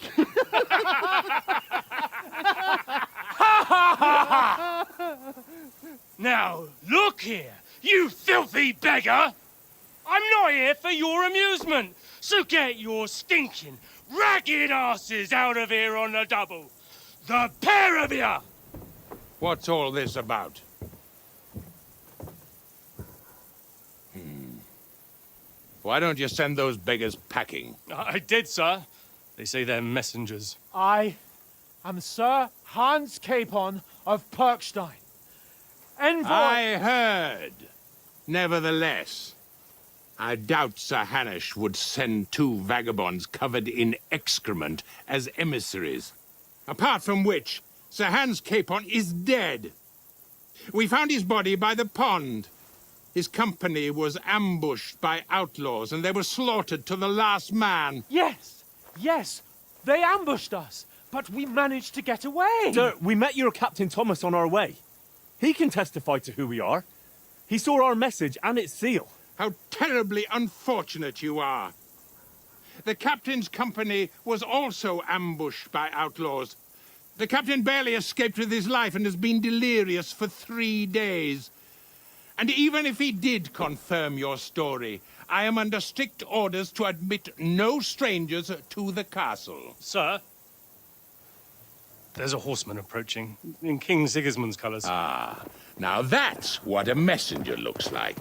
Now, look here, you filthy beggar! I'm not here for your amusement, so get your stinking, ragged asses out of here on the double. The pair of you! What's all this about? Why don't you send those beggars packing? I did, sir. They say they're messengers. I am Sir Hans Capon of Perkstein, envoy. I heard. Nevertheless, I doubt Sir Hanush would send two vagabonds covered in excrement as emissaries. Apart from which, Sir Hans Capon is dead. We found his body by the pond. His company was ambushed by outlaws, and they were slaughtered to the last man. Yes, yes, they ambushed us, but we managed to get away. Sir, we met your Captain Thomas on our way. He can testify to who we are. He saw our message and its seal. How terribly unfortunate you are. The captain's company was also ambushed by outlaws. The captain barely escaped with his life and has been delirious for 3 days. And even if he did confirm your story, I am under strict orders to admit no strangers to the castle. Sir, there's a horseman approaching, in King Sigismund's colours. Ah, now that's what a messenger looks like.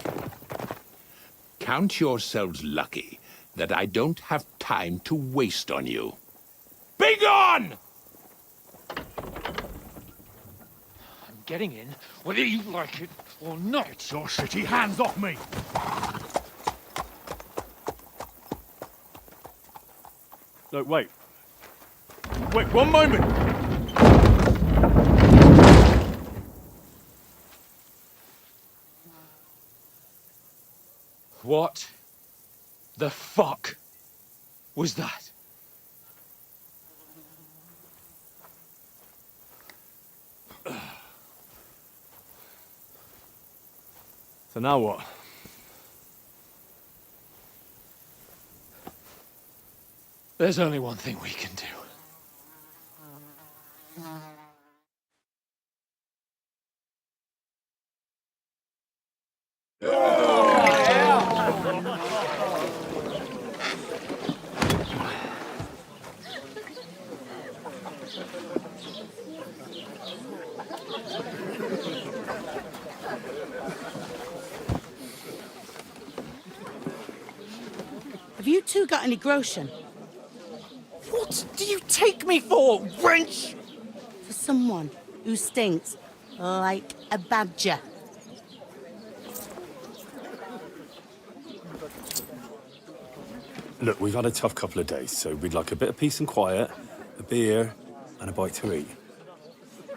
Count yourselves lucky that I don't have time to waste on you. Be gone! I'm getting in, whether you like it or not. Get your shitty hands off me! Look, wait. Wait, one moment! What the fuck was that? So now what? There's only one thing we can do. Have you two got any groschen? What do you take me for, wench? For someone who stinks like a badger. Look, we've had a tough couple of days, so we'd like a bit of peace and quiet, a beer, and a bite to eat.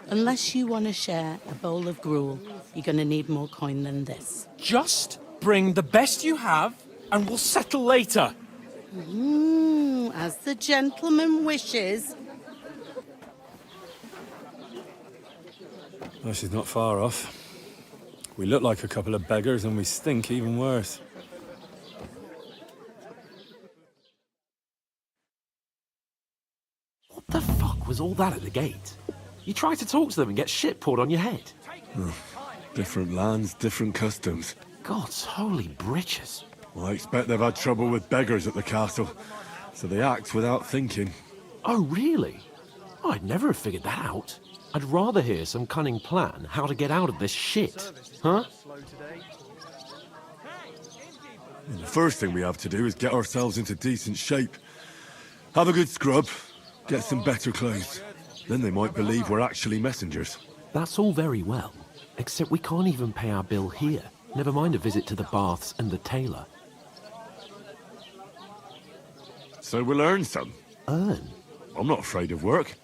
Unless you want to share a bowl of gruel, you're going to need more coin than this. Just bring the best you have, and we'll settle later. As the gentleman wishes. Well, she's not far off. We look like a couple of beggars, and we stink even worse. What the fuck was all that at the gate? You try to talk to them and get shit poured on your head. Different lands, different customs. God's holy britches. Well, I expect they've had trouble with beggars at the castle, so they act without thinking. Oh, really? Oh, I'd never have figured that out. I'd rather hear some cunning plan how to get out of this shit. Huh? Well, the first thing we have to do is get ourselves into decent shape. Have a good scrub, get some better clothes. Then they might believe we're actually messengers. That's all very well, except we can't even pay our bill here. Never mind a visit to the baths and the tailor. So we'll earn some. Earn? I'm not afraid of work.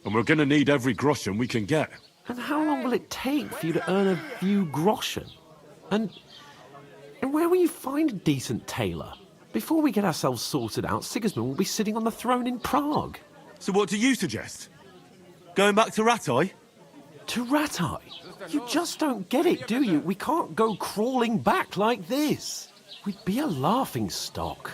And we're gonna need every groschen we can get. And how long will it take for you to earn a few groschen? And where will you find a decent tailor? Before we get ourselves sorted out, Sigismund will be sitting on the throne in Prague. So what do you suggest? Going back to Ratai? To Ratai? You just don't get it, do you? We can't go crawling back like this. We'd be a laughing stock.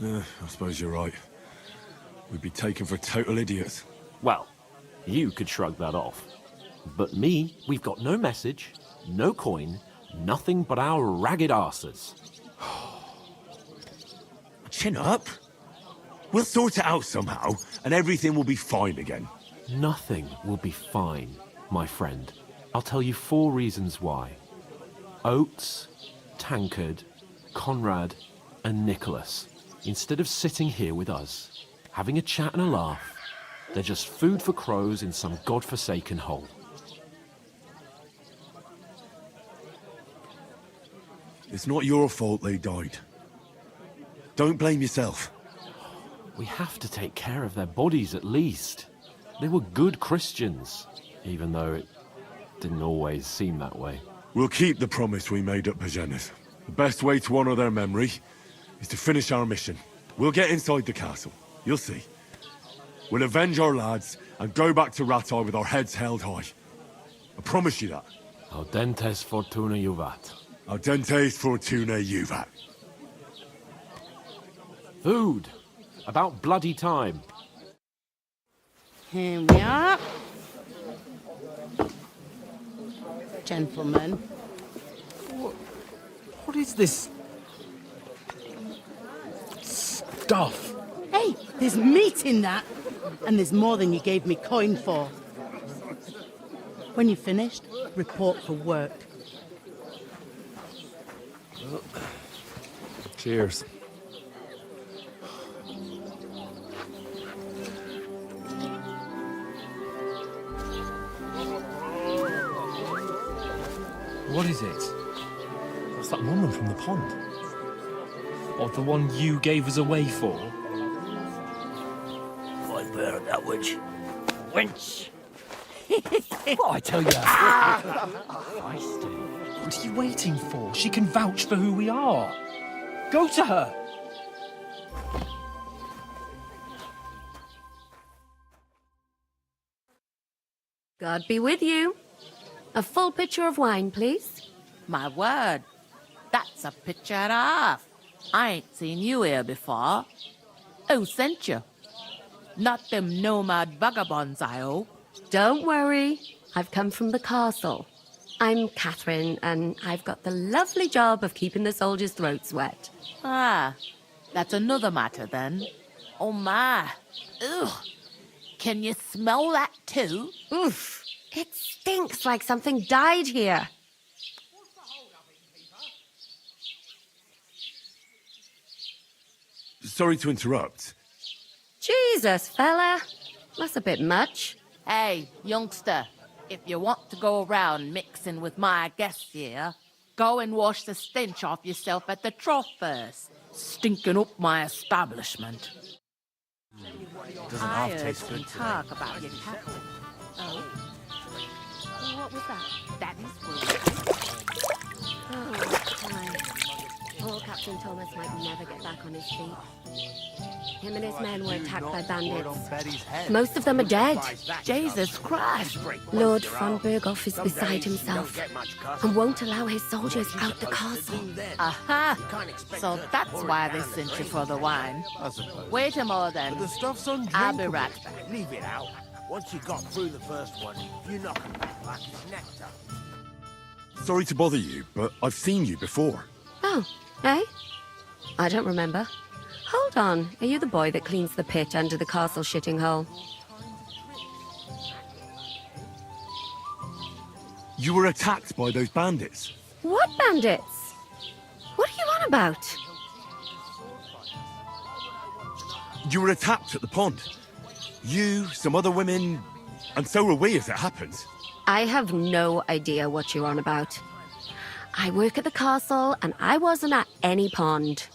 I suppose you're right. We'd be taken for total idiots. Well, you could shrug that off. But me, we've got no message, no coin, nothing but our ragged arses. Chin up. We'll sort it out somehow, and everything will be fine again. Nothing will be fine, my friend. I'll tell you 4 reasons why. Oates, Tankard, Conrad, and Nicholas, instead of sitting here with us, having a chat and a laugh, they're just food for crows in some godforsaken hole. It's not your fault they died. Don't blame yourself. We have to take care of their bodies at least. They were good Christians, even though it didn't always seem that way. We'll keep the promise we made at Pagenes. The best way to honor their memory is to finish our mission. We'll get inside the castle. You'll see. We'll avenge our lads and go back to Ratai with our heads held high. I promise you that. Audentes fortuna juvat. Audentes fortuna juvat. Food. About bloody time. Here we are. Gentlemen. What is this stuff? Hey, there's meat in that. And there's more than you gave me coin for. When you're finished, report for work. Cheers. What is it? What's that woman from the pond? Or the one you gave us away for? I bear that witch. Wench! What I tell you? What are you waiting for? She can vouch for who we are. Go to her. God be with you. A full pitcher of wine, please. My word, that's a picture and a half. I ain't seen you here before. Who sent you? Not them nomad vagabonds, I hope. Don't worry. I've come from the castle. I'm Catherine, and I've got the lovely job of keeping the soldiers' throats wet. Ah, that's another matter then. Oh my. Ugh. Can you smell that too? Oof. It stinks like something died here. Sorry to interrupt. Jesus, fella. That's a bit much. Hey, youngster, if you want to go around mixing with my guests here, go and wash the stench off yourself at the trough first. Stinking up my establishment. Doesn't I half heard taste some good today. talk about your cattle. Oh? What was that? That is food. Oh, my. Poor Captain Thomas might never get back on his feet. Him and his men were attacked by bandits. Most of them are dead. Jesus Christ! Lord von Berghoff is beside himself and won't allow his soldiers out the castle. Aha! So that's why they sent you for the wine. Wait a more then. But the stuff's undrinkable. I'll be right back. Leave it out. Once you got through the first one, you knock 'em back like it's nectar. Sorry to bother you, but I've seen you before. Oh, eh? I don't remember. Hold on, are you the boy that cleans the pit under the castle shitting hole? You were attacked by those bandits. What bandits? What are you on about? You were attacked at the pond. You, some other women, and so were we as it happens. I have no idea what you're on about. I work at the castle, and I wasn't at any pond.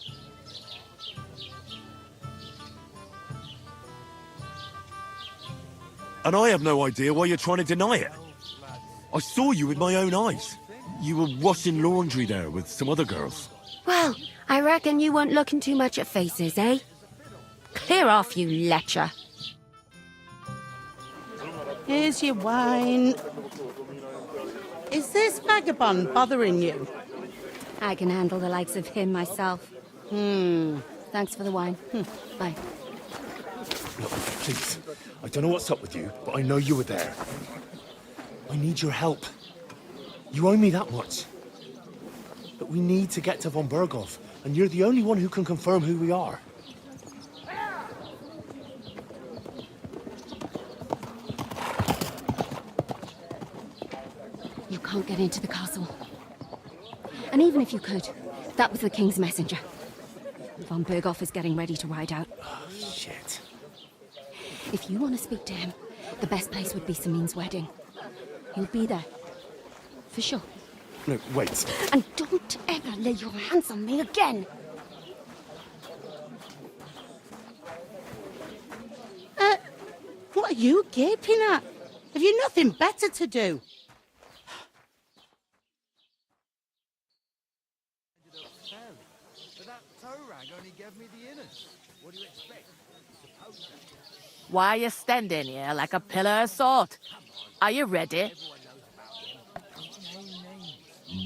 And I have no idea why you're trying to deny it. I saw you with my own eyes. You were washing laundry there with some other girls. Well, I reckon you weren't looking too much at faces, eh? Clear off, you lecher. Here's your wine. Is this vagabond bothering you? I can handle the likes of him myself. Thanks for the wine. Bye. Look, please. I don't know what's up with you, but I know you were there. I need your help. You owe me that much. But we need to get to von Berghoff, and you're the only one who can confirm who we are. You can't get into the castle. And even if you could, that was the King's messenger. Von Berghoff is getting ready to ride out. Oh, shit. If you want to speak to him, the best place would be Samine's wedding. He'll be there. For sure. No, wait. And don't ever lay your hands on me again! What are you gaping at? Have you nothing better to do? Why are you standing here like a pillar of salt? Are you ready?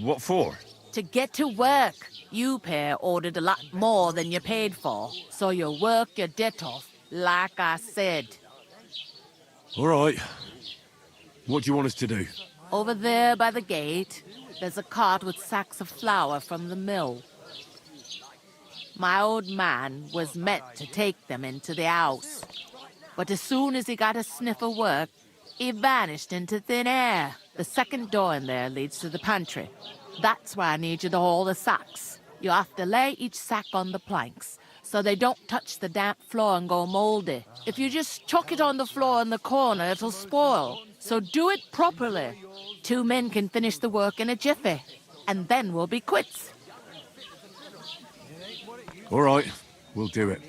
What for? To get to work. You pair ordered a lot more than you paid for, so you'll work your debt off, like I said. All right. What do you want us to do? Over there by the gate, there's a cart with sacks of flour from the mill. My old man was meant to take them into the house. But as soon as he got a sniff of work, he vanished into thin air. The second door in there leads to the pantry. That's where I need you to haul the sacks. You have to lay each sack on the planks, so they don't touch the damp floor and go mouldy. If you just chuck it on the floor in the corner, it'll spoil. So do it properly. 2 men can finish the work in a jiffy, and then we'll be quits. All right, we'll do it.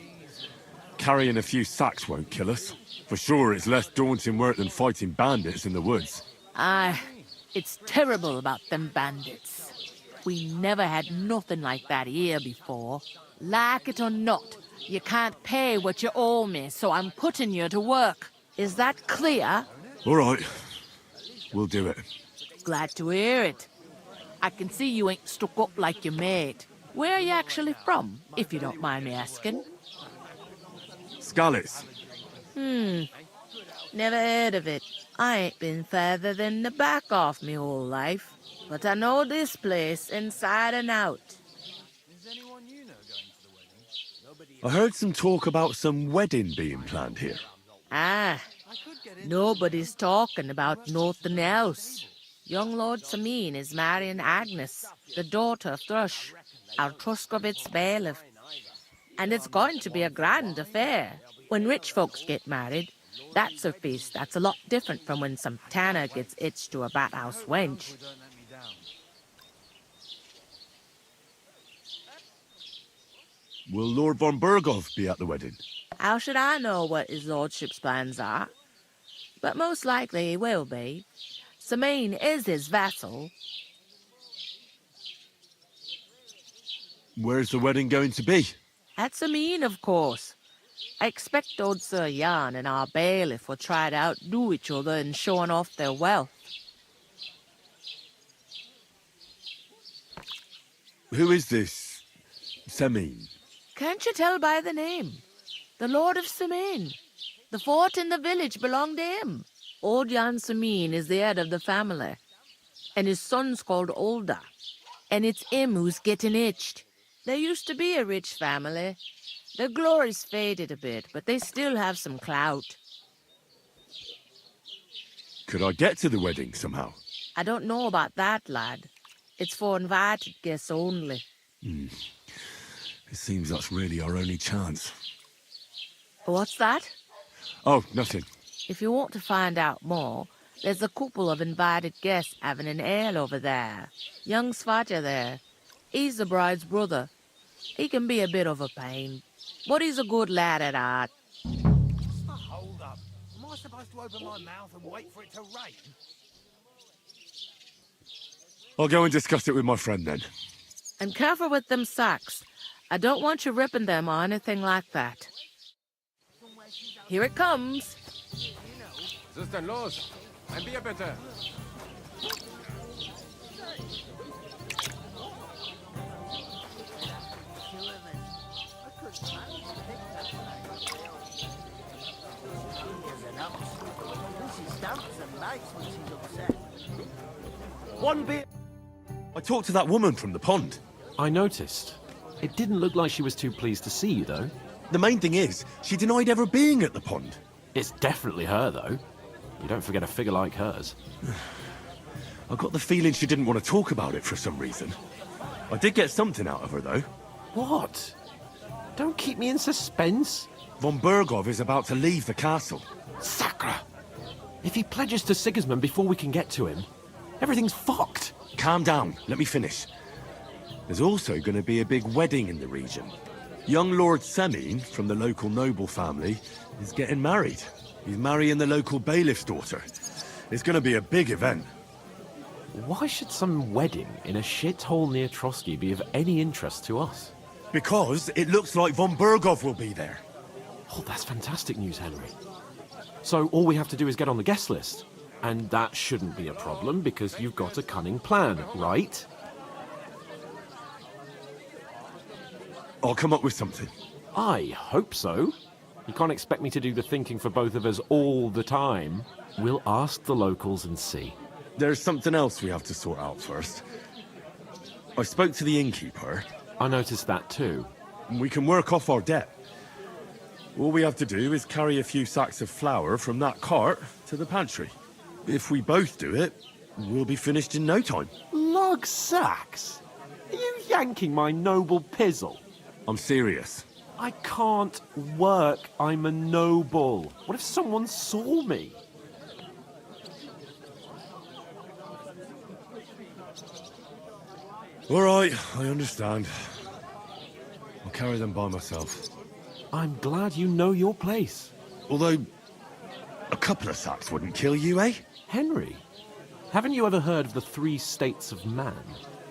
Carrying a few sacks won't kill us. For sure, it's less daunting work than fighting bandits in the woods. Aye, it's terrible about them bandits. We never had nothing like that here before. Like it or not, you can't pay what you owe me, so I'm putting you to work. Is that clear? All right, we'll do it. Glad to hear it. I can see you ain't stuck up like your mate. Where are you actually from, if you don't mind me asking? Skalitz. Never heard of it. I ain't been further than the back off me whole life. But I know this place inside and out. I heard some talk about some wedding being planned here. Ah, nobody's talking about nothing else. Young Lord Samine is marrying Agnes, the daughter of Thrush, our Truskovitz bailiff. And it's going to be a grand affair. When rich folks get married, that's a feast that's a lot different from when some tanner gets hitched to a bathouse wench. Will Lord von Berghoff be at the wedding? How should I know what his lordship's plans are? But most likely he will be. Samine is his vassal. Where's the wedding going to be? At Samine, of course. I expect old Sir Jan and our bailiff will try to outdo each other in showing off their wealth. Who is this Samine? Can't you tell by the name? The Lord of Samine. The fort and the village belong to him. Old Jan Samine is the head of the family, and his son's called Olda. And it's him who's getting itched. There used to be a rich family. Their glory's faded a bit, but they still have some clout. Could I get to the wedding somehow? I don't know about that, lad. It's for invited guests only. It seems that's really our only chance. What's that? Oh, nothing. If you want to find out more, there's a couple of invited guests having an ale over there. Young Svatja there. He's the bride's brother. He can be a bit of a pain, but he's a good lad at heart. Hold up. Am I supposed to open my mouth and wait for it to rain? I'll go and discuss it with my friend then. And careful with them sacks. I don't want you ripping them or anything like that. Here it comes. Was ist denn los? Ein Bier bitte. One beer. I talked to that woman from the pond. I noticed. It didn't look like she was too pleased to see you, though. The main thing is, she denied ever being at the pond. It's definitely her, though. You don't forget a figure like hers. I got the feeling she didn't want to talk about it for some reason. I did get something out of her, though. What? Don't keep me in suspense. Von Bergov is about to leave the castle. Sacre! If he pledges to Sigismund before we can get to him, everything's fucked. Calm down. Let me finish. There's also going to be a big wedding in the region. Young Lord Semine, from the local noble family, is getting married. He's marrying the local bailiff's daughter. It's going to be a big event. Why should some wedding in a shithole near Trotsky be of any interest to us? Because it looks like von Bergov will be there. Oh, that's fantastic news, Henry. So all we have to do is get on the guest list. And that shouldn't be a problem because you've got a cunning plan, right? I'll come up with something. I hope so. You can't expect me to do the thinking for both of us all the time. We'll ask the locals and see. There's something else we have to sort out first. I spoke to the innkeeper. I noticed that too. We can work off our debt. All we have to do is carry a few sacks of flour from that cart to the pantry. If we both do it, we'll be finished in no time. Lug sacks? Are you yanking my noble pizzle? I'm serious. I can't work. I'm a noble. What if someone saw me? All right, I understand. I'll carry them by myself. I'm glad you know your place. Although, a couple of sacks wouldn't kill you, eh? Henry, haven't you ever heard of the 3 states of man?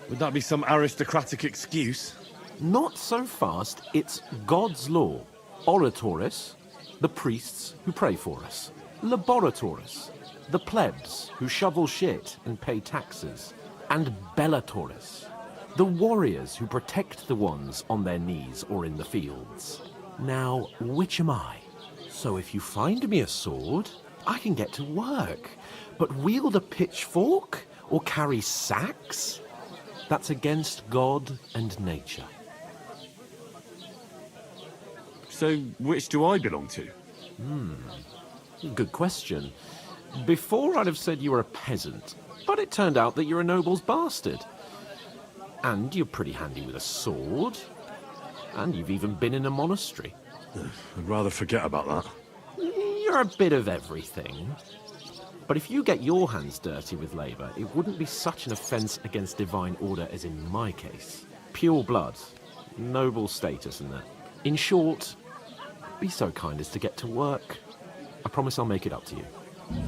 Would that be some aristocratic excuse? Not so fast. It's God's law. Oratoris, the priests who pray for us. Laboratoris, the plebs who shovel shit and pay taxes. And Bellatoris, the warriors who protect the ones on their knees or in the fields. Now, which am I? So if you find me a sword, I can get to work. But wield a pitchfork or carry sacks? That's against God and nature. So, which do I belong to? Good question. Before I'd have said you were a peasant, but it turned out that you're a noble's bastard. And you're pretty handy with a sword. And you've even been in a monastery. I'd rather forget about that. You're a bit of everything. But if you get your hands dirty with labour, it wouldn't be such an offence against divine order as in my case. Pure blood, noble status and that. In short, be so kind as to get to work. I promise I'll make it up to you.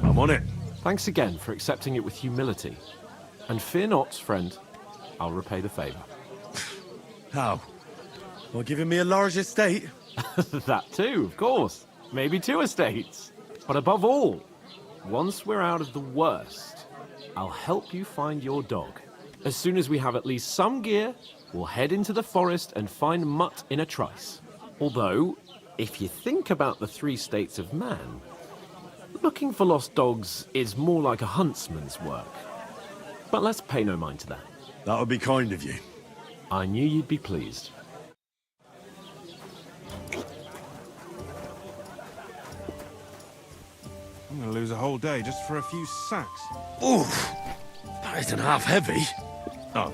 I'm on it. Thanks again for accepting it with humility. And fear not, friend, I'll repay the favour. How? By giving me a large estate? That too, of course. Maybe 2 estates. But above all, once we're out of the worst, I'll help you find your dog. As soon as we have at least some gear, we'll head into the forest and find Mutt in a trice. Although, if you think about the 3 states of man, looking for lost dogs is more like a huntsman's work. But let's pay no mind to that. That would be kind of you. I knew you'd be pleased. I'm going to lose a whole day just for a few sacks. Oof! That isn't half heavy. Oh.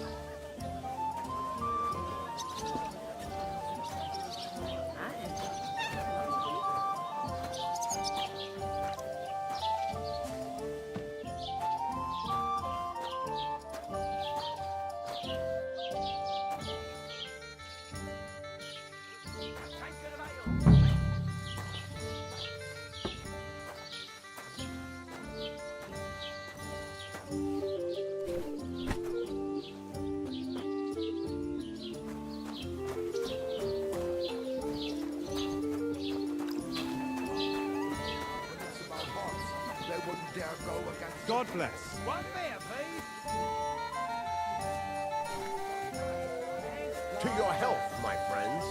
God bless. One beer, please. To your health, my friends.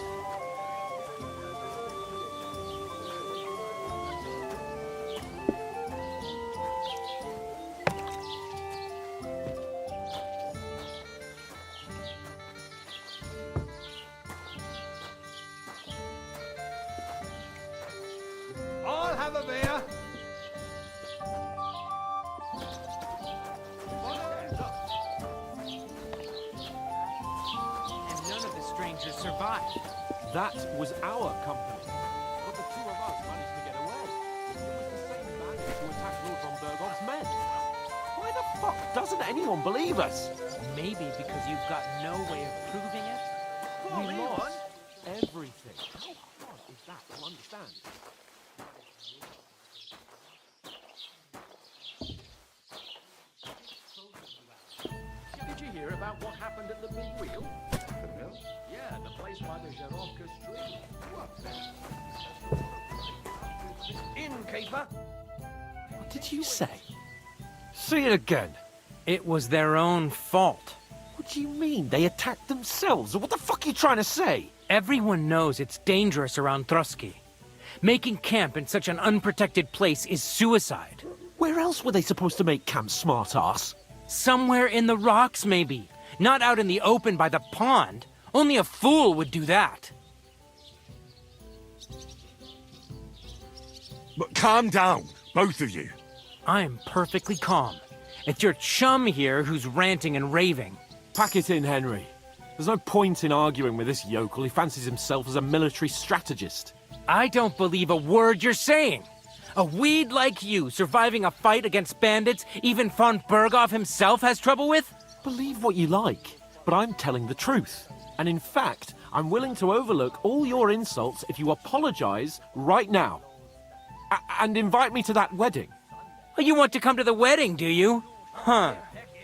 I'll have a beer. And none of the strangers survived. That was our company. But the two of us managed to get away. It was the same bandits who attacked Lord von Bergov's men. Why the fuck doesn't anyone believe us? Maybe because you've got no way of proving it? We lost everything. How hard is that to understand? Did you hear about what happened at the big wheel? The mill? Yeah, the place by the Zherovka stream. What? Innkeeper? What did you say? Say it again. It was their own fault. What do you mean? They attacked themselves? What the fuck are you trying to say? Everyone knows it's dangerous around Trotsky. Making camp in such an unprotected place is suicide. Where else were they supposed to make camp, smartass? Somewhere in the rocks, maybe. Not out in the open by the pond. Only a fool would do that. But calm down, both of you. I'm perfectly calm. It's your chum here who's ranting and raving. Pack it in, Henry. There's no point in arguing with this yokel. He fancies himself as a military strategist. I don't believe a word you're saying. A weed like you surviving a fight against bandits even von Berghoff himself has trouble with? Believe what you like, but I'm telling the truth. And in fact, I'm willing to overlook all your insults if you apologize right now. And invite me to that wedding. Oh, you want to come to the wedding, do you? Huh.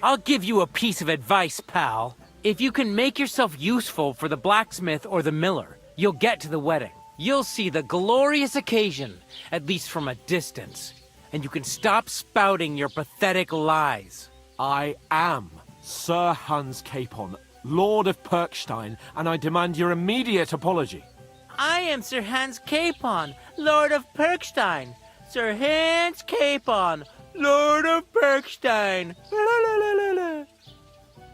I'll give you a piece of advice, pal. If you can make yourself useful for the blacksmith or the miller, you'll get to the wedding. You'll see the glorious occasion, at least from a distance. And you can stop spouting your pathetic lies. I am Sir Hans Capon, Lord of Perkstein, and I demand your immediate apology. I am Sir Hans Capon, Lord of Perkstein. Sir Hans Capon, Lord of Perkstein.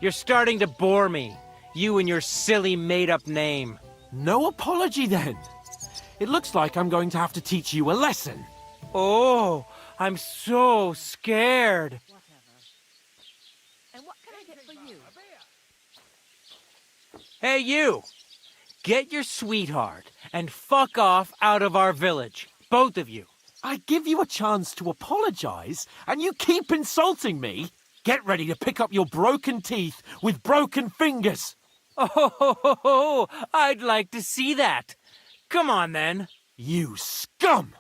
You're starting to bore me. You and your silly made-up name. No apology, then. It looks like I'm going to have to teach you a lesson. Oh, I'm so scared. And what can I get for you? Hey, you! Get your sweetheart and fuck off out of our village. Both of you. I give you a chance to apologize, and you keep insulting me. Get ready to pick up your broken teeth with broken fingers. Oh, I'd like to see that. Come on, then. You scum!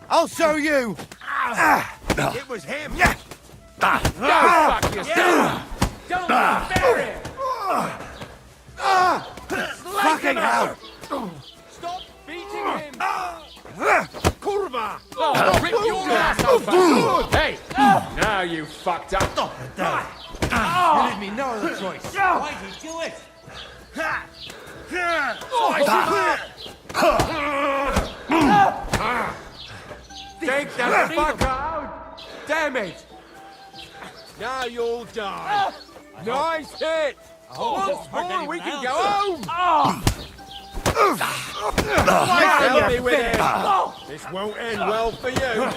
I'll show you! It was him! Yeah! Go fuck yourself! Don't bury him! Fucking hell! Stop beating him! Kurva! Oh, rip your ass open! Hey! Now you fucked up! You leave me no other choice. Why'd he do it? Take that fuck out! Damn it! Now you'll die! Nice hit! Once more, we can go home! Help me with it! This won't end well for you!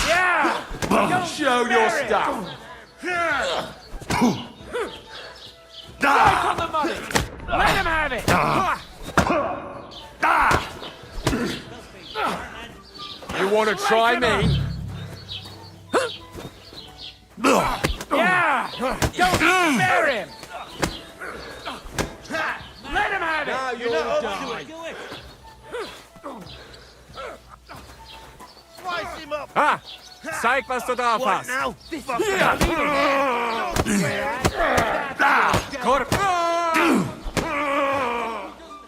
Yeah! Don't show your stuff! Strike on the money! Let him have it! You want to try me? Yeah! Don't spare him! Let him have it! Now you'll die! Slice him up! Ah! Zeig, was du drauf hast. now?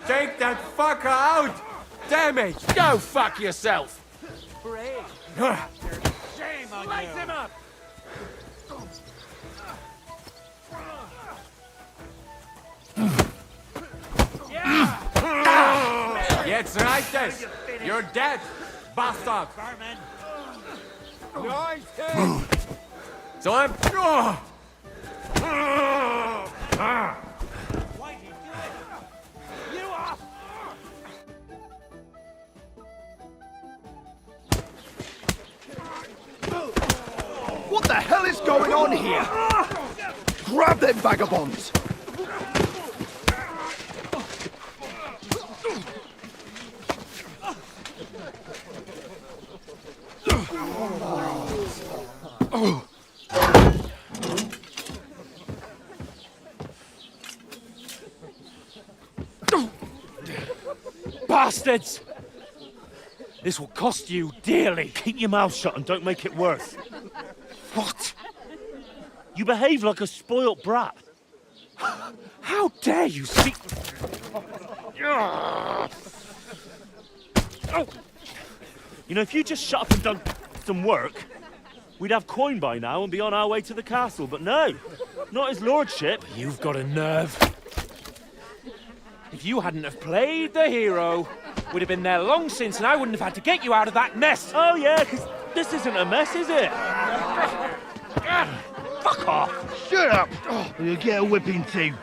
Take that fucker out! Damn it! Go fuck yourself! Shame on Light you. him up! Jetzt reicht es! You're dead, bastard! Nice hit! So I'm... What the hell is going on here? Grab them vagabonds! Bastards! This will cost you dearly. Keep your mouth shut and don't make it worse. What? You behave like a spoilt brat. How dare you speak... You know, if you just shut up and done some work, we'd have coin by now and be on our way to the castle, but no, not his lordship. You've got a nerve. If you hadn't have played the hero, we'd have been there long since and I wouldn't have had to get you out of that mess. Oh yeah, because this isn't a mess, is it? Fuck off! Shut up! Or you'll get a whipping too.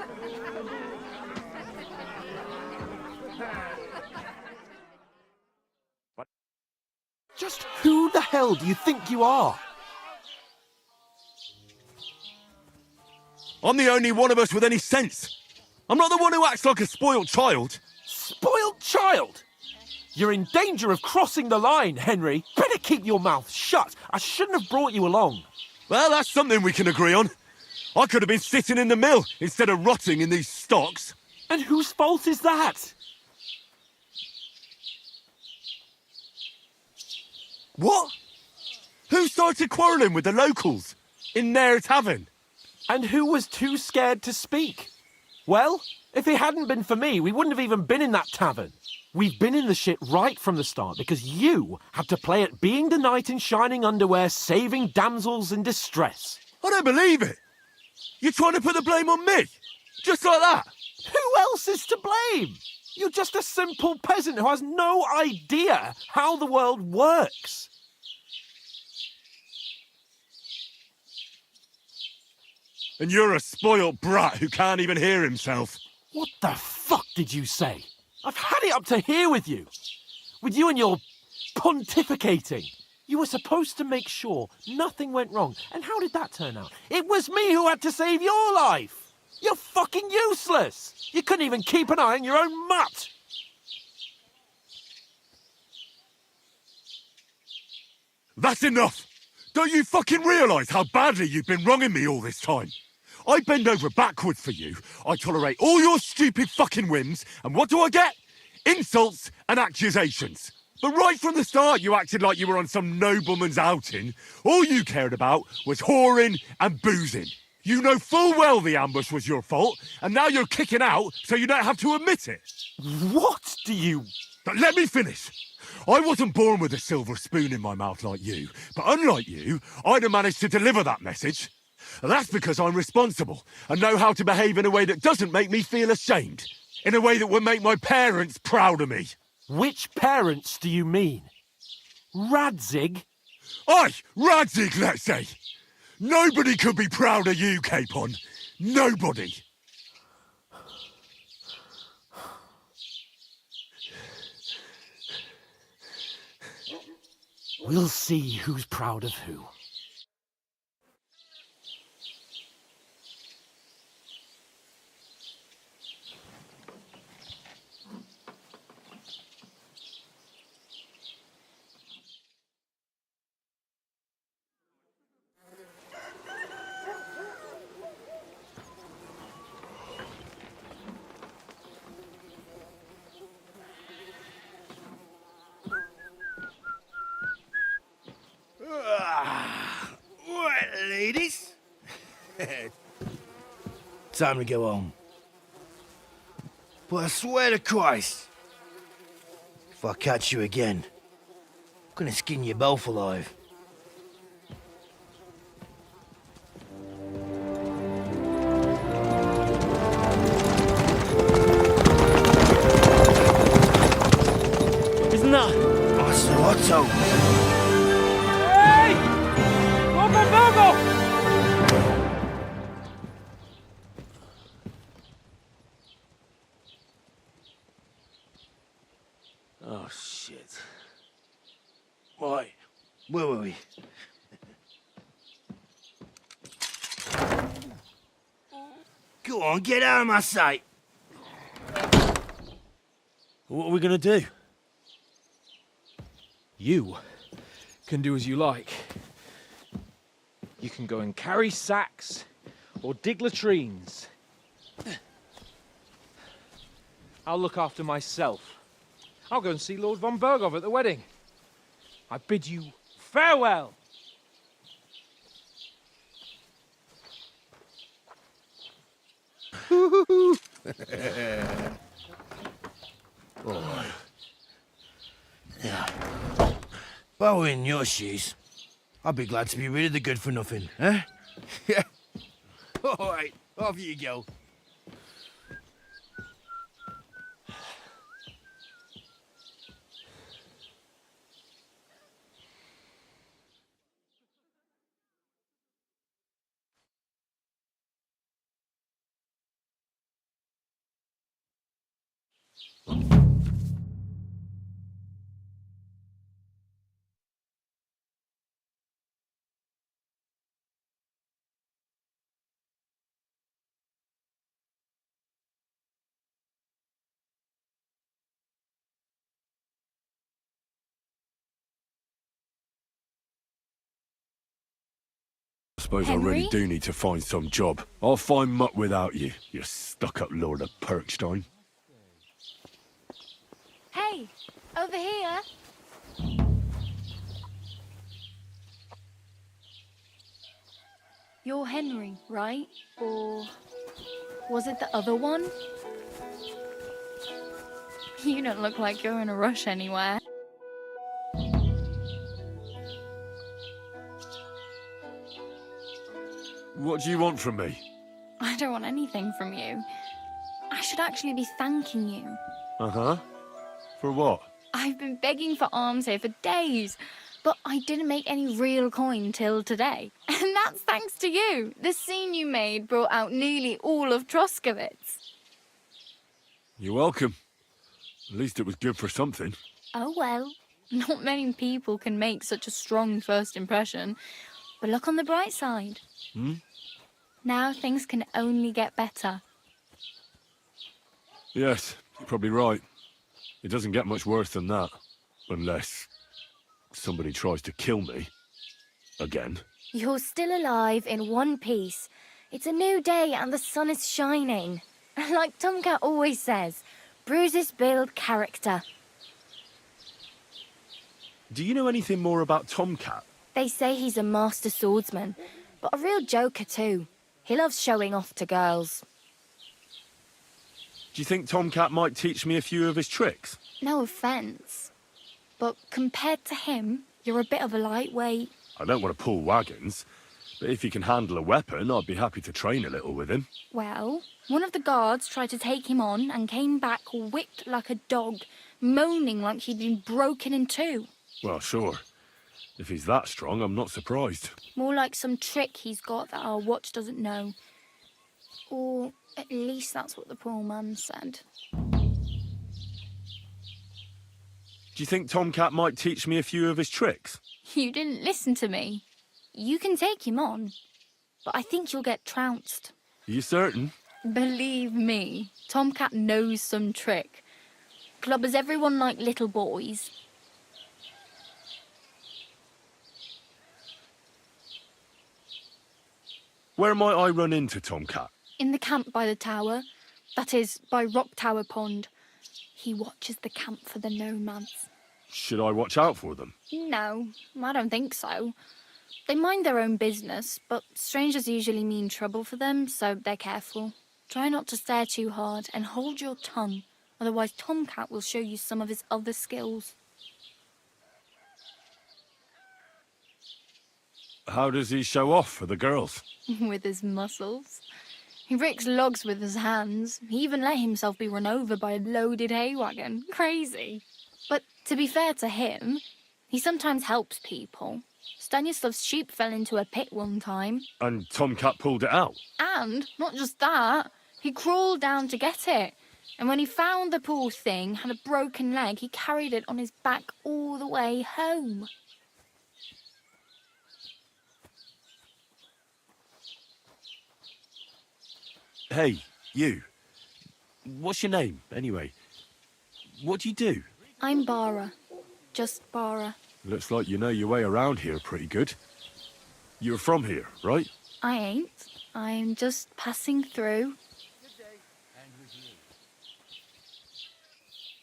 Just who the hell do you think you are? I'm the only one of us with any sense. I'm not the one who acts like a spoiled child. Spoiled child? You're in danger of crossing the line, Henry. Better keep your mouth shut. I shouldn't have brought you along. Well, that's something we can agree on. I could have been sitting in the mill instead of rotting in these stocks. And whose fault is that? What? Who started quarrelling with the locals in their tavern? And who was too scared to speak? Well, if it hadn't been for me, we wouldn't have even been in that tavern. We've been in the shit right from the start because you had to play at being the knight in shining underwear, saving damsels in distress. I don't believe it. You're trying to put the blame on me? Just like that? Who else is to blame? You're just a simple peasant who has no idea how the world works. And you're a spoilt brat who can't even hear himself. What the fuck did you say? I've had it up to here with you. With you and your pontificating. You were supposed to make sure nothing went wrong. And how did that turn out? It was me who had to save your life. You're fucking useless. You couldn't even keep an eye on your own mutt. That's enough. Don't you fucking realise how badly you've been wronging me all this time? I bend over backwards for you. I tolerate all your stupid fucking whims. And what do I get? Insults and accusations. But right from the start, you acted like you were on some nobleman's outing. All you cared about was whoring and boozing. You know full well the ambush was your fault, and now you're kicking out so you don't have to admit it. What do you... But let me finish. I wasn't born with a silver spoon in my mouth like you, but unlike you, I'd have managed to deliver that message. That's because I'm responsible and know how to behave in a way that doesn't make me feel ashamed. In a way that would make my parents proud of me. Which parents do you mean? Radzig? Aye, Radzig, let's say. Nobody could be proud of you, Capon. Nobody. We'll see who's proud of who. time to go home. But I swear to Christ, if I catch you again, I'm gonna skin you both alive. Isn't that... Master Otto! Hey! Robert Virgo! Oh, shit. Right, where were we? Go on, get out of my sight! What are we gonna do? You can do as you like. You can go and carry sacks or dig latrines. I'll look after myself. I'll go and see Lord von Bergov at the wedding. I bid you farewell. Alright. Yeah. If I were in your shoes, I'd be glad to be rid of the good for nothing, eh? Yeah. Alright, off you go. I suppose I really do need to find some job. I'll find mutt without you, you stuck-up Lord of Perkstein. Hey, over here. You're Henry, right? Or was it the other one? You don't look like you're in a rush anywhere. What do you want from me? I don't want anything from you. I should actually be thanking you. Uh-huh. For what? I've been begging for alms here for days, but I didn't make any real coin till today. And that's thanks to you. The scene you made brought out nearly all of Troskowitz. You're welcome. At least it was good for something. Oh well, not many people can make such a strong first impression. But look on the bright side. Hmm? Now things can only get better. Yes, you're probably right. It doesn't get much worse than that. Unless somebody tries to kill me. Again. You're still alive in one piece. It's a new day and the sun is shining. Like Tomcat always says, bruises build character. Do you know anything more about Tomcat? They say he's a master swordsman, but a real joker too. He loves showing off to girls. Do you think Tomcat might teach me a few of his tricks? No offence, but compared to him, you're a bit of a lightweight. I don't want to pull wagons, but if he can handle a weapon, I'd be happy to train a little with him. Well, one of the guards tried to take him on and came back whipped like a dog, moaning like he'd been broken in two. Well, sure. If he's that strong, I'm not surprised. More like some trick he's got that our watch doesn't know. Or at least that's what the poor man said. Do you think Tomcat might teach me a few of his tricks? You didn't listen to me. You can take him on, but I think you'll get trounced. Are you certain? Believe me, Tomcat knows some trick. Clubbers everyone like little boys. Where might I run into Tomcat? In the camp by the tower. That is, by Rock Tower Pond. He watches the camp for the nomads. Should I watch out for them? No, I don't think so. They mind their own business, but strangers usually mean trouble for them, so they're careful. Try not to stare too hard and hold your tongue, otherwise Tomcat will show you some of his other skills. How does he show off for the girls? With his muscles. He ricks logs with his hands. He even let himself be run over by a loaded hay wagon. Crazy. But to be fair to him, he sometimes helps people. Stanislav's sheep fell into a pit one time. And Tomcat pulled it out. And, not just that, he crawled down to get it. And when he found the poor thing had a broken leg, he carried it on his back all the way home. Hey, you. What's your name, anyway? What do you do? I'm Bara. Just Bara. Looks like you know your way around here pretty good. You're from here, right? I ain't. I'm just passing through.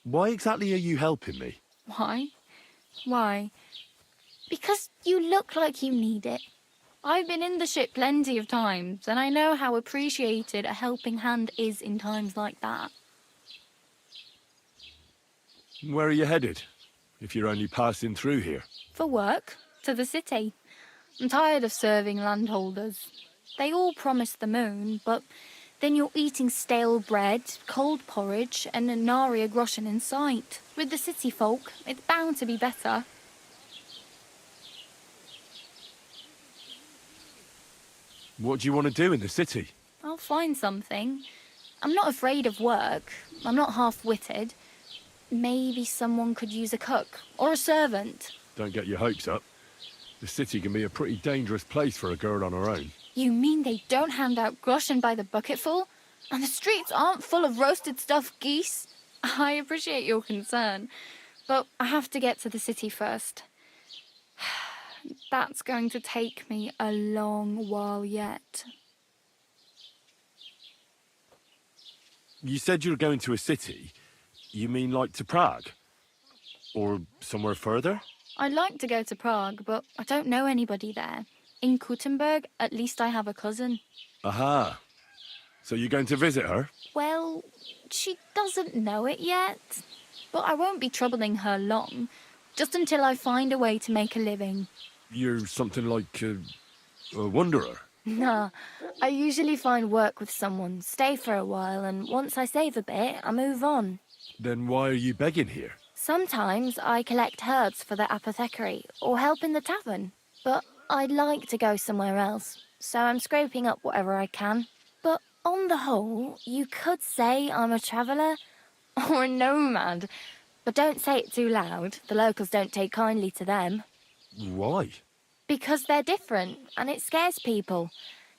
Why exactly are you helping me? Why? Why? Because you look like you need it. I've been in the ship plenty of times, and I know how appreciated a helping hand is in times like that. Where are you headed, if you're only passing through here? For work, to the city. I'm tired of serving landholders. They all promise the moon, but then you're eating stale bread, cold porridge, and a nary a groschen in sight. With the city folk, it's bound to be better. What do you want to do in the city? I'll find something. I'm not afraid of work. I'm not half-witted. Maybe someone could use a cook or a servant. Don't get your hopes up. The city can be a pretty dangerous place for a girl on her own. You mean they don't hand out groschen by the bucketful? And the streets aren't full of roasted stuffed geese? I appreciate your concern, but I have to get to the city first. That's going to take me a long while yet. You said you were going to a city. You mean like to Prague? Or somewhere further? I'd like to go to Prague, but I don't know anybody there. In Kuttenberg, at least I have a cousin. Aha. So you're going to visit her? Well, she doesn't know it yet. But I won't be troubling her long, just until I find a way to make a living. You're something like a wanderer? Nah, I usually find work with someone, stay for a while, and once I save a bit, I move on. Then why are you begging here? Sometimes I collect herbs for the apothecary, or help in the tavern. But I'd like to go somewhere else, so I'm scraping up whatever I can. But on the whole, you could say I'm a traveller, or a nomad. But don't say it too loud, the locals don't take kindly to them. Why? Because they're different, and it scares people.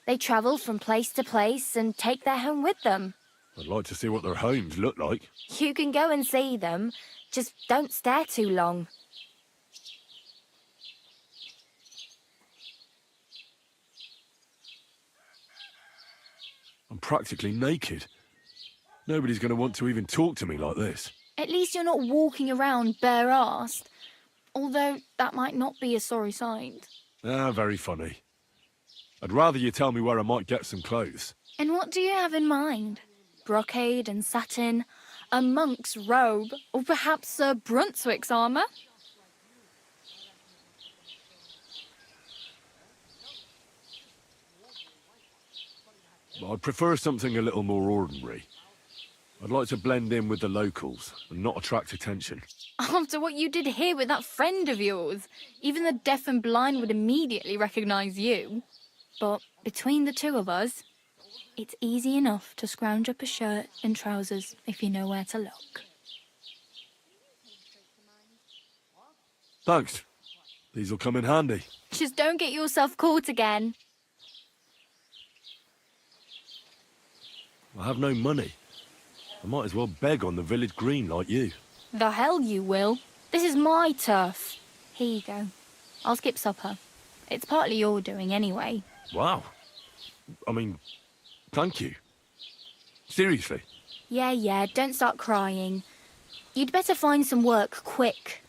They travel from place to place and take their home with them. I'd like to see what their homes look like. You can go and see them, just don't stare too long. I'm practically naked. Nobody's going to want to even talk to me like this. At least you're not walking around bare-arsed. Although that might not be a sorry sight. Ah, very funny. I'd rather you tell me where I might get some clothes. And what do you have in mind? Brocade and satin, a monk's robe, or perhaps Sir Brunswick's armour? I'd prefer something a little more ordinary. I'd like to blend in with the locals and not attract attention. After what you did here with that friend of yours, even the deaf and blind would immediately recognise you. But between the two of us, it's easy enough to scrounge up a shirt and trousers if you know where to look. Thanks. These'll come in handy. Just don't get yourself caught again. I have no money. I might as well beg on the village green like you. The hell you will. This is my turf. Here you go. I'll skip supper. It's partly your doing anyway. Wow. I mean, thank you. Seriously. Yeah, don't start crying. You'd better find some work quick.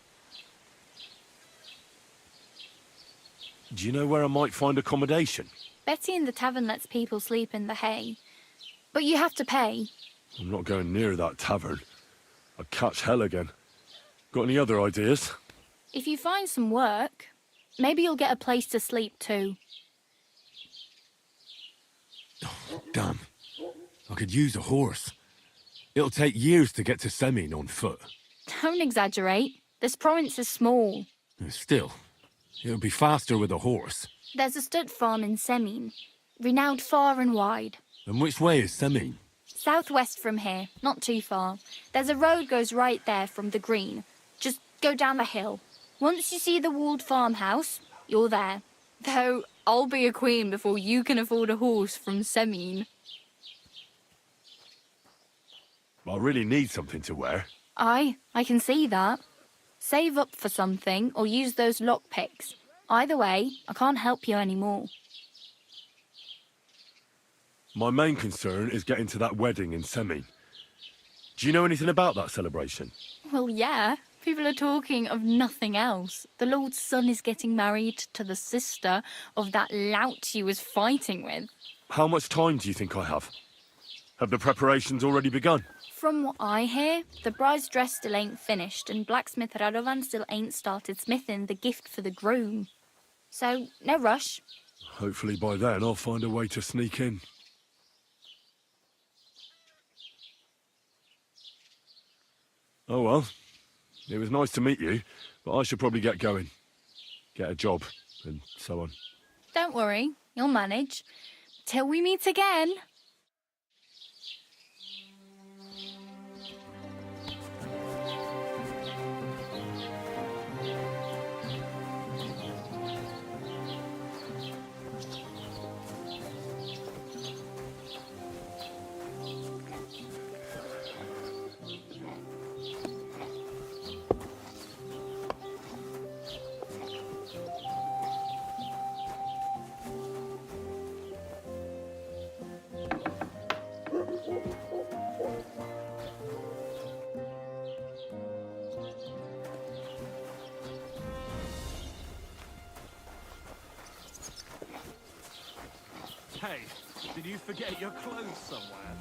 Do you know where I might find accommodation? Betty in the tavern lets people sleep in the hay. But you have to pay. I'm not going near that tavern. I'd catch hell again. Got any other ideas? If you find some work, maybe you'll get a place to sleep too. Damn. I could use a horse. It'll take years to get to Semin on foot. Don't exaggerate. This province is small. Still, it'll be faster with a horse. There's a stud farm in Semin, renowned far and wide. And which way is Semin? Southwest from here, not too far. There's a road goes right there from the green. Just go down the hill. Once you see the walled farmhouse, you're there. Though, I'll be a queen before you can afford a horse from Semin. I really need something to wear. I can see that. Save up for something or use those lockpicks. Either way, I can't help you anymore. My main concern is getting to that wedding in Semin. Do you know anything about that celebration? Well, yeah. People are talking of nothing else. The Lord's son is getting married to the sister of that lout you was fighting with. How much time do you think I have? Have the preparations already begun? From what I hear, the bride's dress still ain't finished and blacksmith Radovan still ain't started smithing the gift for the groom. So, no rush. Hopefully by then I'll find a way to sneak in. Oh well, it was nice to meet you, but I should probably get going. Get a job, and so on. Don't worry, you'll manage. Till we meet again. Hey, did you forget your clothes somewhere?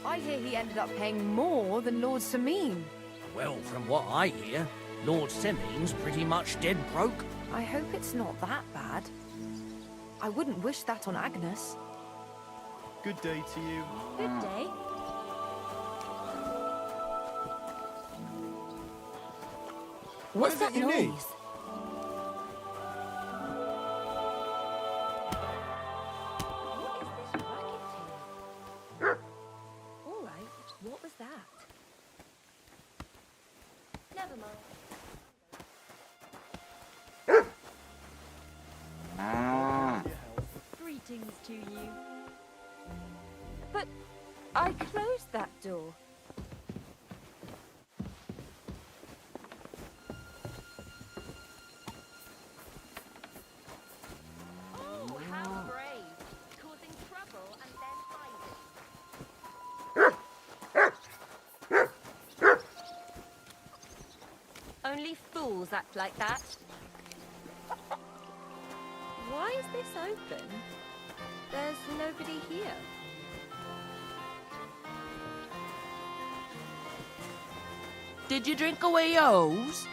I hear he ended up paying more than Lord Samin. Well, from what I hear, Lord Semin's pretty much dead broke. I hope it's not that bad. I wouldn't wish that on Agnes. Good day to you. Good day. What's that you need? noise? All right, what was that? Never mind. Greetings to you. But I closed that door. Oh, how brave. Causing trouble and then hiding. Only fools act like that. Why is this open? There's nobody here. Did you drink away your hose?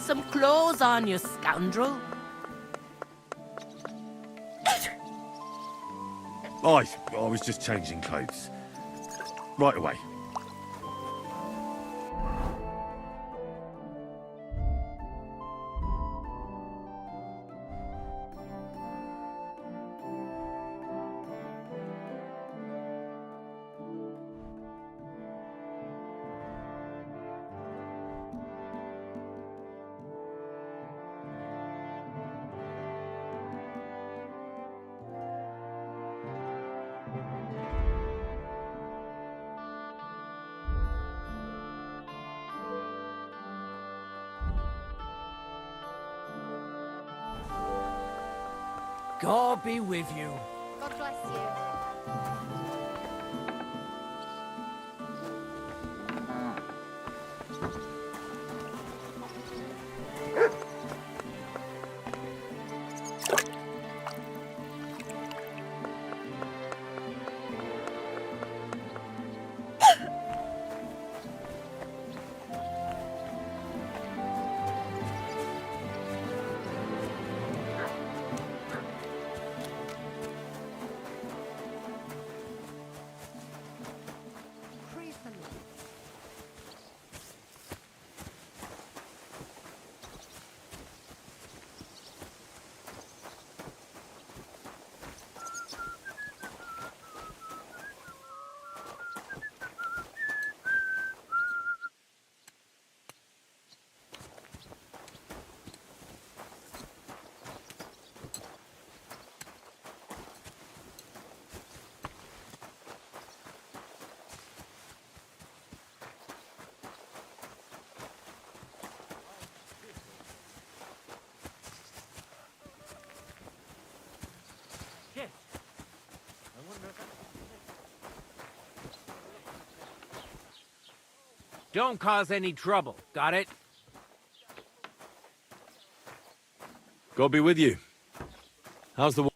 some clothes on, you scoundrel. I was just changing clothes. Right away. God be with you. God bless you. Don't cause any trouble, got it? God be with you. How's the...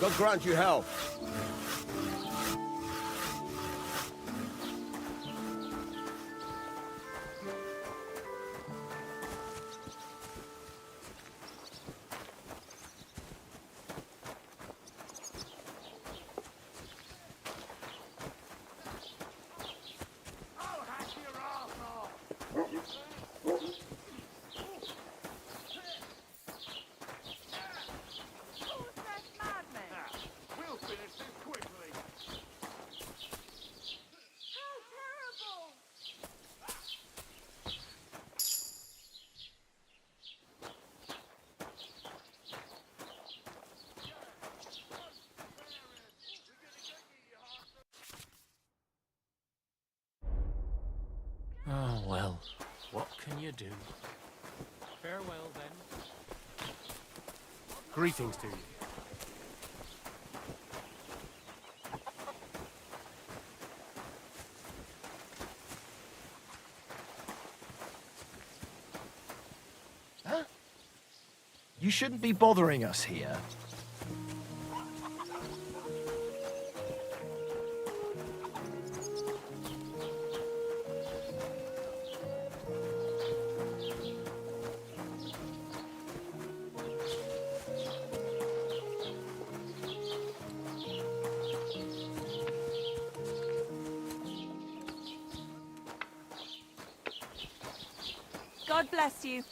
God grant you health. Oh, well, what can you do? Farewell, then. Greetings to you. Huh? You shouldn't be bothering us here. God bless you.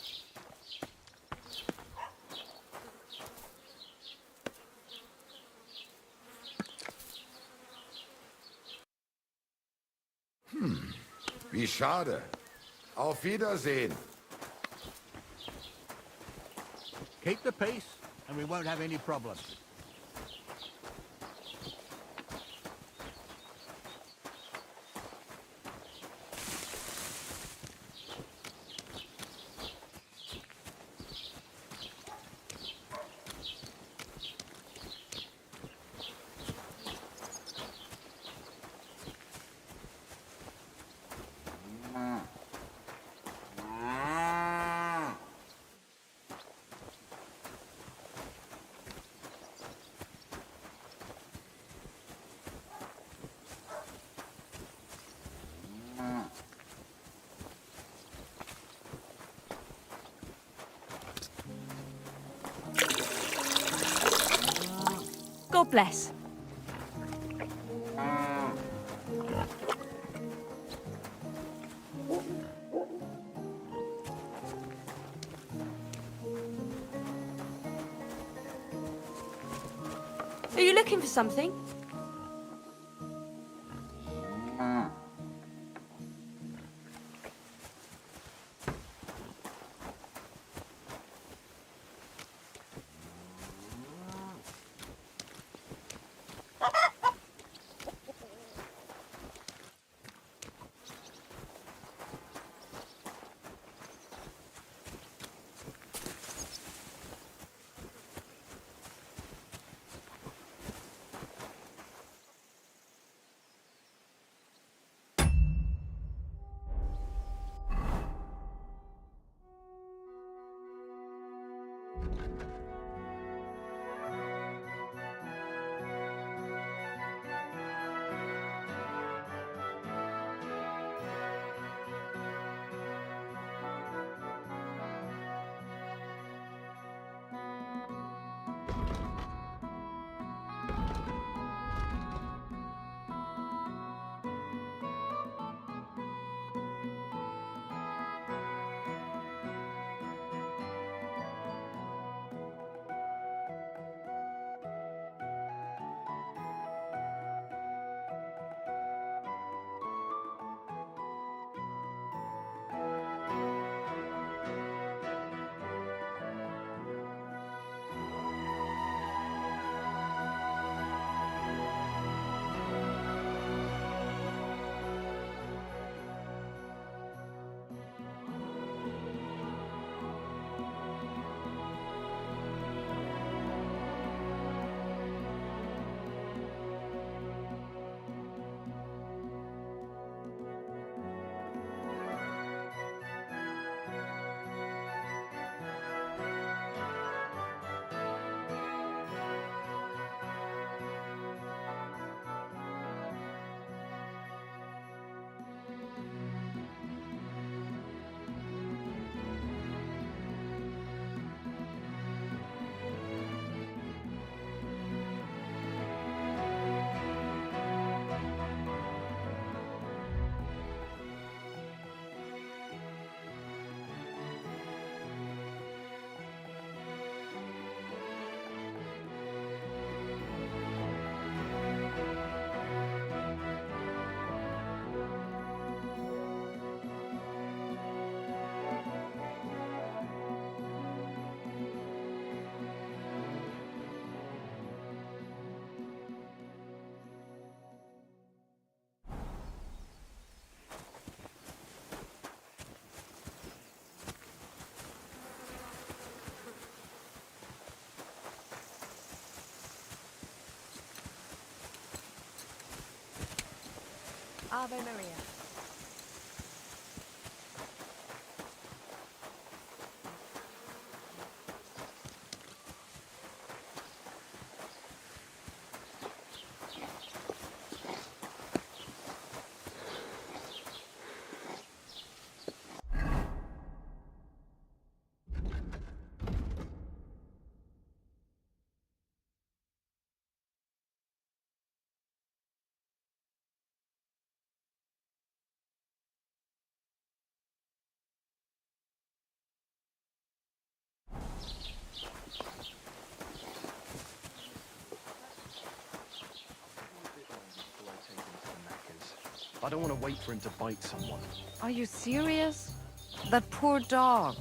Wie schade. Auf Wiedersehen. Keep the peace, and we won't have any problems. God bless. Are you looking for something? Ave Maria. I don't want to wait for him to bite someone. Are you serious? That poor dog.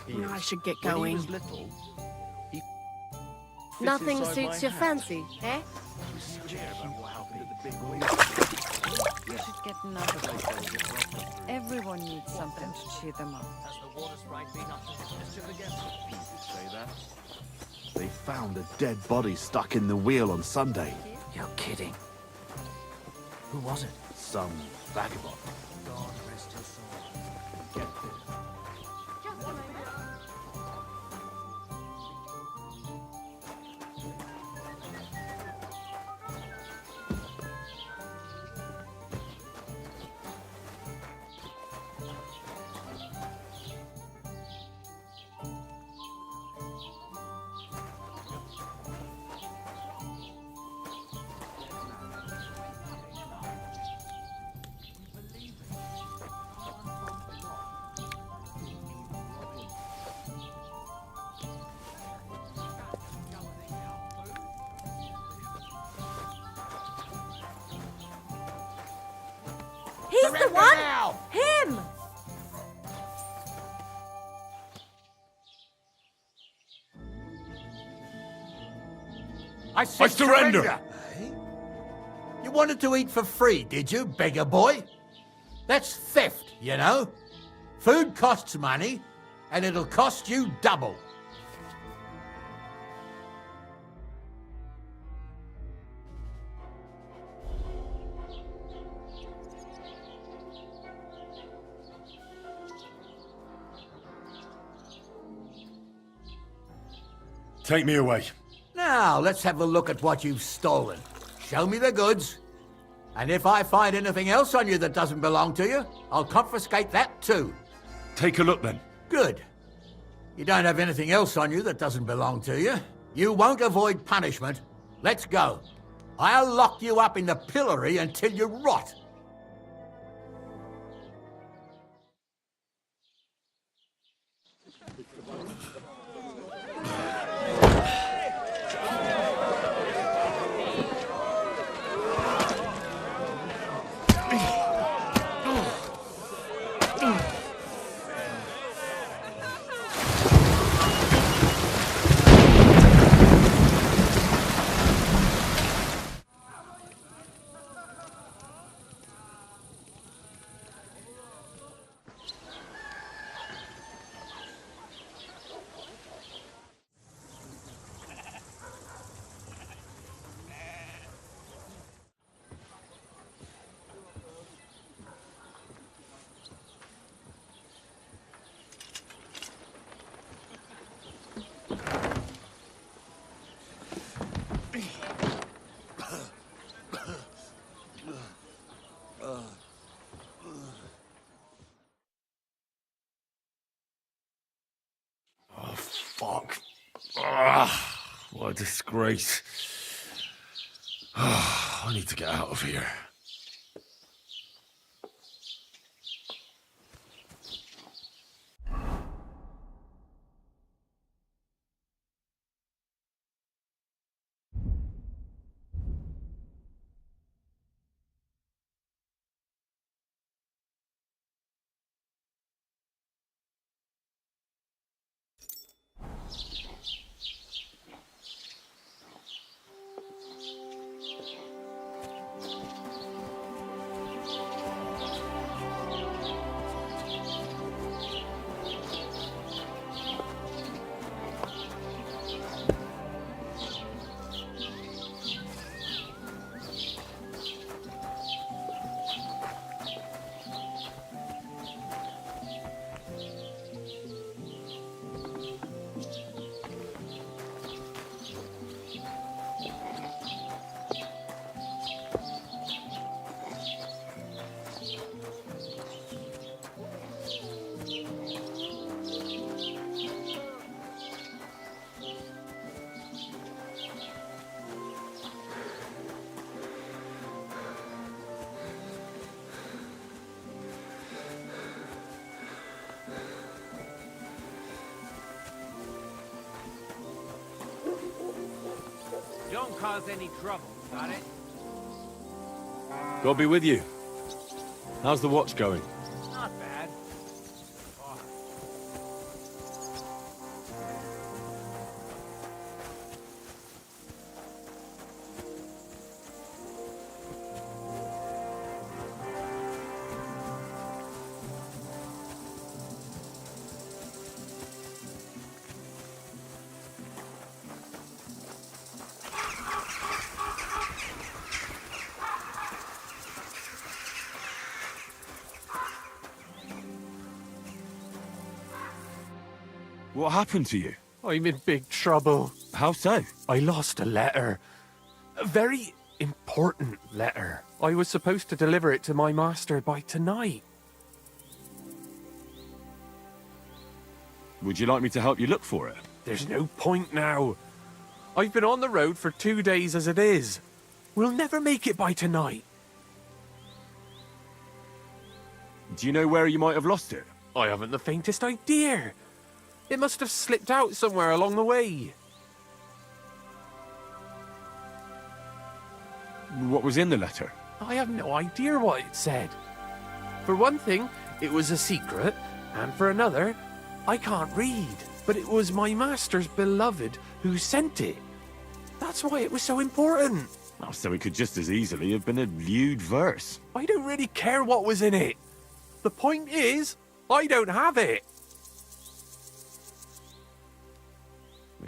He is. I should get When he going. was little, he Nothing inside suits my your hat. fancy, eh? You should get another one. Everyone needs something to cheer them up. Has the water sprite been up to mischief again? Say that. They found a dead body stuck in the wheel on Sunday. You're kidding. Who was it? Some vagabond. God rest his soul. Get this. He's the one! Him! I said surrender. You wanted to eat for free, did you, beggar boy? That's theft, you know. Food costs money, and it'll cost you double. Take me away. Now, let's have a look at what you've stolen. Show me the goods. And if I find anything else on you that doesn't belong to you, I'll confiscate that too. Take a look then. Good. You don't have anything else on you that doesn't belong to you. You won't avoid punishment. Let's go. I'll lock you up in the pillory until you rot. Fuck. What a disgrace. I need to get out of here. Don't cause any trouble, got it? God be with you. How's the watch going? Not bad. What happened to you? I'm in big trouble. How so? I lost a letter. A very important letter. I was supposed to deliver it to my master by tonight. Would you like me to help you look for it? There's no point now. I've been on the road for 2 days as it is. We'll never make it by tonight. Do you know where you might have lost it? I haven't the faintest idea. It must have slipped out somewhere along the way. What was in the letter? I have no idea what it said. For one thing, it was a secret, and for another, I can't read. But it was my master's beloved who sent it. That's why it was so important. Oh, so it could just as easily have been a lewd verse. I don't really care what was in it. The point is, I don't have it.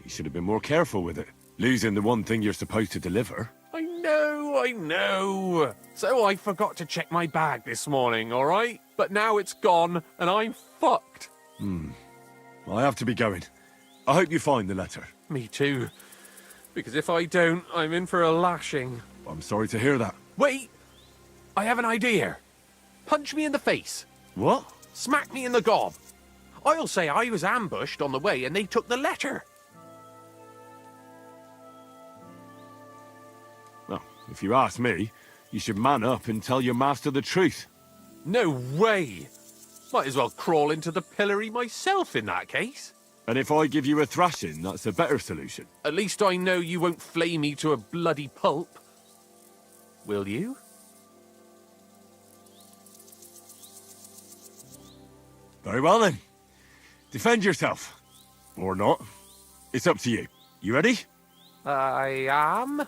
You should have been more careful with it. Losing the one thing you're supposed to deliver. I know. So I forgot to check my bag this morning, all right? But now it's gone, and I'm fucked. I have to be going. I hope you find the letter. Me too. Because if I don't, I'm in for a lashing. I'm sorry to hear that. Wait! I have an idea. Punch me in the face. What? Smack me in the gob. I'll say I was ambushed on the way and they took the letter. Well, if you ask me, you should man up and tell your master the truth. No way! Might as well crawl into the pillory myself in that case. And if I give you a thrashing, that's a better solution. At least I know you won't flay me to a bloody pulp. Will you? Very well then. Defend yourself. Or not. It's up to you. You ready? I am.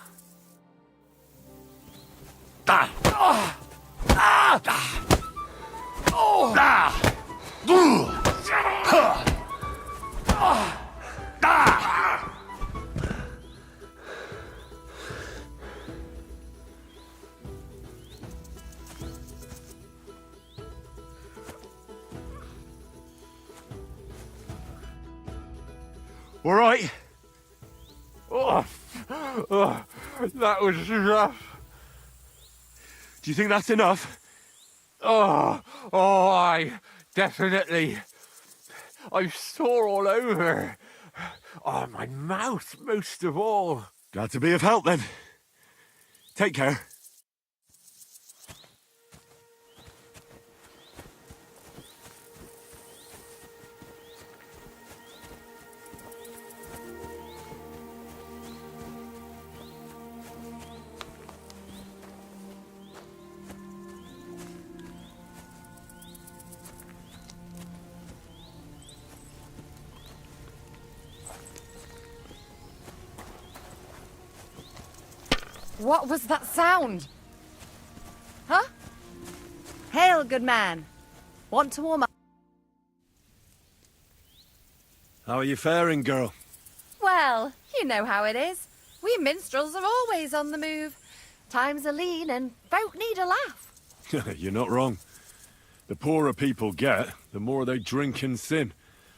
Da! Ah! Ah! Da! Oh! Da! Huh! Da! All right. That was rough. Do you think that's enough? I definitely. I'm sore all over. Oh, my mouth most of all. Glad to be of help then. Take care. What was that sound? Huh? Hail, good man. Want to warm up? How are you faring, girl? Well, you know how it is. We minstrels are always on the move. Times are lean and folk need a laugh. You're not wrong. The poorer people get, the more they drink and sin,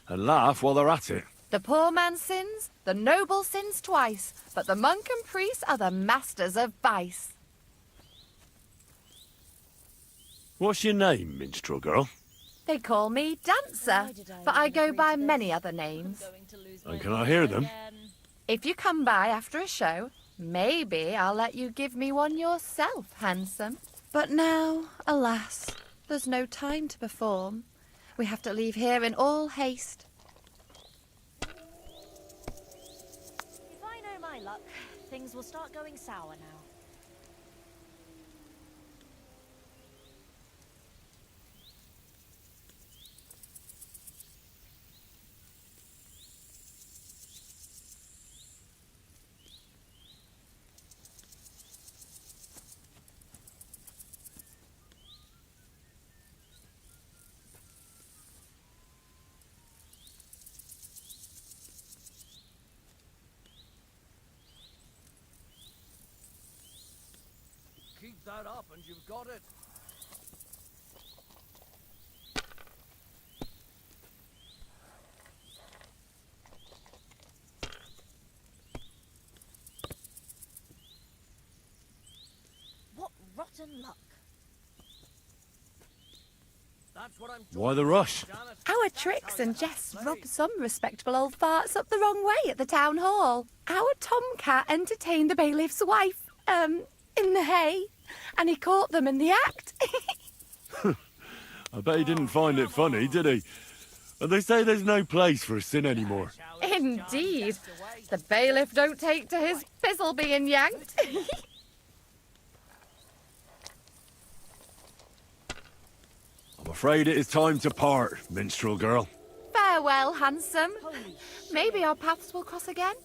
and laugh while they're at it. The poor man sins, the noble sins twice, but the monk and priest are the masters of vice. What's your name, minstrel girl? They call me Dancer, but I go by many other names. And can I hear them? If you come by after a show, maybe I'll let you give me one yourself, handsome. But now, alas, there's no time to perform. We have to leave here in all haste. If I know my luck, things will start going sour now. Keep that up and you've got it. What rotten luck. That's what I'm Why the rush? Our tricks and jests rub some respectable old farts up the wrong way at the town hall. Our tomcat entertained the bailiff's wife, in the hay, and he caught them in the act. I bet he didn't find it funny, did he? And they say there's no place for sin anymore. Indeed. The bailiff don't take to his pizzle being yanked. I'm afraid it is time to part, minstrel girl. Farewell, handsome. Maybe our paths will cross again.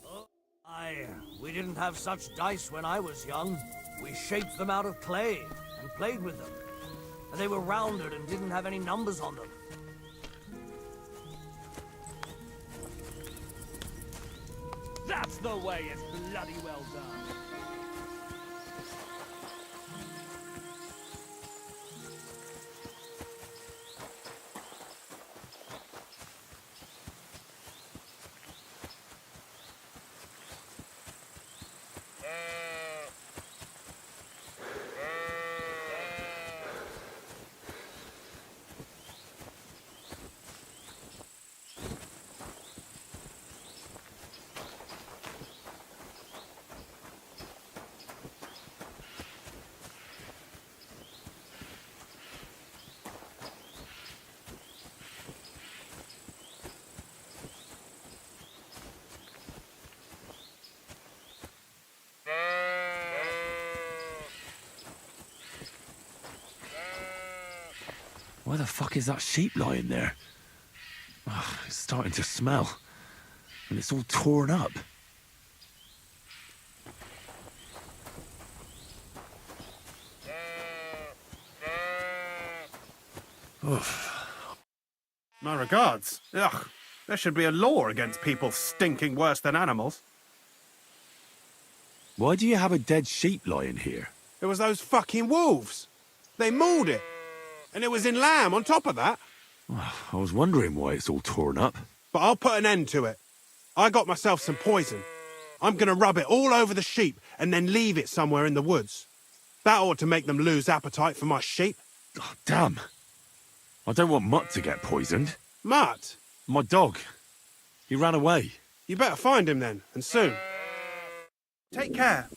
Aye, we didn't have such dice when I was young. We shaped them out of clay and played with them. And they were rounded and didn't have any numbers on them. That's the way it's bloody well done. Why the fuck is that sheep lying there? Ugh, it's starting to smell. And it's all torn up. Oof. My regards. Ugh. There should be a law against people stinking worse than animals. Why do you have a dead sheep lying here? It was those fucking wolves. They mauled it. And it was in lamb on top of that. I was wondering why it's all torn up. But I'll put an end to it. I got myself some poison. I'm gonna rub it all over the sheep and then leave it somewhere in the woods. That ought to make them lose appetite for my sheep. Oh, damn. I don't want Mutt to get poisoned. Mutt? My dog. He ran away. You better find him then, and soon. Take care.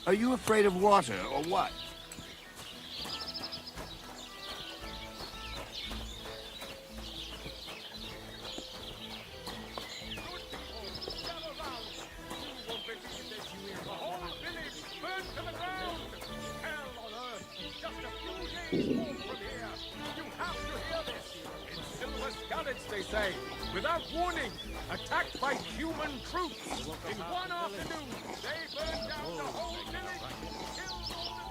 Are you afraid of water, or what? They say, without warning, attacked by human troops. In one afternoon, they burned down the whole village, killed all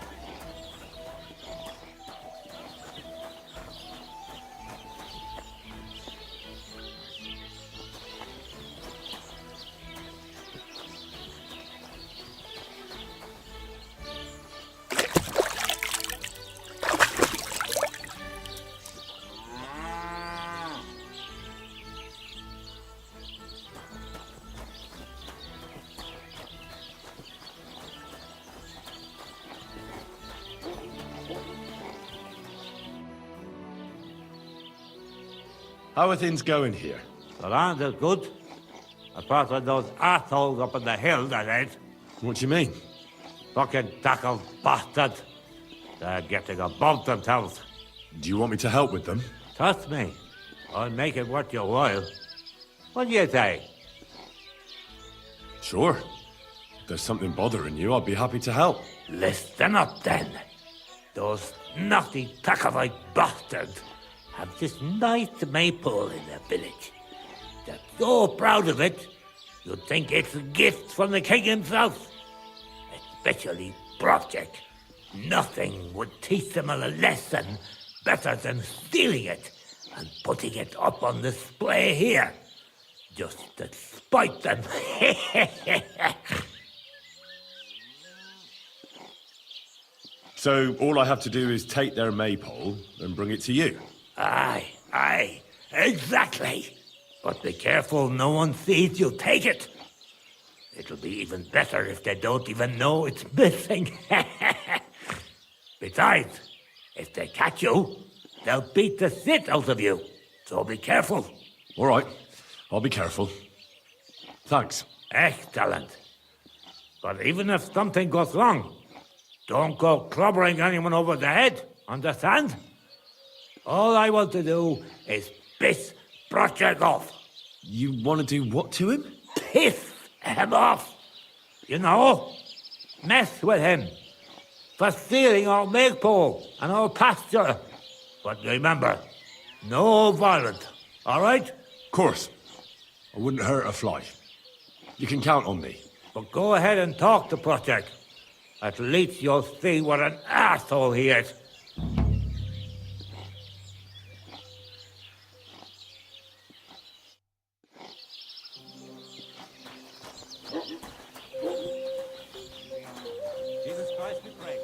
How are things going here? The land is good. Apart from those assholes up on the hill, that ain't. What do you mean? Fucking tackled bastard. They're getting above themselves. Do you want me to help with them? Trust me. I'll make it worth your while. What do you say? Sure. If there's something bothering you, I'd be happy to help. Listen up, then. Those naughty Takavite bastards have this nice maypole in their village. They're so proud of it, you'd think it's a gift from the king himself. Especially Project. Nothing would teach them a lesson better than stealing it and putting it up on display here. Just to spite them. So all I have to do is take their maypole and bring it to you? Aye, exactly. But be careful no one sees you take it. It'll be even better if they don't even know it's missing. Besides, if they catch you, they'll beat the shit out of you. So be careful. All right, I'll be careful. Thanks. Excellent. But even if something goes wrong, don't go clobbering anyone over the head, understand? All I want to do is piss Project off. You want to do what to him? Piss him off. You know? Mess with him. For stealing our maypole and our pasture. But remember, no violence, all right? Of course. I wouldn't hurt a fly. You can count on me. But go ahead and talk to Project. At least you'll see what an asshole he is. Jesus Christ, we pray.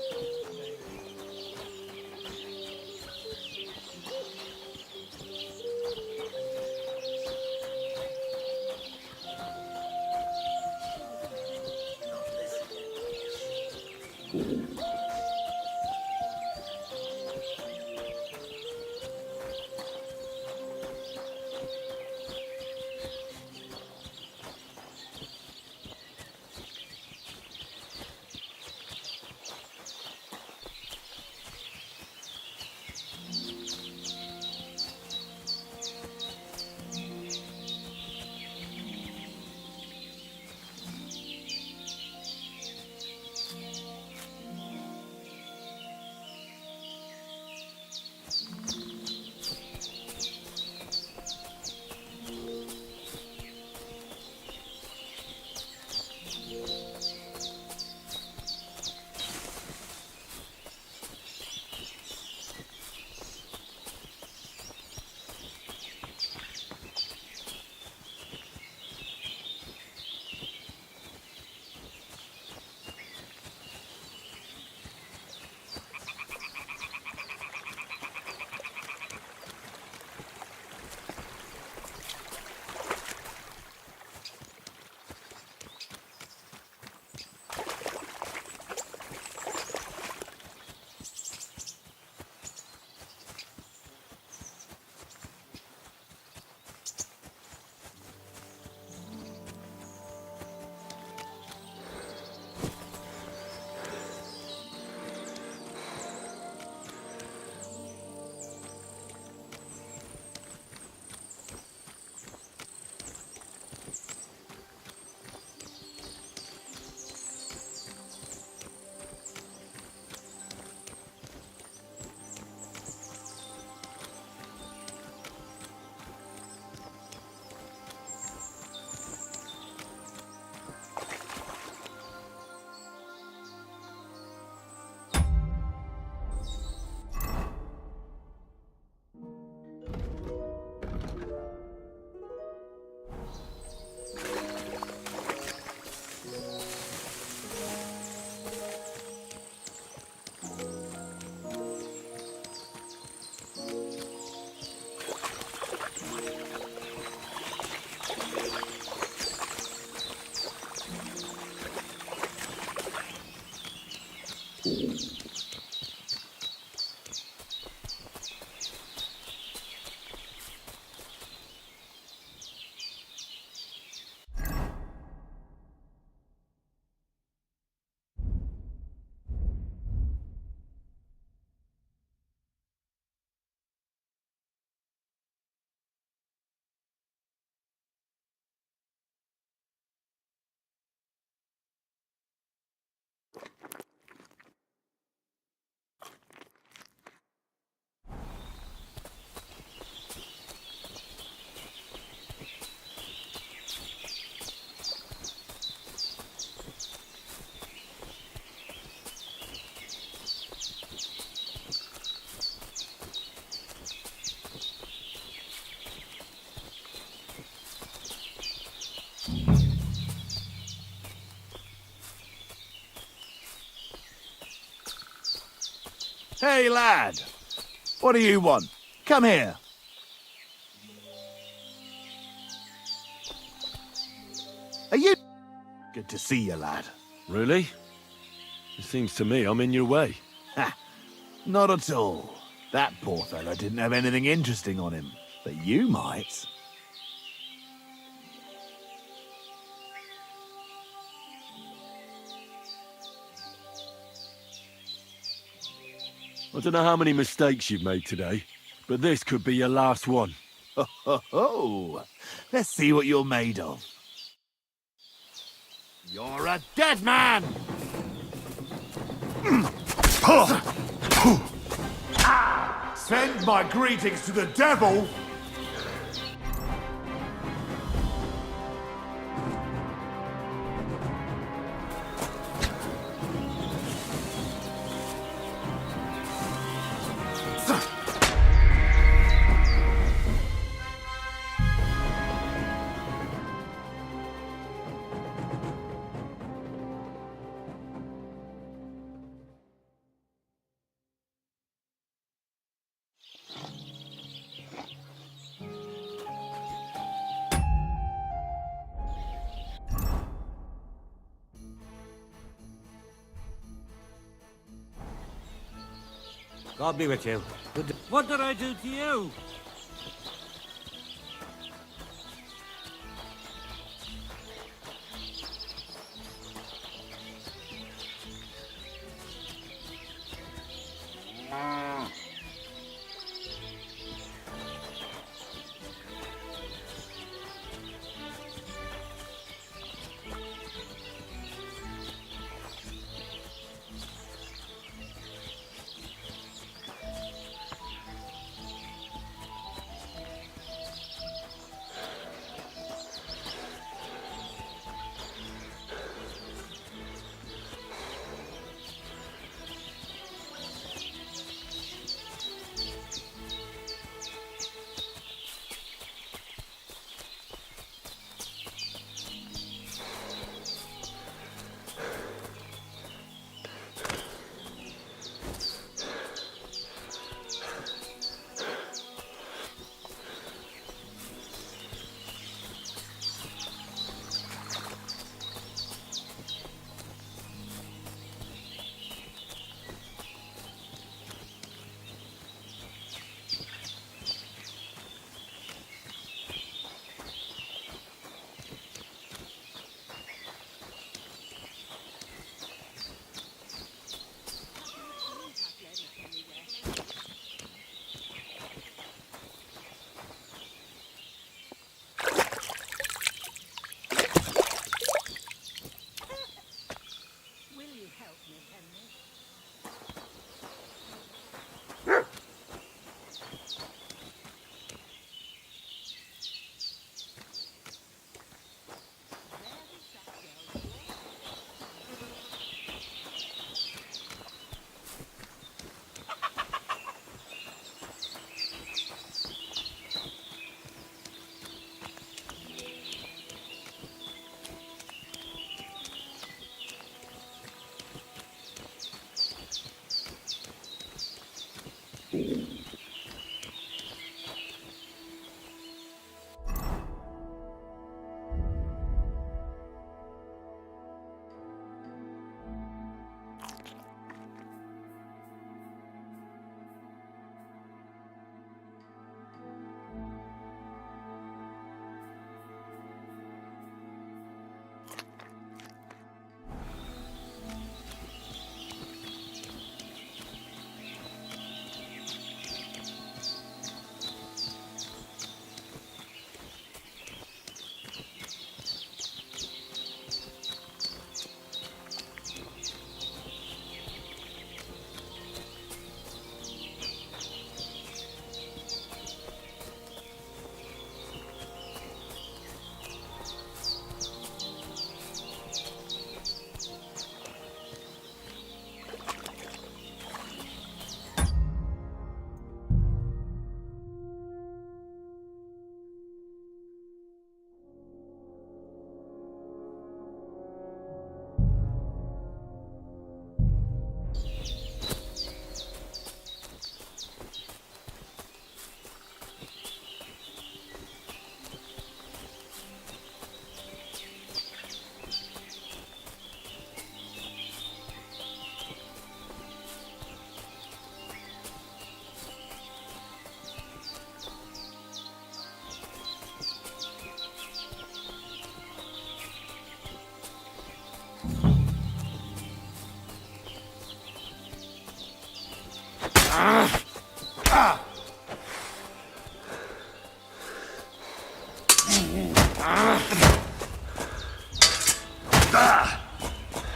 Hey, lad. What do you want? Come here. Are you... Good to see you, lad. Really? It seems to me I'm in your way. Ha! Not at all. That poor fella didn't have anything interesting on him. But you might. I don't know how many mistakes you've made today, but this could be your last one. Ho, ho, ho. Let's see what you're made of. You're a dead man! Send my greetings to the devil! God be with you. What did I do to you?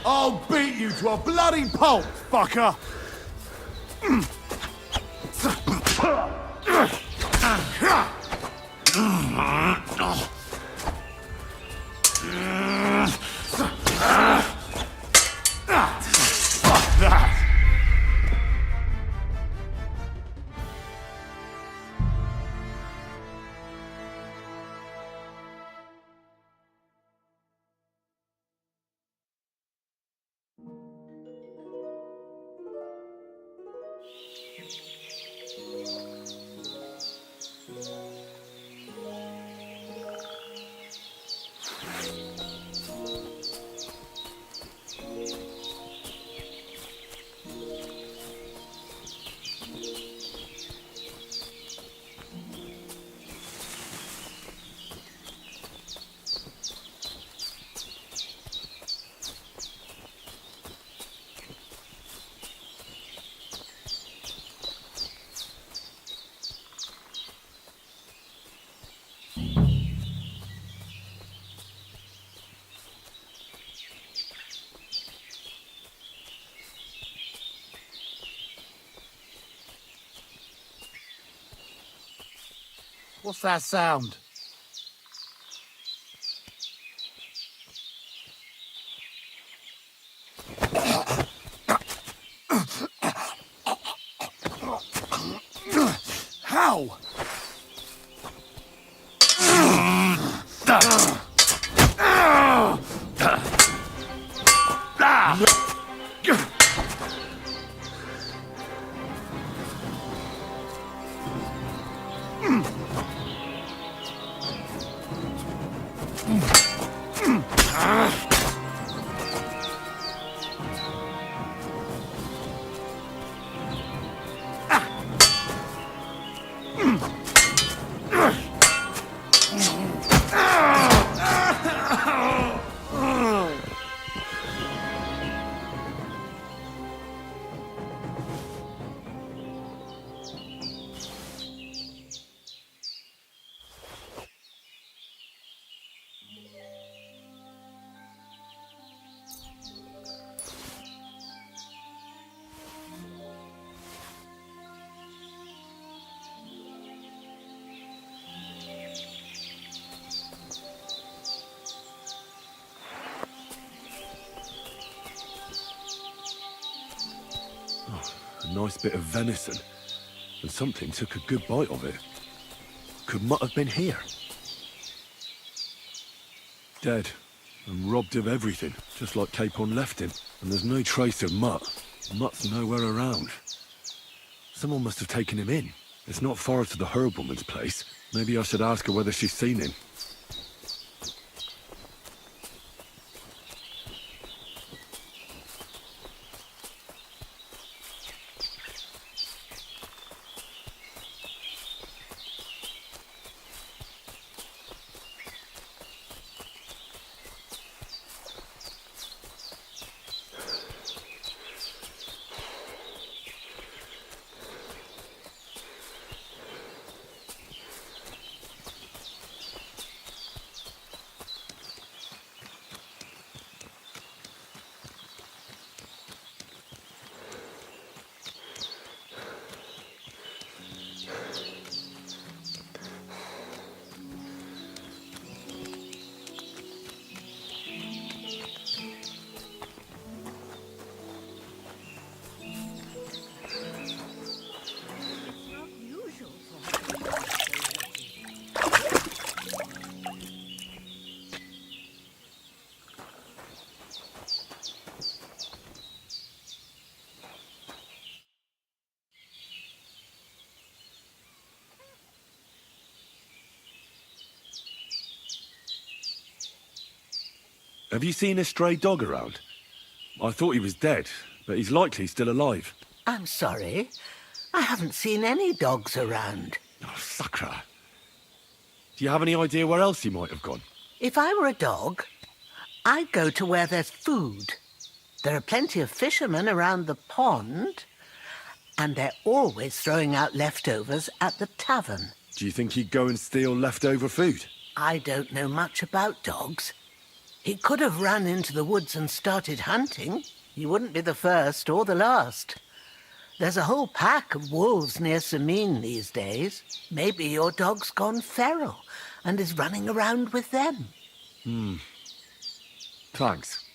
I'll beat you to a bloody pulp, fucker! Fuck that! What's that sound? How? A nice bit of venison, and something took a good bite of it. Could Mutt have been here? Dead, and robbed of everything, just like Capon left him. And there's no trace of Mutt. Mutt's nowhere around. Someone must have taken him in. It's not far to the herb woman's place. Maybe I should ask her whether she's seen him. Have you seen a stray dog around? I thought he was dead, but he's likely still alive. I'm sorry. I haven't seen any dogs around. Oh, Sakra. Do you have any idea where else he might have gone? If I were a dog, I'd go to where there's food. There are plenty of fishermen around the pond. And they're always throwing out leftovers at the tavern. Do you think he'd go and steal leftover food? I don't know much about dogs. He could have run into the woods and started hunting. He wouldn't be the first or the last. There's a whole pack of wolves near Sameen these days. Maybe your dog's gone feral and is running around with them. Thanks.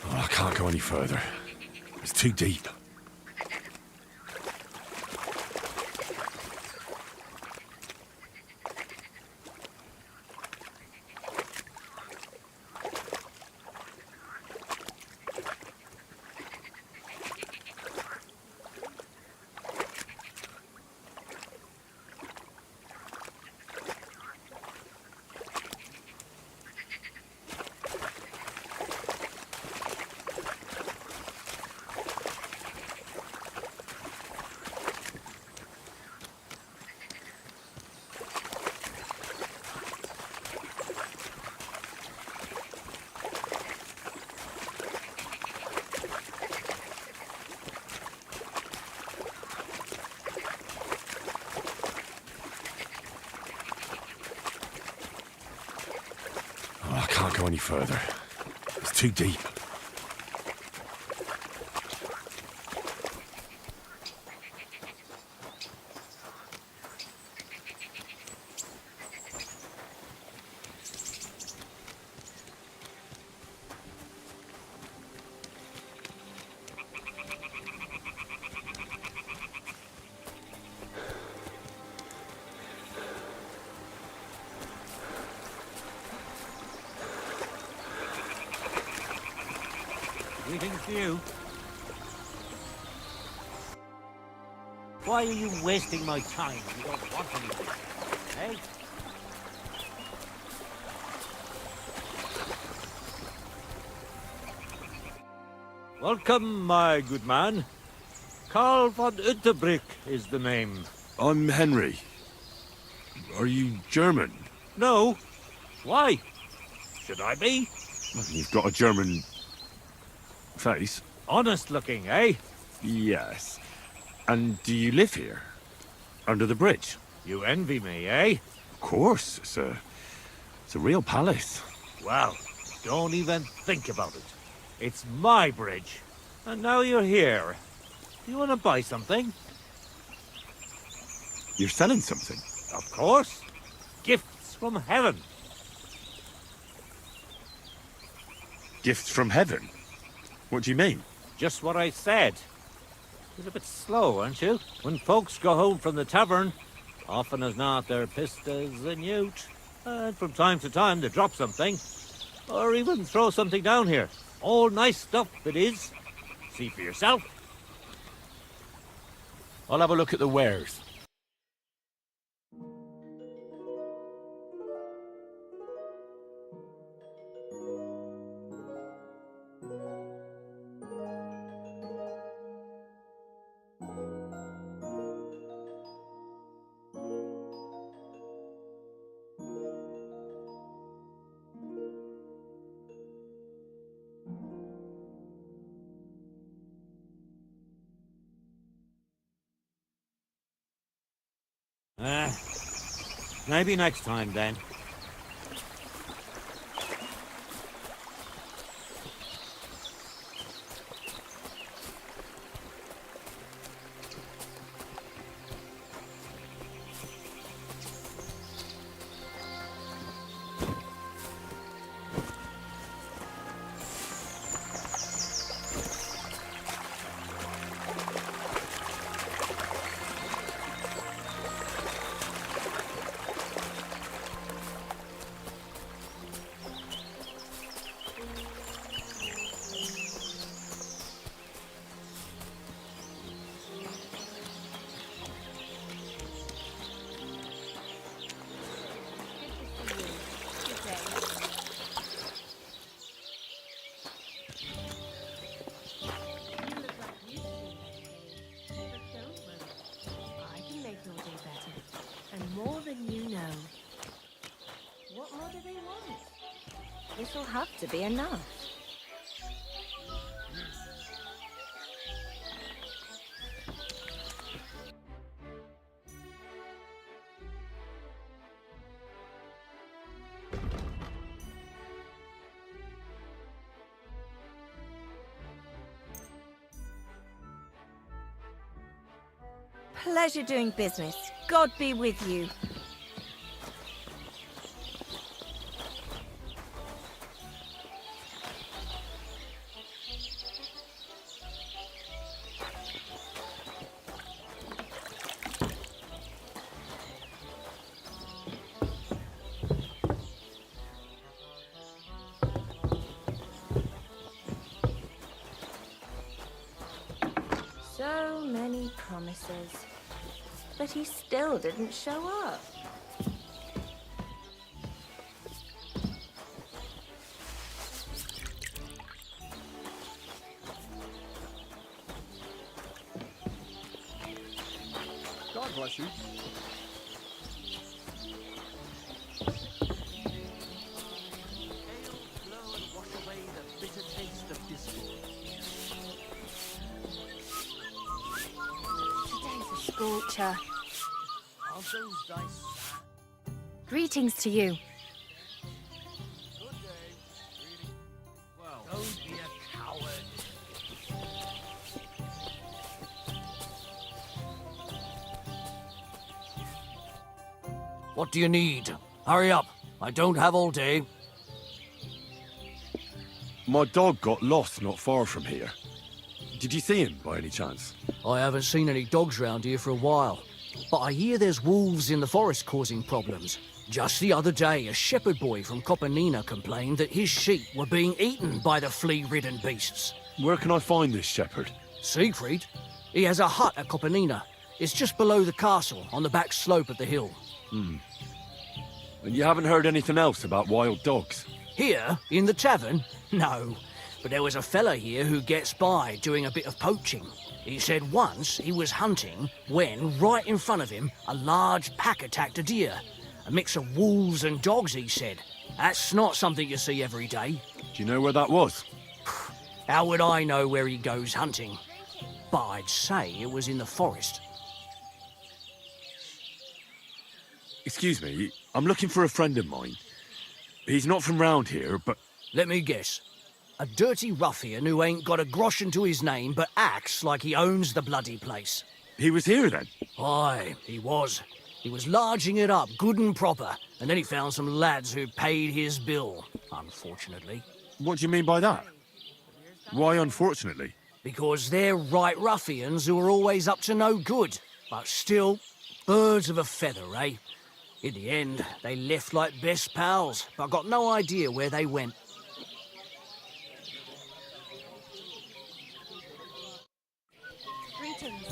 I can't go any further. It's too deep. I can't go any further. too deep. Greetings to you. Why are you wasting my time? You don't want anything, eh? Welcome, my good man. Karl von Unterbrick is the name. I'm Henry. Are you German? No. Why? Should I be? Well, you've got a German face. Honest looking, eh? Yes. And do you live here? Under the bridge? You envy me, eh? Of course. It's a real palace. Well, don't even think about it. It's my bridge. And now you're here. Do you want to buy something? You're selling something? Of course. Gifts from heaven. Gifts from heaven? What do you mean? Just what I said. You're a bit slow, aren't you? When folks go home from the tavern, often as not they're pissed as a newt. And from time to time they drop something. Or even throw something down here. All nice stuff, it is. See for yourself. I'll have a look at the wares. Maybe next time then. More than you know. What more do they want? This'll have to be enough. Pleasure doing business. God be with you. So many promises. But he still didn't show up. God bless you. Scorcher. Greetings to you. What do you need? Hurry up. I don't have all day. My dog got lost not far from here. Did you see him by any chance? I haven't seen any dogs round here for a while. But I hear there's wolves in the forest causing problems. Just the other day, a shepherd boy from Copenina complained that his sheep were being eaten by the flea-ridden beasts. Where can I find this shepherd? Siegfried? He has a hut at Copenina. It's just below the castle, on the back slope of the hill. And you haven't heard anything else about wild dogs? Here, in the tavern? No. But there was a fella here who gets by doing a bit of poaching. He said once he was hunting when, right in front of him, a large pack attacked a deer. A mix of wolves and dogs, he said. That's not something you see every day. Do you know where that was? How would I know where he goes hunting? But I'd say it was in the forest. Excuse me, I'm looking for a friend of mine. He's not from round here, but... Let me guess. A dirty ruffian who ain't got a groschen to his name but acts like he owns the bloody place. He was here then? Aye, he was. He was larging it up good and proper, and then he found some lads who paid his bill, unfortunately. What do you mean by that? Why unfortunately? Because they're right ruffians who are always up to no good. But still, birds of a feather, eh? In the end, they left like best pals, but I got no idea where they went. Greetings.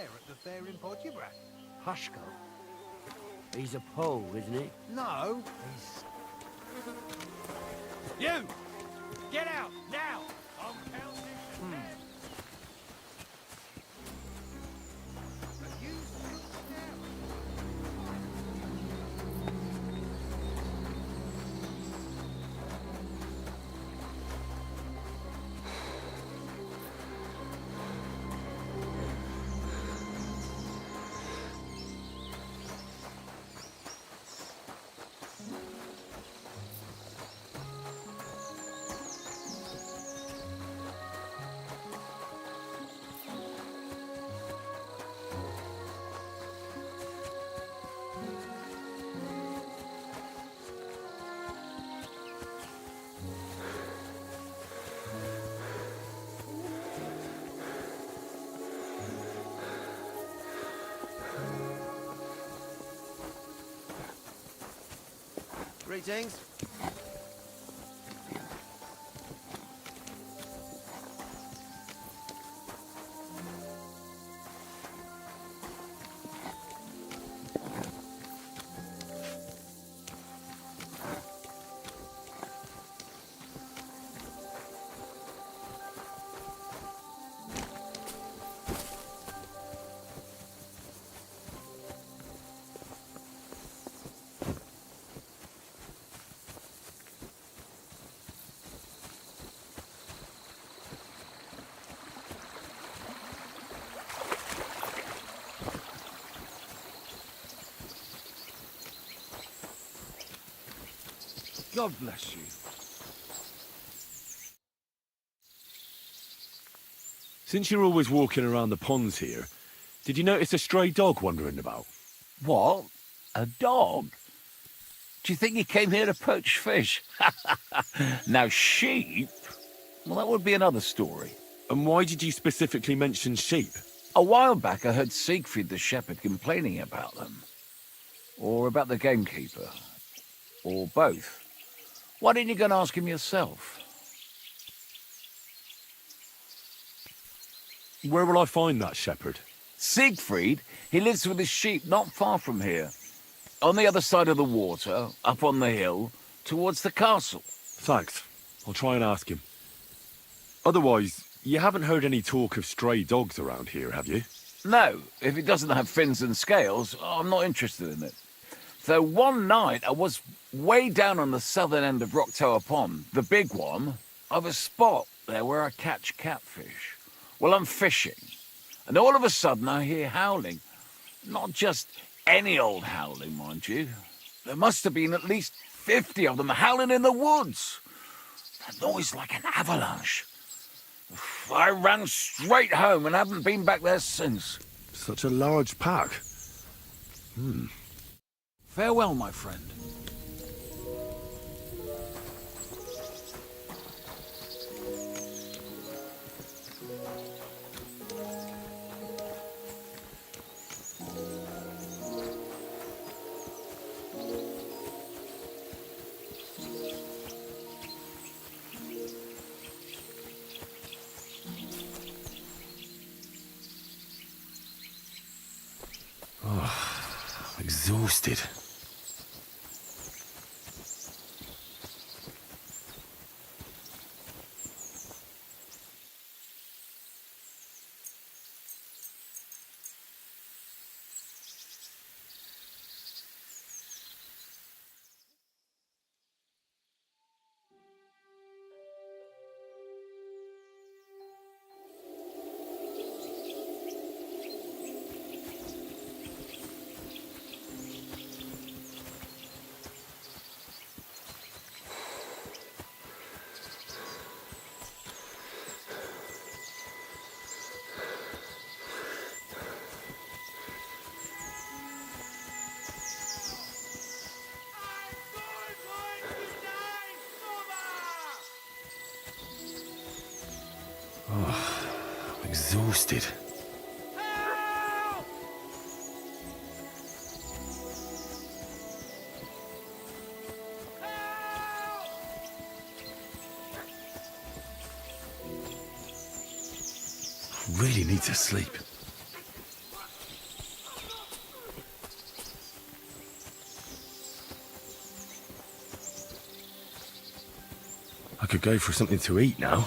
there at the fair in Podubrak. Hushko. He's a Pole, isn't he? No, he's... You! Get out, now! I'm counting to 10. Greetings. God bless you. Since you're always walking around the ponds here, did you notice a stray dog wandering about? What? A dog? Do you think he came here to poach fish? Now, sheep? Well, that would be another story. And why did you specifically mention sheep? A while back, I heard Siegfried the shepherd complaining about them. Or about the gamekeeper. Or both. Why didn't you go and ask him yourself? Where will I find that shepherd? Siegfried? He lives with his sheep not far from here. On the other side of the water, up on the hill, towards the castle. Thanks. I'll try and ask him. Otherwise, you haven't heard any talk of stray dogs around here, have you? No, if it doesn't have fins and scales, I'm not interested in it. Though one night I was way down on the southern end of Rock Tower Pond, the big one, I've a spot there where I catch catfish. Well, I'm fishing, and all of a sudden I hear howling. Not just any old howling, mind you. There must have been at least 50 of them howling in the woods. A noise like an avalanche. I ran straight home and haven't been back there since. Such a large pack. Farewell, my friend. Exhausted. Exhausted. Really need to sleep. could go for something to eat now.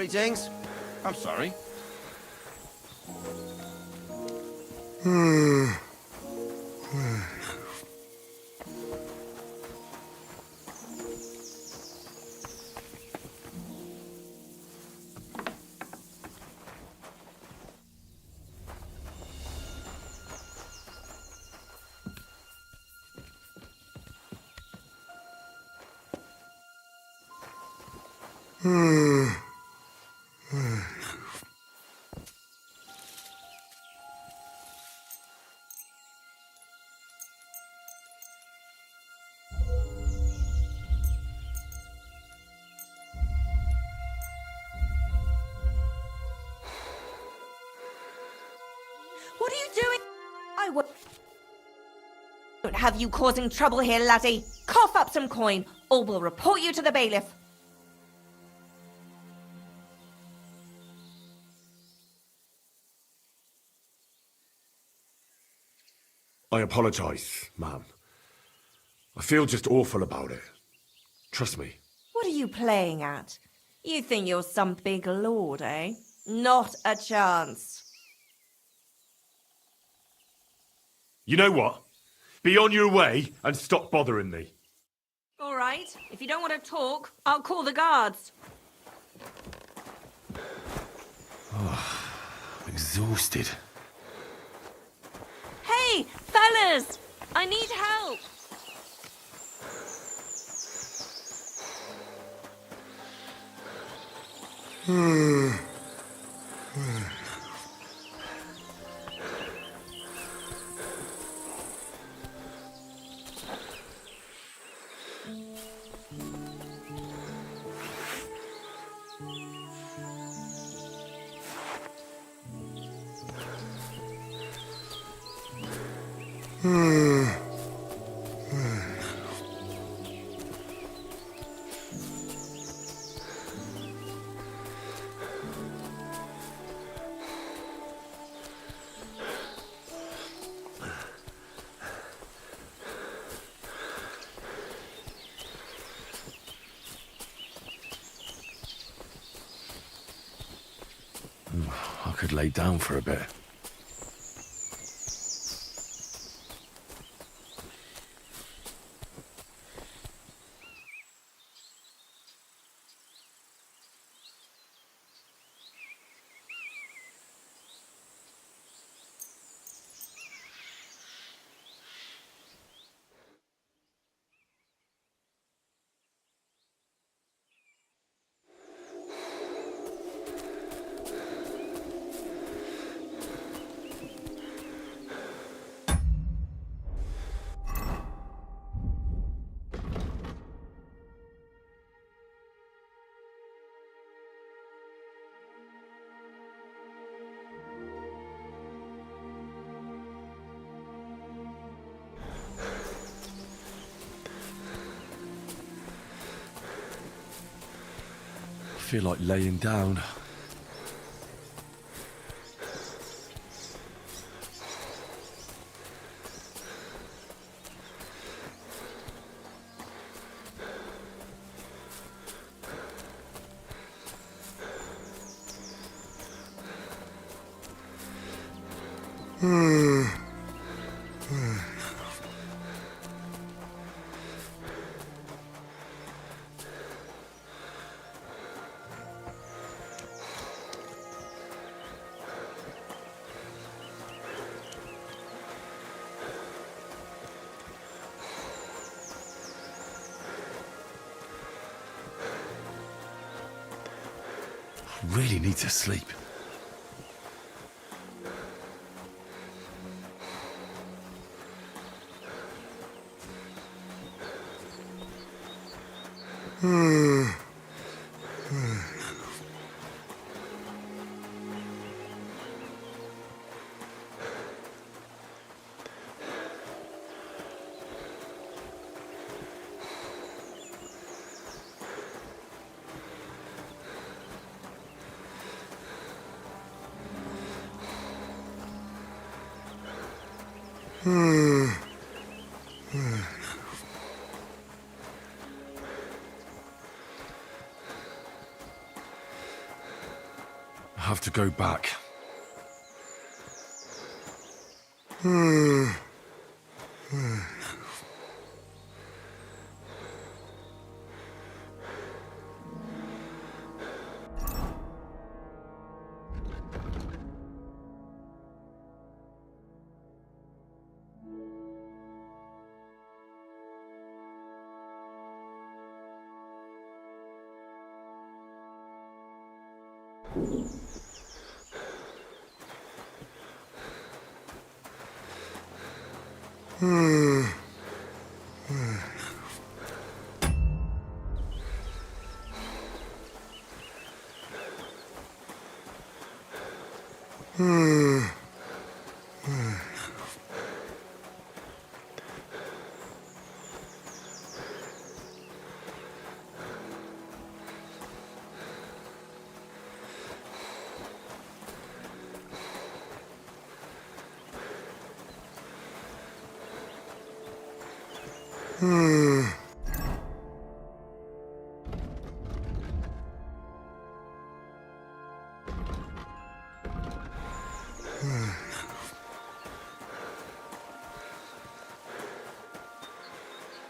Greetings. I'm sorry. What are you doing? I won't have you causing trouble here, laddie. Cough up some coin, or we'll report you to the bailiff. I apologise, ma'am. I feel just awful about it. Trust me. What are you playing at? You think you're some big lord, eh? Not a chance. You know what? Be on your way and stop bothering me. All right, if you don't want to talk, I'll call the guards. Oh, I'm exhausted. Hey, fellas! I need help! I could lay down for a bit. feel like laying down. Really need to sleep. I have to go back.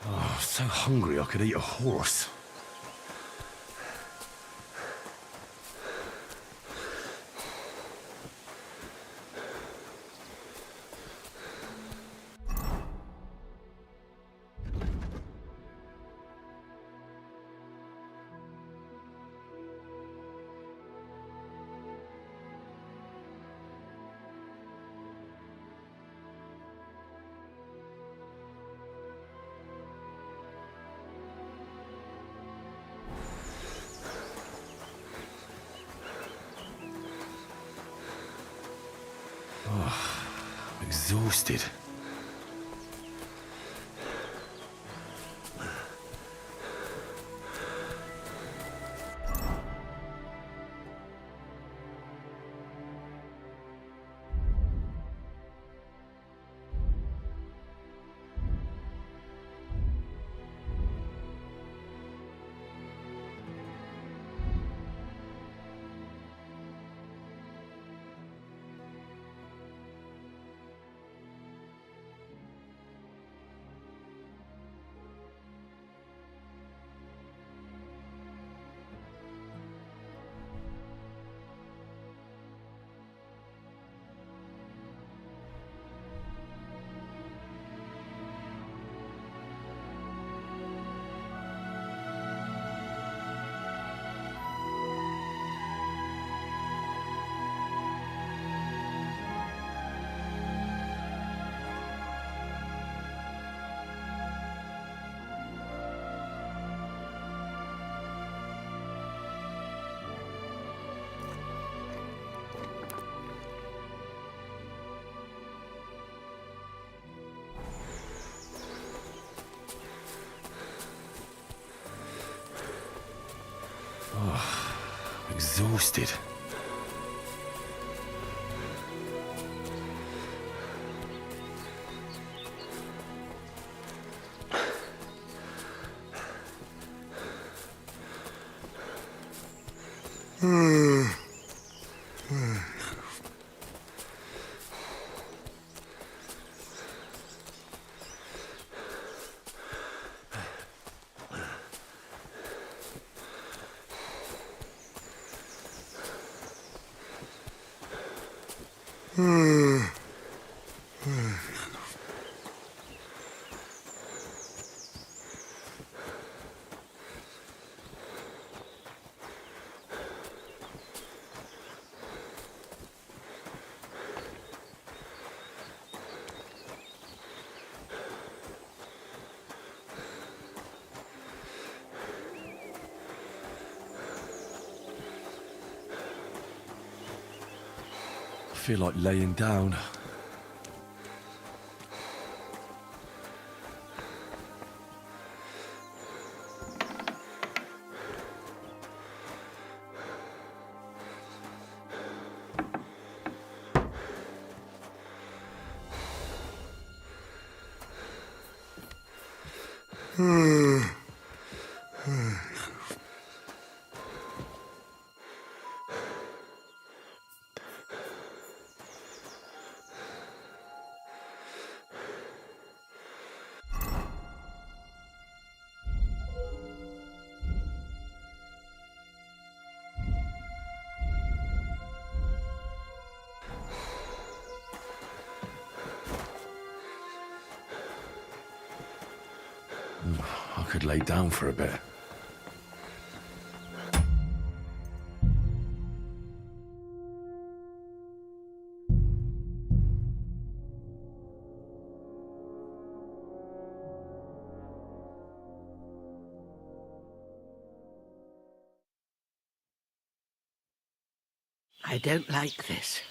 Oh, so hungry I could eat a horse. Oh, I'm exhausted. roasted. I feel like laying down. I could lay down for a bit. I don't like this.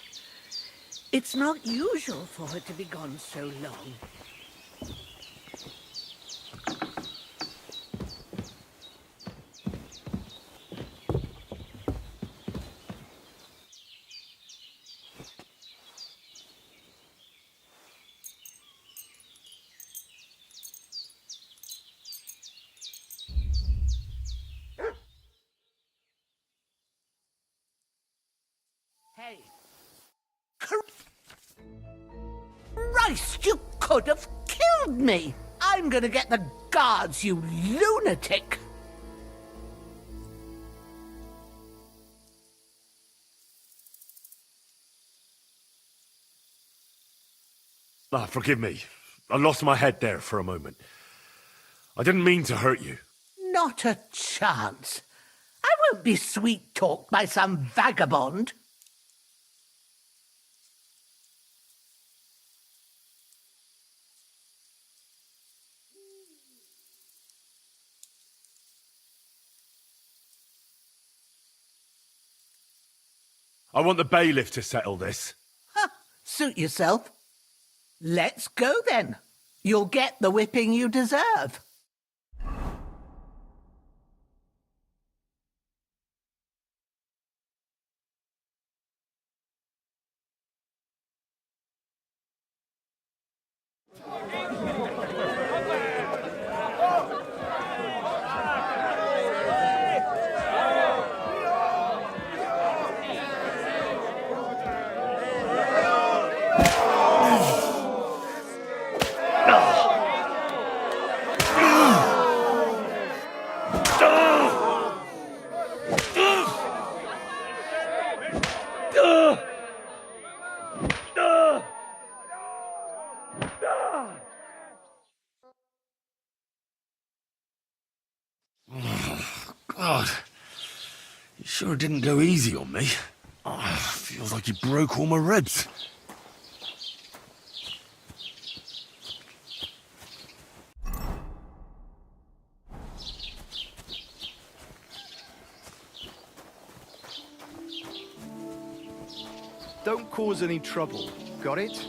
It's not usual for her to be gone so long. Hey. Christ, you could have killed me! I'm gonna get the guards, you lunatic! Ah, forgive me. I lost my head there for a moment. I didn't mean to hurt you. Not a chance. I won't be sweet-talked by some vagabond. I want the bailiff to settle this. Suit yourself. Let's go then. You'll get the whipping you deserve. God, you sure didn't go easy on me. Oh, feels like you broke all my ribs. Don't cause any trouble. Got it?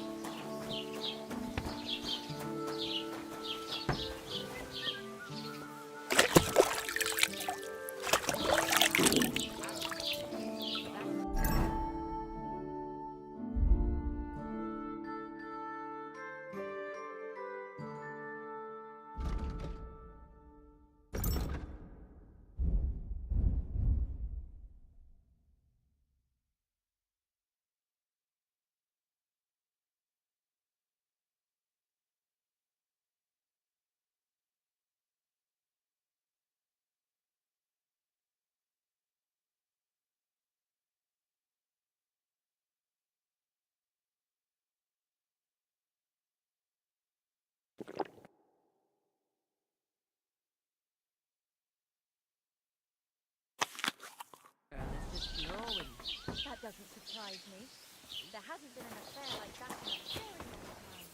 That doesn't surprise me. There hasn't been an affair like that in a very long time.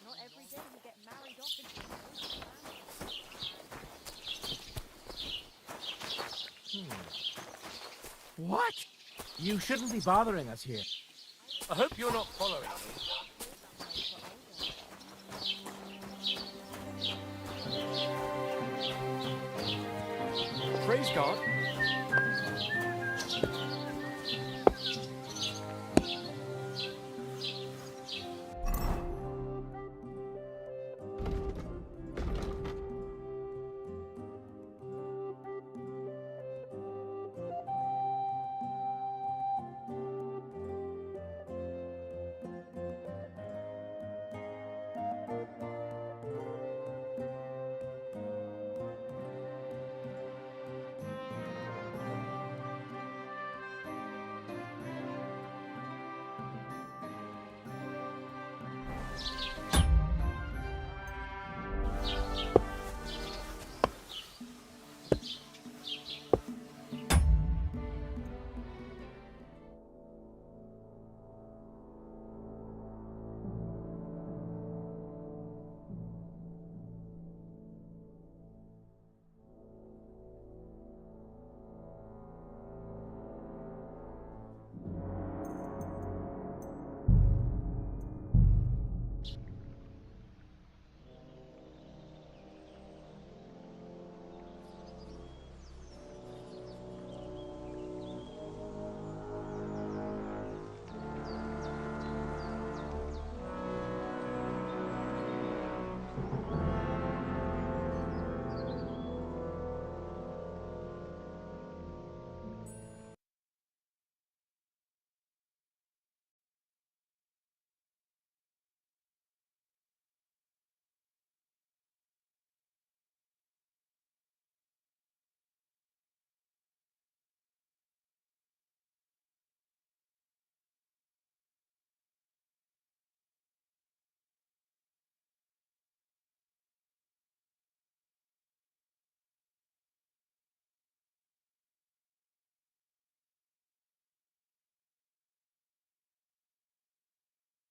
Not every day you get married off into a noble family. What? You shouldn't be bothering us here. I hope you're not following me. Praise God.